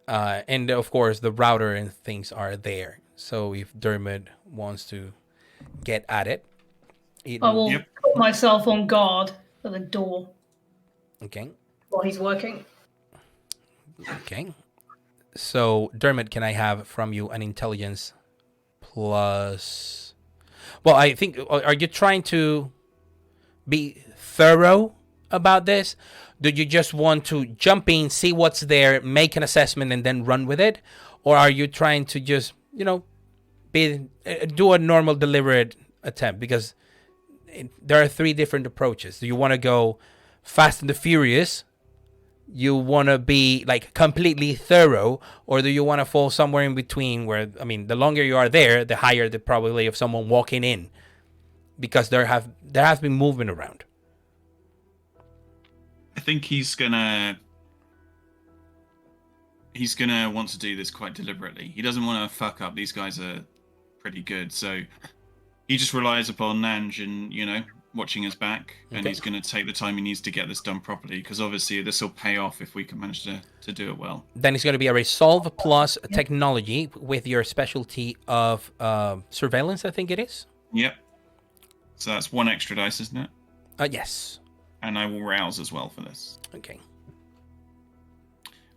and of course the router and things are there. So if Dermot wants to get at it, I will put myself on guard at the door. Okay. While he's working. Okay. So Dermot, can I have from you an intelligence plus? Well, I think, are you trying to be thorough about this? Do you just want to jump in, see what's there, make an assessment, and then run with it? Or are you trying to just, do a normal, deliberate attempt? Because there are 3 different approaches. Do you want to go fast and the furious? You want to be like completely thorough, or do you want to fall somewhere in between where, the longer you are there, the higher the probability of someone walking in, because there has been movement around. I think he's gonna want to do this quite deliberately. He doesn't want to fuck up. These guys are pretty good, so he just relies upon Nanj and watching his back, and he's going to take the time he needs to get this done properly, because obviously this will pay off if we can manage to do it well. Then it's going to be a resolve plus technology with your specialty of surveillance, I think it is. Yep. So that's 1 extra dice, isn't it? Yes. And I will rouse as well for this. Okay.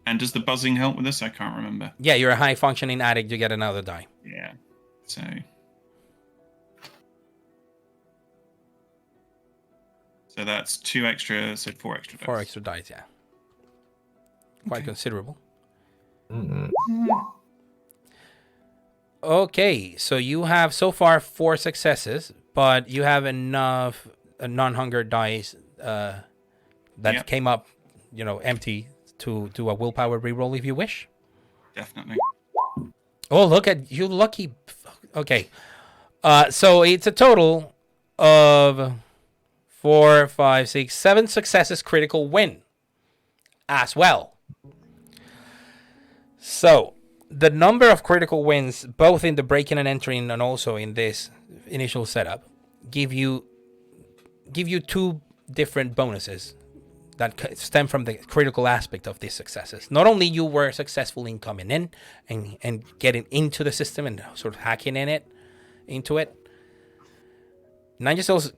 And does the buzzing help with this? I can't remember. Yeah, you're a high functioning addict, you get another die. Yeah. So that's 2 extra, so 4 extra dice. 4 extra dice, yeah. Quite considerable. Okay, so you have so far 4 successes, but you have enough non-hunger dice that came up, empty to do a willpower reroll if you wish. Definitely. Oh, look at you, lucky. Okay, so it's a total of 4, 5, 6, 7 successes, critical win as well. So the number of critical wins, both in the break-in and entering and also in this initial setup, give you 2 different bonuses that stem from the critical aspect of these successes. Not only you were successful in coming in and getting into the system and sort of hacking into it. Nigel's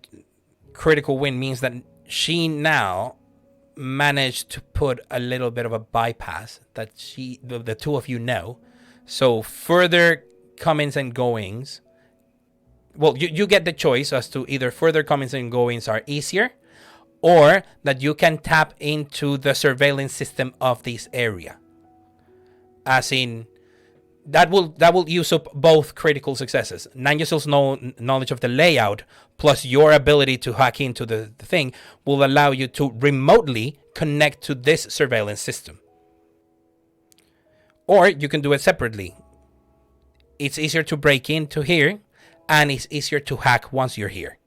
critical win means that she now managed to put a little bit of a bypass that the 2 of you know. So further comings and goings, well, you get the choice as to either further comings and goings are easier, or that you can tap into the surveillance system of this area. As in, that will use up both critical successes. Nanyasel's knowledge of the layout plus your ability to hack into the thing will allow you to remotely connect to this surveillance system. Or you can do it separately. It's easier to break into here, and it's easier to hack once you're here.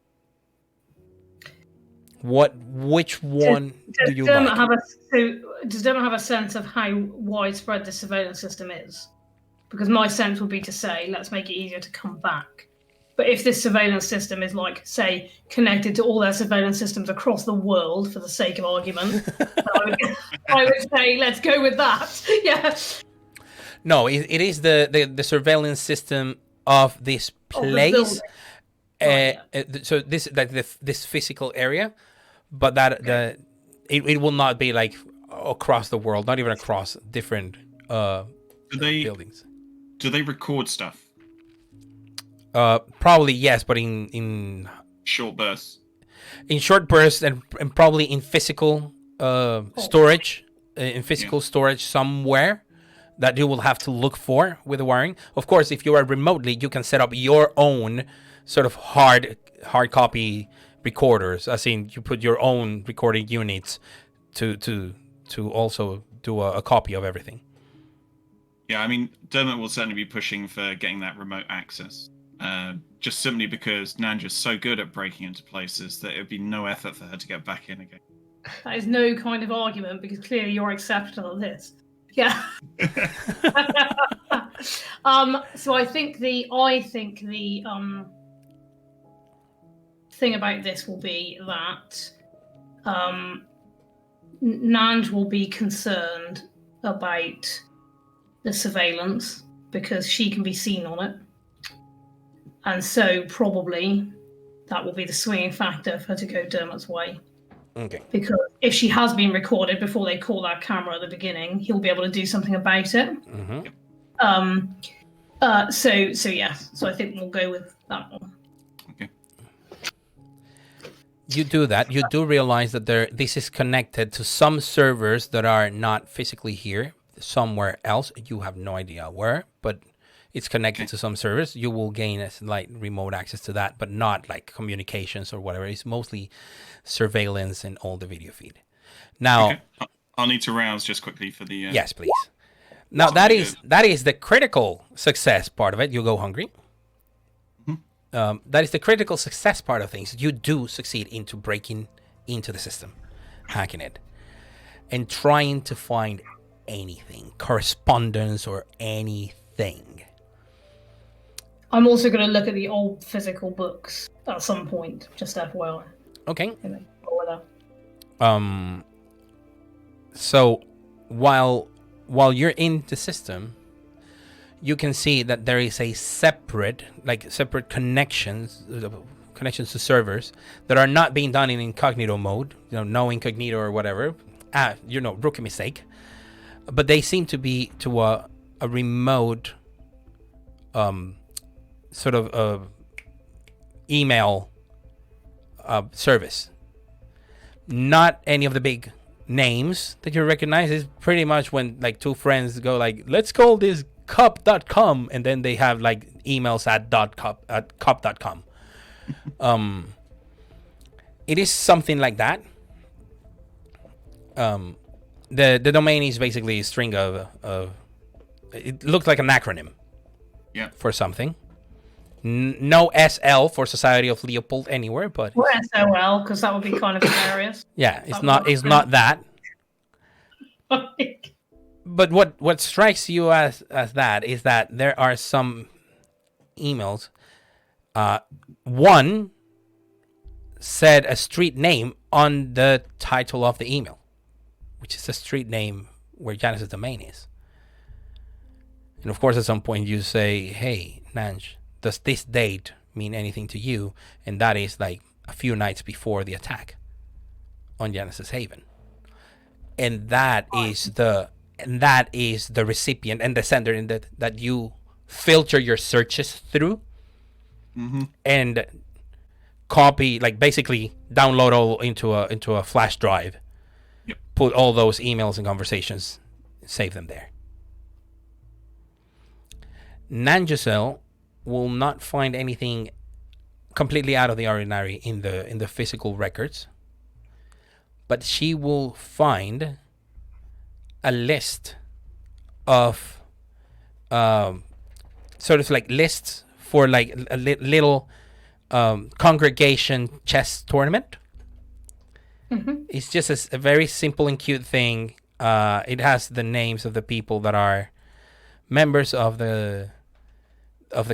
Which one do you like? Does Dermot have a sense of how widespread the surveillance system is? Because my sense would be to say, let's make it easier to come back. But if this surveillance system is like, say, connected to all their surveillance systems across the world, for the sake of argument, I would say, let's go with that. Yeah. No, it is the surveillance system of this place. So this this physical area, but it will not be like across the world, not even across different buildings. Do they record stuff? Probably yes, but in short bursts. In short bursts and probably in physical storage, storage somewhere that you will have to look for with the wiring. Of course, if you are remotely, you can set up your own sort of hard copy recorders, as in you put your own recording units to also do a copy of everything. Yeah, I mean, Dermot will certainly be pushing for getting that remote access. just simply because Nanja's so good at breaking into places that it would be no effort for her to get back in again. That is no kind of argument because clearly you're exceptional at this. Yeah. So I think the thing about this will be that Nanj will be concerned about the surveillance because she can be seen on it. And so probably that will be the swinging factor for her to go Dermot's way. Okay. Because if she has been recorded before they call that camera at the beginning, he'll be able to do something about it. Mm-hmm. So yeah. So I think we'll go with that one. Okay. You do that. You do realize that this is connected to some servers that are not physically here, somewhere else. You have no idea where, but it's connected to some servers. You will gain a slight remote access to that, but not like communications or whatever. It's mostly surveillance and all the video feed. Now, okay. I'll need to rouse just quickly for the. Yes, please. Now that is the critical success part of it. You go hungry. That is the critical success part of things. You do succeed into breaking into the system, hacking it, and trying to find anything, correspondence or anything. I'm also going to look at the old physical books at some point, just FYI. Okay. Or So while you're in the system, you can see that there is a separate connections to servers that are not being done in incognito mode, no incognito or whatever. Rookie mistake. But they seem to be to a remote sort of email service. Not any of the big names that you recognize. Is pretty much when like two friends go like, let's call this cup.com, and then they have like emails at cup.com. It is something like that. The domain is basically a string of it looks like an acronym. Yeah. For something. No SL for Society of Leopold anywhere, but or SOL, because that would be kind of hilarious. Yeah, it's not that. But what strikes you as that is that there are some emails. One said a street name on the title of the email, which is a street name where Janice's domain is. And of course, at some point you say, hey, Nanj, does this date mean anything to you? And that is like a few nights before the attack on Janice's Haven. And that is the recipient and the sender in that you filter your searches through. Mm-hmm. And copy, like basically download all into a flash drive. Yep. Put all those emails and conversations, save them there. Nanjusel will not find anything completely out of the ordinary in the physical records, but she will find a list of sort of like lists for like a little congregation chess tournament. Mm-hmm. It's just a very simple and cute thing. It has the names of the people that are members of the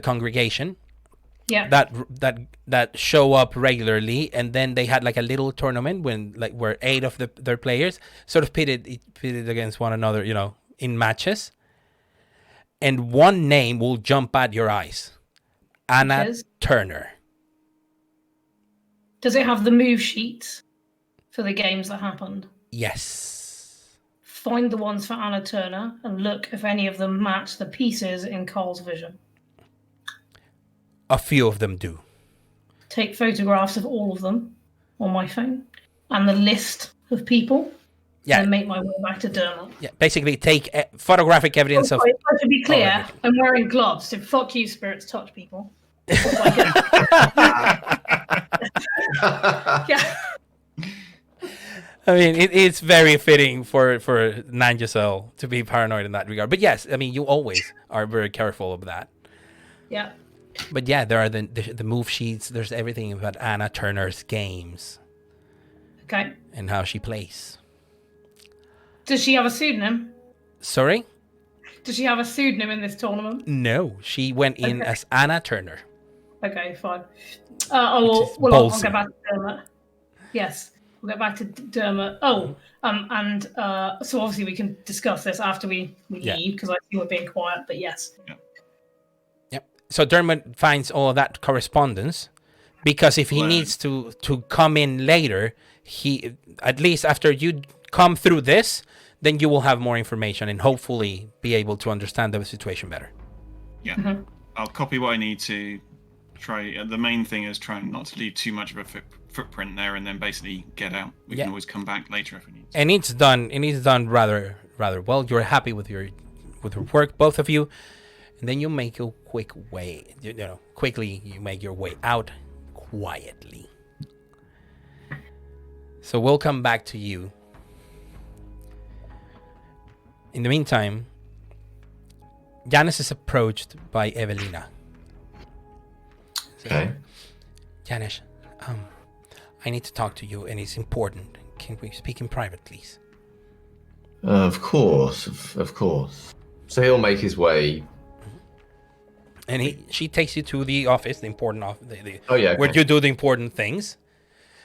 congregation. Yeah. That show up regularly, and then they had like a little tournament where 8 of their players sort of pitted against one another, in matches. And one name will jump at your eyes. Anna Turner. Does it have the move sheets for the games that happened? Yes. Find the ones for Anna Turner and look if any of them match the pieces in Carl's vision. A few of them do. Take photographs of all of them on my phone and the list of people. Yeah. And make my way back to Dermot. Yeah. Basically, take photographic evidence of. To be clear, I'm wearing gloves, so fuck you, spirits touch people. Yeah. I mean, it's very fitting for Nanjusel to be paranoid in that regard. But yes, I mean, you always are very careful of that. Yeah. But yeah, there are the move sheets. There's everything about Anna Turner's games Okay. and how she plays. Does she have a pseudonym? Sorry? Does she have a pseudonym in this tournament? No, she went in as Anna Turner. Okay, fine. Which is I'll ballsy. get back to Dermot. Yes, we'll get back to Dermot. Oh, so obviously we can discuss this after we leave, because I see we're being quiet, but yes. Yep. So Dermot finds all of that correspondence, because if he needs to come in later, he, at least after you come through this, then you will have more information and hopefully be able to understand the situation better. Yeah. Mm-hmm. I'll copy what I need to try. The main thing is trying not to leave too much of a footprint there, and then basically get out. We can always come back later if we need to. And it's done. And it's done rather well. You're happy with your work, both of you, and then you make a quick way. Quickly you make your way out quietly. So we'll come back to you. In the meantime, Janis is approached by Evelina. Okay. Janis, I need to talk to you, and it's important. Can we speak in private, please? Of course, of course. So he'll make his way. And she takes you to the office, the important office, Okay. where you do the important things.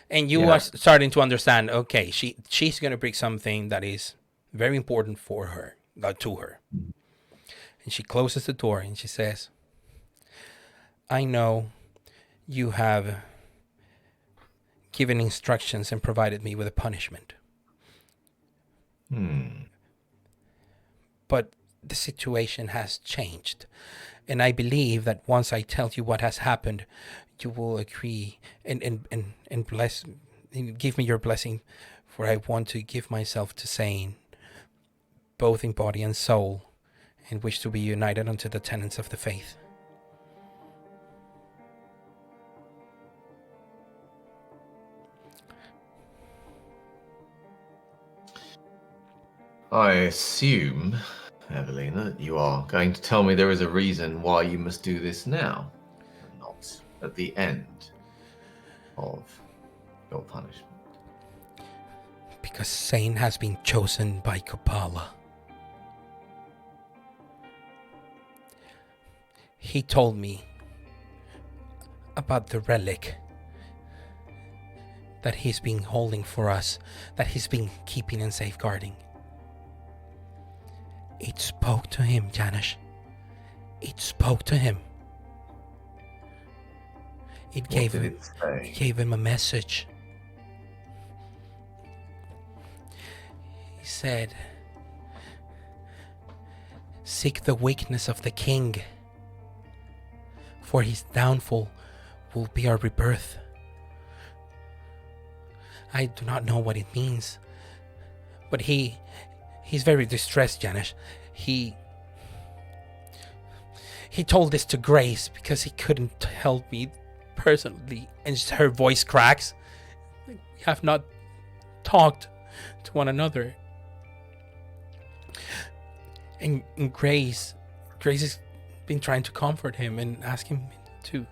And you are starting to understand, okay, she's going to bring something that is very important for her, to her. And she closes the door and she says, I know you have given instructions and provided me with a punishment. But the situation has changed. And I believe that once I tell you what has happened, you will agree and bless, and give me your blessing, for I want to give myself to Sane, both in body and soul, and wish to be united unto the tenets of the faith. I assume, Evelina, that you are going to tell me there is a reason why you must do this now, and not at the end of your punishment. Because Sane has been chosen by Kopala. He told me about the relic that he's been holding for us, that he's been keeping and safeguarding. It spoke to him, Janis. It spoke to him. It gave him a message. He said, seek the weakness of the king, for his downfall will be our rebirth. I do not know what it means, but he's very distressed, Janis. He told this to Grace because he couldn't help me personally, and her voice cracks. We have not talked to one another. And Grace has been trying to comfort him and ask him to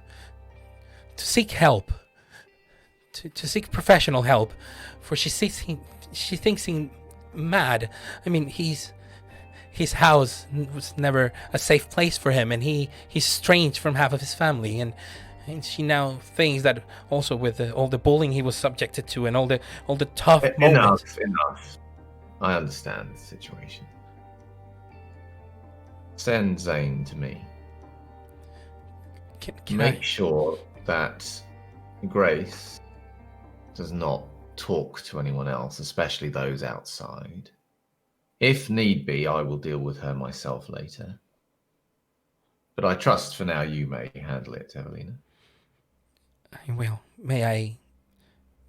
seek help, to seek professional help, for she thinks him mad. I mean, his house was never a safe place for him, and he's estranged from half of his family, and she now thinks that also with all the bullying he was subjected to and all the tough moments. Enough. I understand the situation. Send Zane to me. Can Make sure that Grace does not talk to anyone else, especially those outside. If need be, I will deal with her myself later. But I trust for now you may handle it, Evelina. I will. May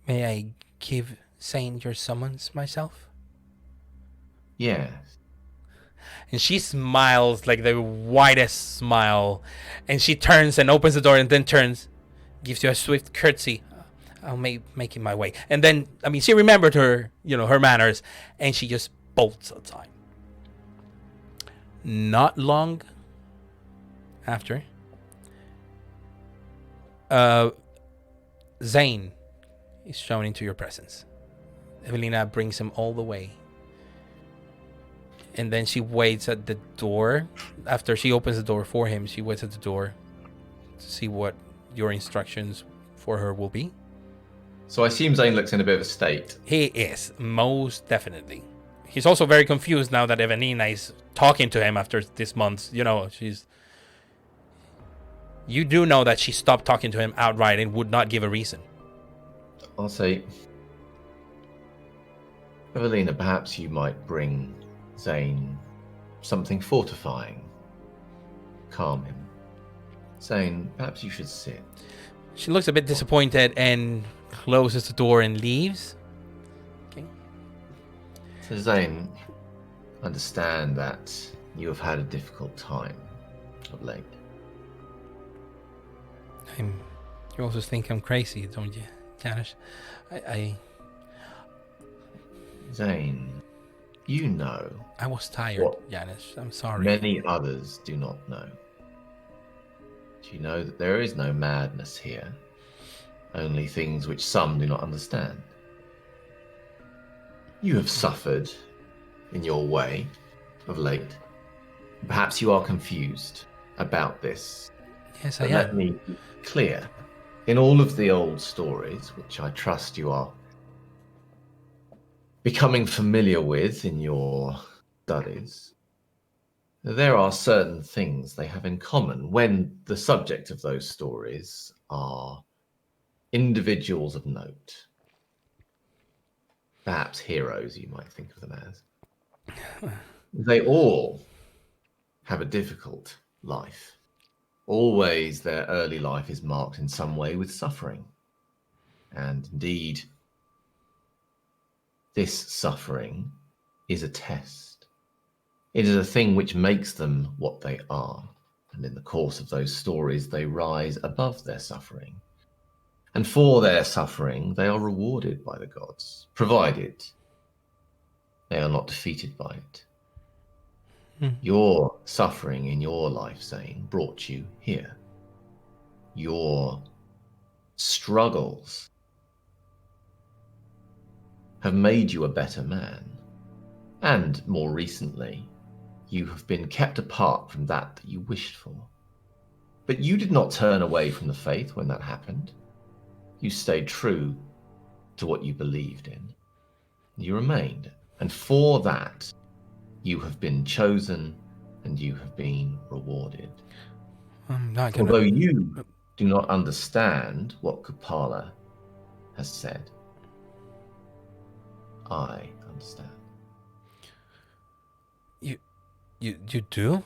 I give Zane your summons myself? Yes. And she smiles like the widest smile, and she turns and opens the door and then turns, gives you a swift curtsy. I'll making my way. And then, I mean, she remembered her manners, and she just bolts outside. Not long after, Zane is shown into your presence. Evelina brings him all the way. And then she waits at the door. After she opens the door for him, she waits at the door to see what your instructions for her will be. So I assume Zane looks in a bit of a state. He is, most definitely. He's also very confused now that Evelina is talking to him after this month. You know, you do know that she stopped talking to him outright and would not give a reason. I'll say, Evelina, perhaps you might bring Zane something fortifying. Calm him. Zane, perhaps you should sit. She looks a bit disappointed and closes the door and leaves. Okay. So Zane, understand that you have had a difficult time of late. You also think I'm crazy, don't you, Janice? Zane, you know. I was tired, Janice. I'm sorry. Many others do not know. Do you know that there is no madness here? Only things which some do not understand. You have suffered in your way of late. Perhaps you are confused about this. Yes, But I let am. me be clear. In all of the old stories, which I trust you are becoming familiar with in your studies, there are certain things they have in common when the subject of those stories are individuals of note. Perhaps heroes, you might think of them as. They all have a difficult life. Always their early life is marked in some way with suffering. And indeed, this suffering is a test. It is a thing which makes them what they are. And in the course of those stories, they rise above their suffering. And for their suffering, they are rewarded by the gods, provided they are not defeated by it. Your suffering in your life, Zane, brought you here. Your struggles have made you a better man. And more recently, you have been kept apart from that you wished for. But you did not turn away from the faith when that happened. You stayed true to what you believed in. You remained. And for that, you have been chosen and you have been rewarded. I'm not gonna... Although you do not understand what Kupala has said, I understand. You do?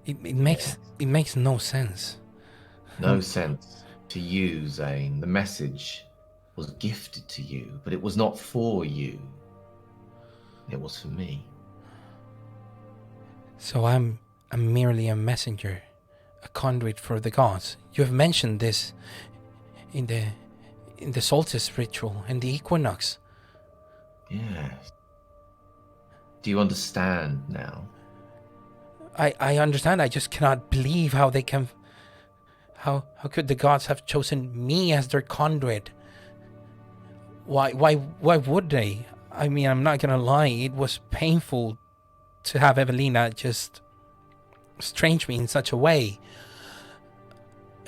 It makes no sense. No sense to you, Zane. The message was gifted to you, but it was not for you. It was for me. So I'm merely a messenger, a conduit for the gods. You have mentioned this in the solstice ritual and the equinox. Yes. Do you understand now? I understand. I just cannot believe how they can. How could the gods have chosen me as their conduit? Why would they? I mean, I'm not gonna lie. It was painful to have Evelina just estrange me in such a way.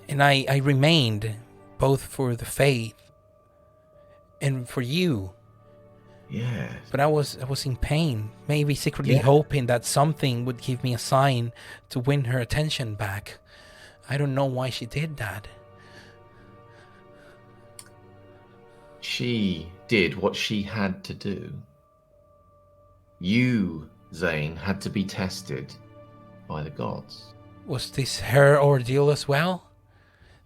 And I remained, both for the faith and for you. Yes. But I was in pain, maybe secretly hoping that something would give me a sign to win her attention back. I don't know why she did that. She did what she had to do. You, Zane, had to be tested by the gods. Was this her ordeal as well?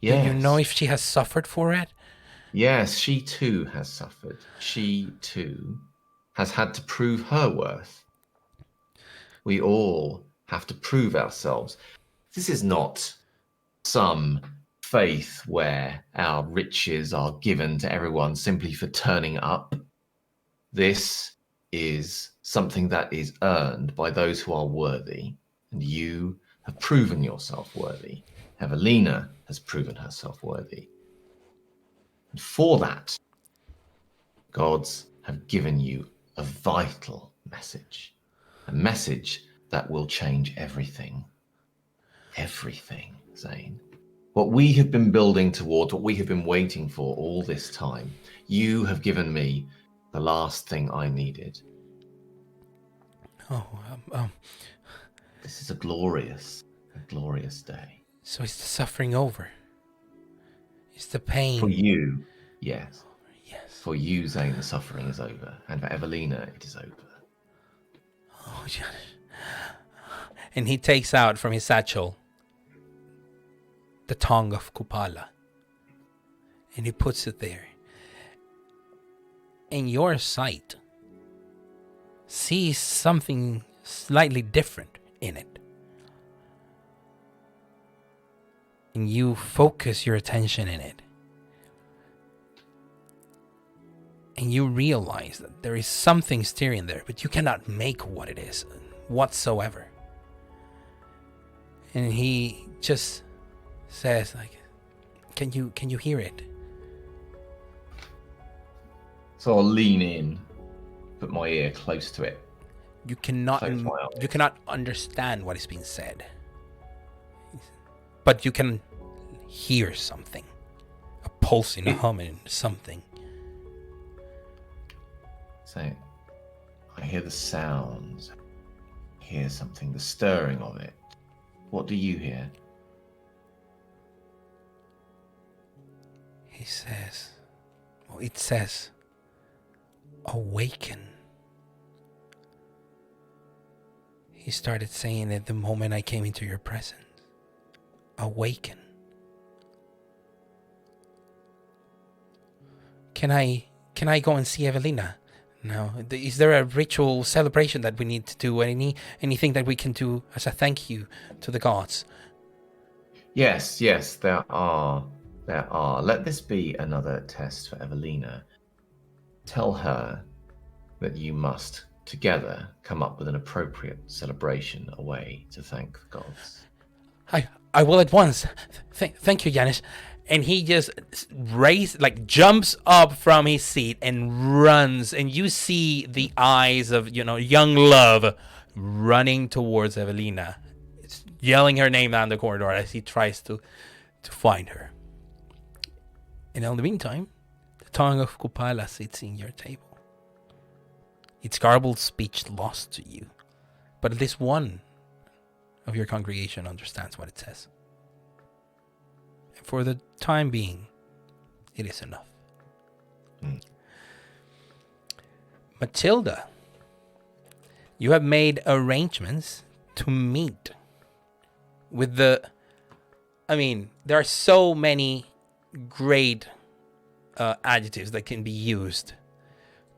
Yes. Do you know if she has suffered for it? Yes, she too has suffered. She too has had to prove her worth. We all have to prove ourselves. This is not some faith where our riches are given to everyone simply for turning up. This is something that is earned by those who are worthy, and you have proven yourself worthy. Evelina has proven herself worthy. And for that, gods have given you a vital message. A message that will change everything. Everything, Zane. What we have been building towards, what we have been waiting for all this time, you have given me the last thing I needed. This is a glorious day. So is the suffering over? Is the pain? For you, yes. Yes. For you, Zane, the suffering is over. And for Evelina, it is over. Oh, Janusz. And he takes out from his satchel the tongue of Kupala. And he puts it there. And your sight sees something slightly different in it. And you focus your attention in it. And you realize that there is something steering there, but you cannot make what it is whatsoever. And he just says, like, can you hear it? So I'll lean in, put my ear close to it. You cannot Close my eyes. you cannot understand what is being said. But you can hear something. A pulsing, a humming, something. So I hear the sounds. I hear something, the stirring of it. What do you hear? He says, well, it says, awaken. He started saying it the moment I came into your presence. Awaken. Can I go and see Evelina? No. Is there a ritual celebration that we need to do? Anything that we can do as a thank you to the gods? Yes, there are. Let this be another test for Evelina. Tell her that you must together come up with an appropriate celebration, a way to thank the gods. I will at once. Thank you, Janusz. And he just jumps up from his seat and runs. And you see the eyes of, young love running towards Evelina, yelling her name down the corridor as he tries to find her. And in the meantime, the tongue of Kupala sits in your table. Its garbled speech lost to you. But at least one of your congregation understands what it says. And for the time being, it is enough. Matilda, you have made arrangements to meet with there are so many great adjectives that can be used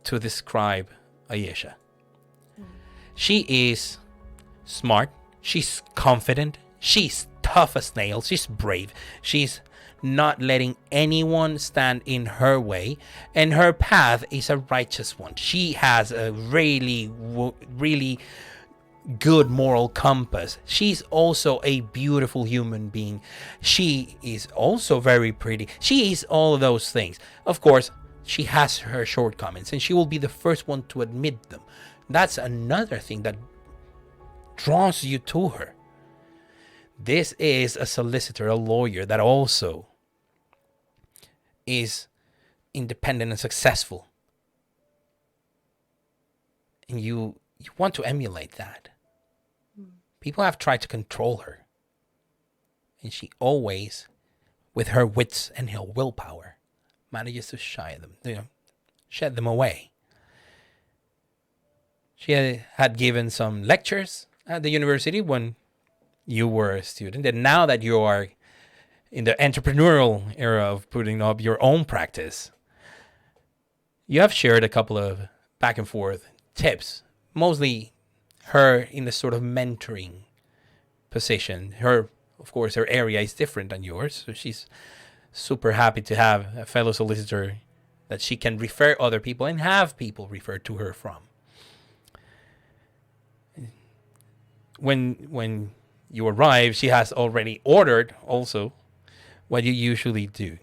to describe Ayesha. She is smart. She's confident. She's tough as nails. She's brave. She's not letting anyone stand in her way. And her path is a righteous one. She has a really, really good moral compass. She's also a beautiful human being. She is also very pretty. She is all of those things. Of course, she has her shortcomings, and she will be the first one to admit them. That's another thing that draws you to her. This is a solicitor, a lawyer that also is independent and successful. And you want to emulate that. People have tried to control her. And she always, with her wits and her willpower, manages to shed them away. She had given some lectures at the university when you were a student. And now that you are in the entrepreneurial era of putting up your own practice, you have shared a couple of back and forth tips. Mostly her in the sort of mentoring position. Of course, her area is different than yours. So she's super happy to have a fellow solicitor that she can refer other people and have people referred to her from. When you arrive, she has already ordered also what you usually do.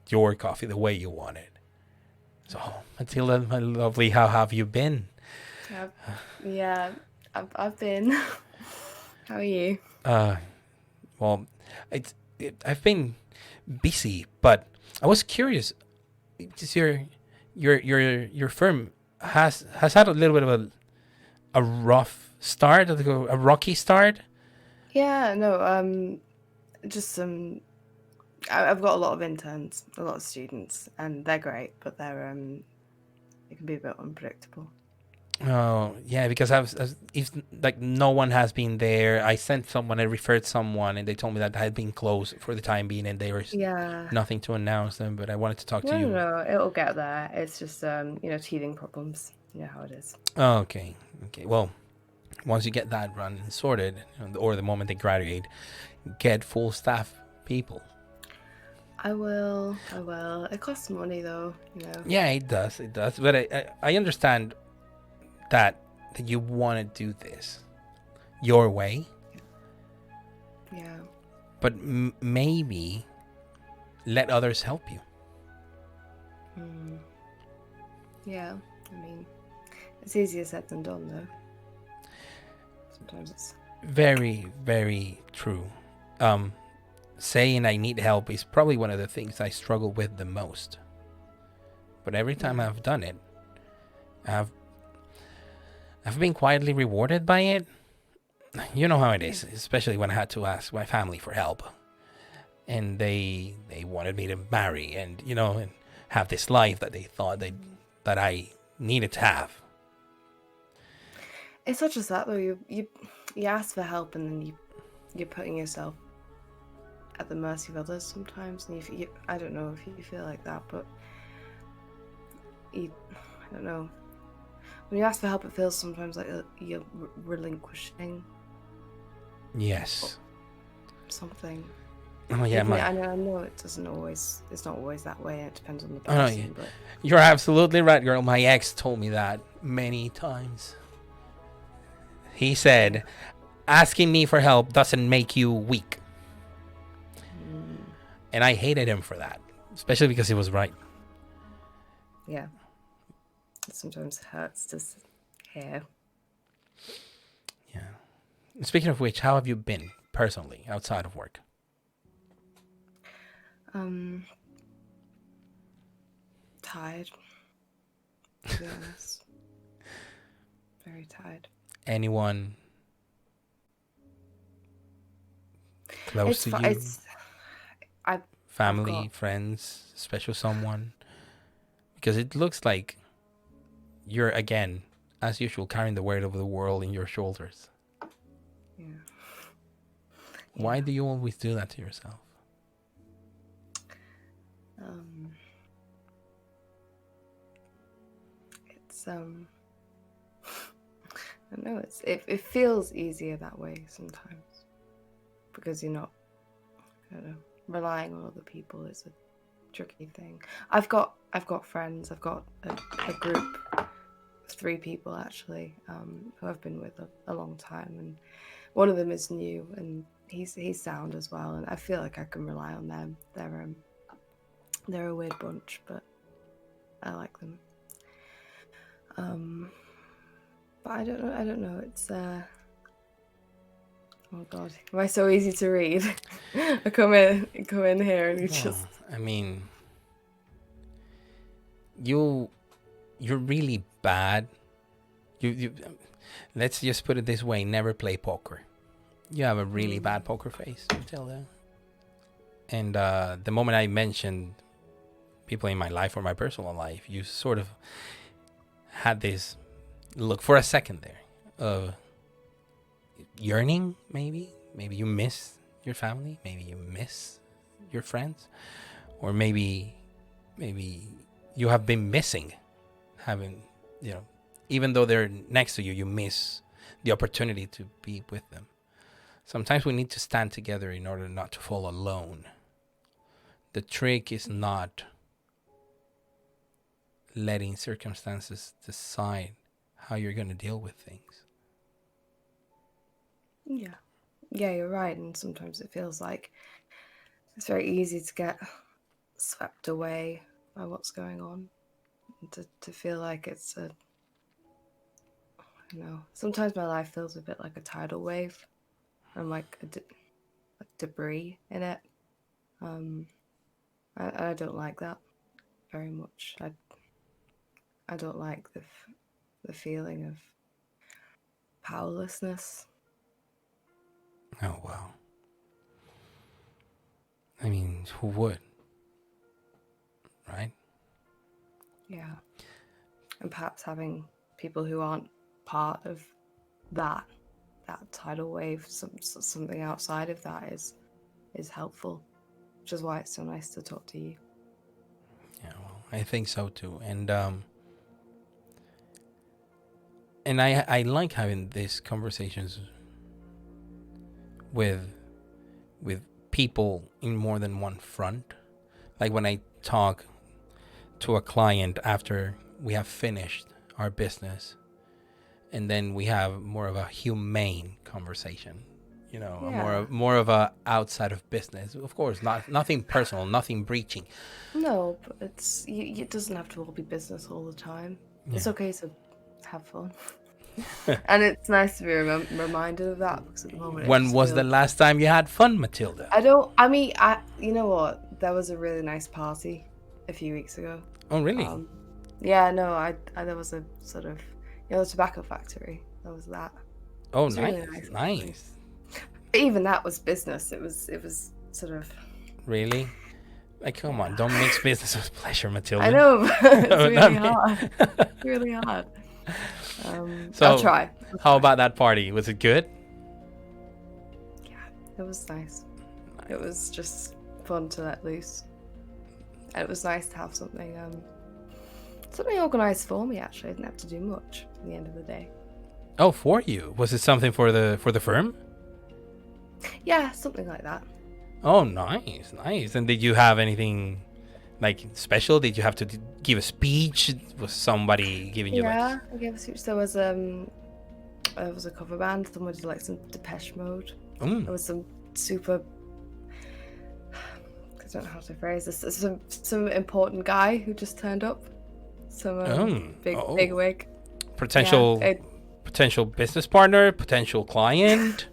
your coffee the way you want it. So, Matilda, my lovely, how have you been? I've been. How are you? Well, I've been busy, but I was curious. Just your firm has had a little bit of a rough start, a rocky start. Yeah, no, just some. I've got a lot of interns, a lot of students, and they're great, but they're it can be a bit unpredictable. Oh yeah, because if like no one has been there, I sent someone, I referred someone, and they told me that I had been closed for the time being, and there was nothing to announce them. But I wanted to talk to you. No, it'll get there. It's just teething problems. You know how it is. Oh, okay. Well, once you get that run sorted, or the moment they graduate, get full staff people. I will. It costs money though, you know. Yeah, it does. But I understand that you want to do this your way. Yeah. But maybe let others help you. Yeah, I mean, it's easier said than done though. Sometimes it's very, very true. Saying I need help is probably one of the things I struggle with the most. But every time I've done it, I've been quietly rewarded by it. You know how it is, especially when I had to ask my family for help. And they wanted me to marry and and have this life that they thought that I needed to have. It's not just that though. You ask for help and then you're putting yourself at the mercy of others sometimes, and I don't know if you feel like that, but I don't know. When you ask for help, it feels sometimes like you're relinquishing. Yes. Something. Oh yeah, I know it's not always that way. It depends on the person. But you're absolutely right, girl. My ex told me that many times. He said, asking me for help doesn't make you weak. And I hated him for that, especially because he was right. Yeah. It sometimes hurts to hear. Yeah. Speaking of which, how have you been personally outside of work? Tired. To be honest. Very tired. Anyone close to you? Family, friends, special someone? Because it looks like you're, again, as usual, carrying the weight of the world in your shoulders. Yeah. Why do you always do that to yourself? It's I don't know. It feels easier that way sometimes because you're not, I don't know, relying on other people. It's a tricky thing. I've got friends. I've got a group of 3 people actually who I've been with a long time, and one of them is new and he's sound as well, and I feel like I can rely on them. They're a weird bunch, but I like them. But I don't know. It's oh god, am I so easy to read? I come in here and you just. I mean, you're really bad. You let's just put it this way: never play poker. You have a really bad poker face, Matilda. And the moment I mentioned people in my life or my personal life, you sort of had this look for a second there of yearning. Maybe you miss your family. Maybe you miss your friends, or maybe you have been missing having, even though they're next to you, you miss the opportunity to be with them. Sometimes we need to stand together in order not to fall alone. The trick is not letting circumstances decide how you're going to deal with things. Yeah, you're right. And sometimes it feels like it's very easy to get swept away by what's going on. To feel like it's sometimes my life feels a bit like a tidal wave. I'm like debris in it. I don't like that very much. I don't like the feeling of powerlessness. Oh, wow. I mean, who would? Right? Yeah. And perhaps having people who aren't part of that tidal wave, something outside of that is helpful, which is why it's so nice to talk to you. Yeah, well, I think so too. And I like having these conversations with people in more than one front. Like when I talk to a client after we have finished our business, and then we have more of a humane conversation, more of a outside of business. Of course, nothing personal, nothing breaching. No, but it doesn't have to all be business all the time. Yeah. It's okay to have fun. And it's nice to be reminded of that, because at the moment. When was the last time you had fun, Matilda? You know what? There was a really nice party a few weeks ago. Oh, really? Yeah, no, there was a sort of, the tobacco factory. There was that. Oh, nice, really nice. But even that was business. It was sort of. Really? Like, come on, don't mix business with pleasure, Matilda. I know, it's really hard. It's really hard. So I'll try. How about that party? Was it good? Yeah, it was nice. It was just fun to let loose. And it was nice to have something organised for me. Actually, I didn't have to do much at the end of the day. Oh, for you? Was it something for the firm? Yeah, something like that. Oh, nice. And did you have anything like special? Did you have to give a speech? Was somebody giving you I gave a speech. There was a cover band. Someone did like some Depeche Mode. There was some super. I don't know how to phrase this. Some important guy who just turned up. Some big wig. Potential business partner, potential client.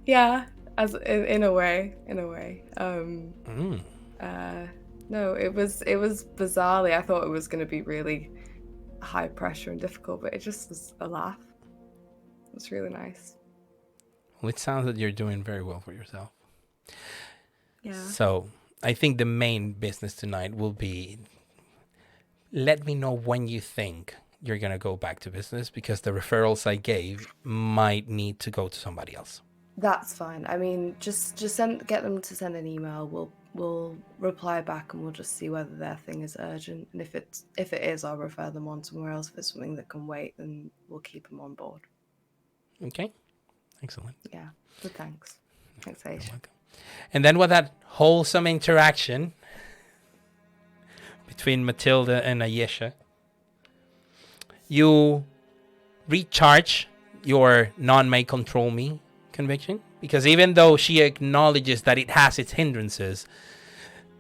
Yeah, as in a way. No, it was bizarrely. I thought it was going to be really high pressure and difficult, but it just was a laugh. It was really nice. Well, it sounds that you're doing very well for yourself. Yeah. So I think the main business tonight will be, let me know when you think you're going to go back to business, because the referrals I gave might need to go to somebody else. That's fine. I mean, just get them to send an email. We'll reply back, and we'll just see whether their thing is urgent. And if it is, I'll refer them on somewhere else. If it's something that can wait, then we'll keep them on board. Okay. Excellent. Yeah. Good. Thanks, Aisha. And then with that wholesome interaction between Matilda and Ayesha, you recharge your none may control me conviction, because even though she acknowledges that it has its hindrances,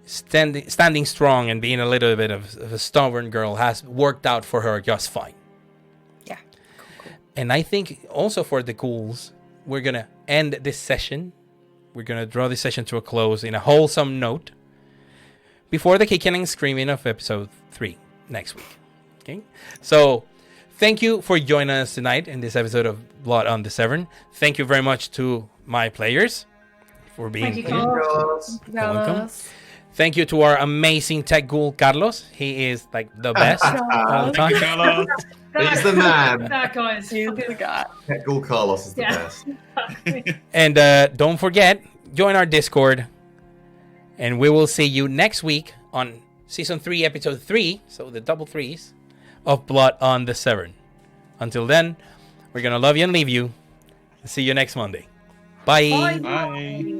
standing strong and being a little bit of a stubborn girl has worked out for her just fine. Yeah. Cool. And I think also for the ghouls, we're going to end this session. We're going to draw this session to a close in a wholesome note before the kicking and screaming of episode 3 next week. Okay? So thank you for joining us tonight in this episode of Blood on the Severn. Thank you very much to my players for being here. Welcome. Thank you to our amazing tech ghoul, Carlos. He is like the best all the time. Carlos. He's the man. That guy is the guy. Tech ghoul Carlos is the best. And don't forget, join our Discord. And we will see you next week on Season 3, Episode 3, so the double threes, of Blood on the Severn. Until then, we're going to love you and leave you. See you next Monday. Bye. Bye. Bye.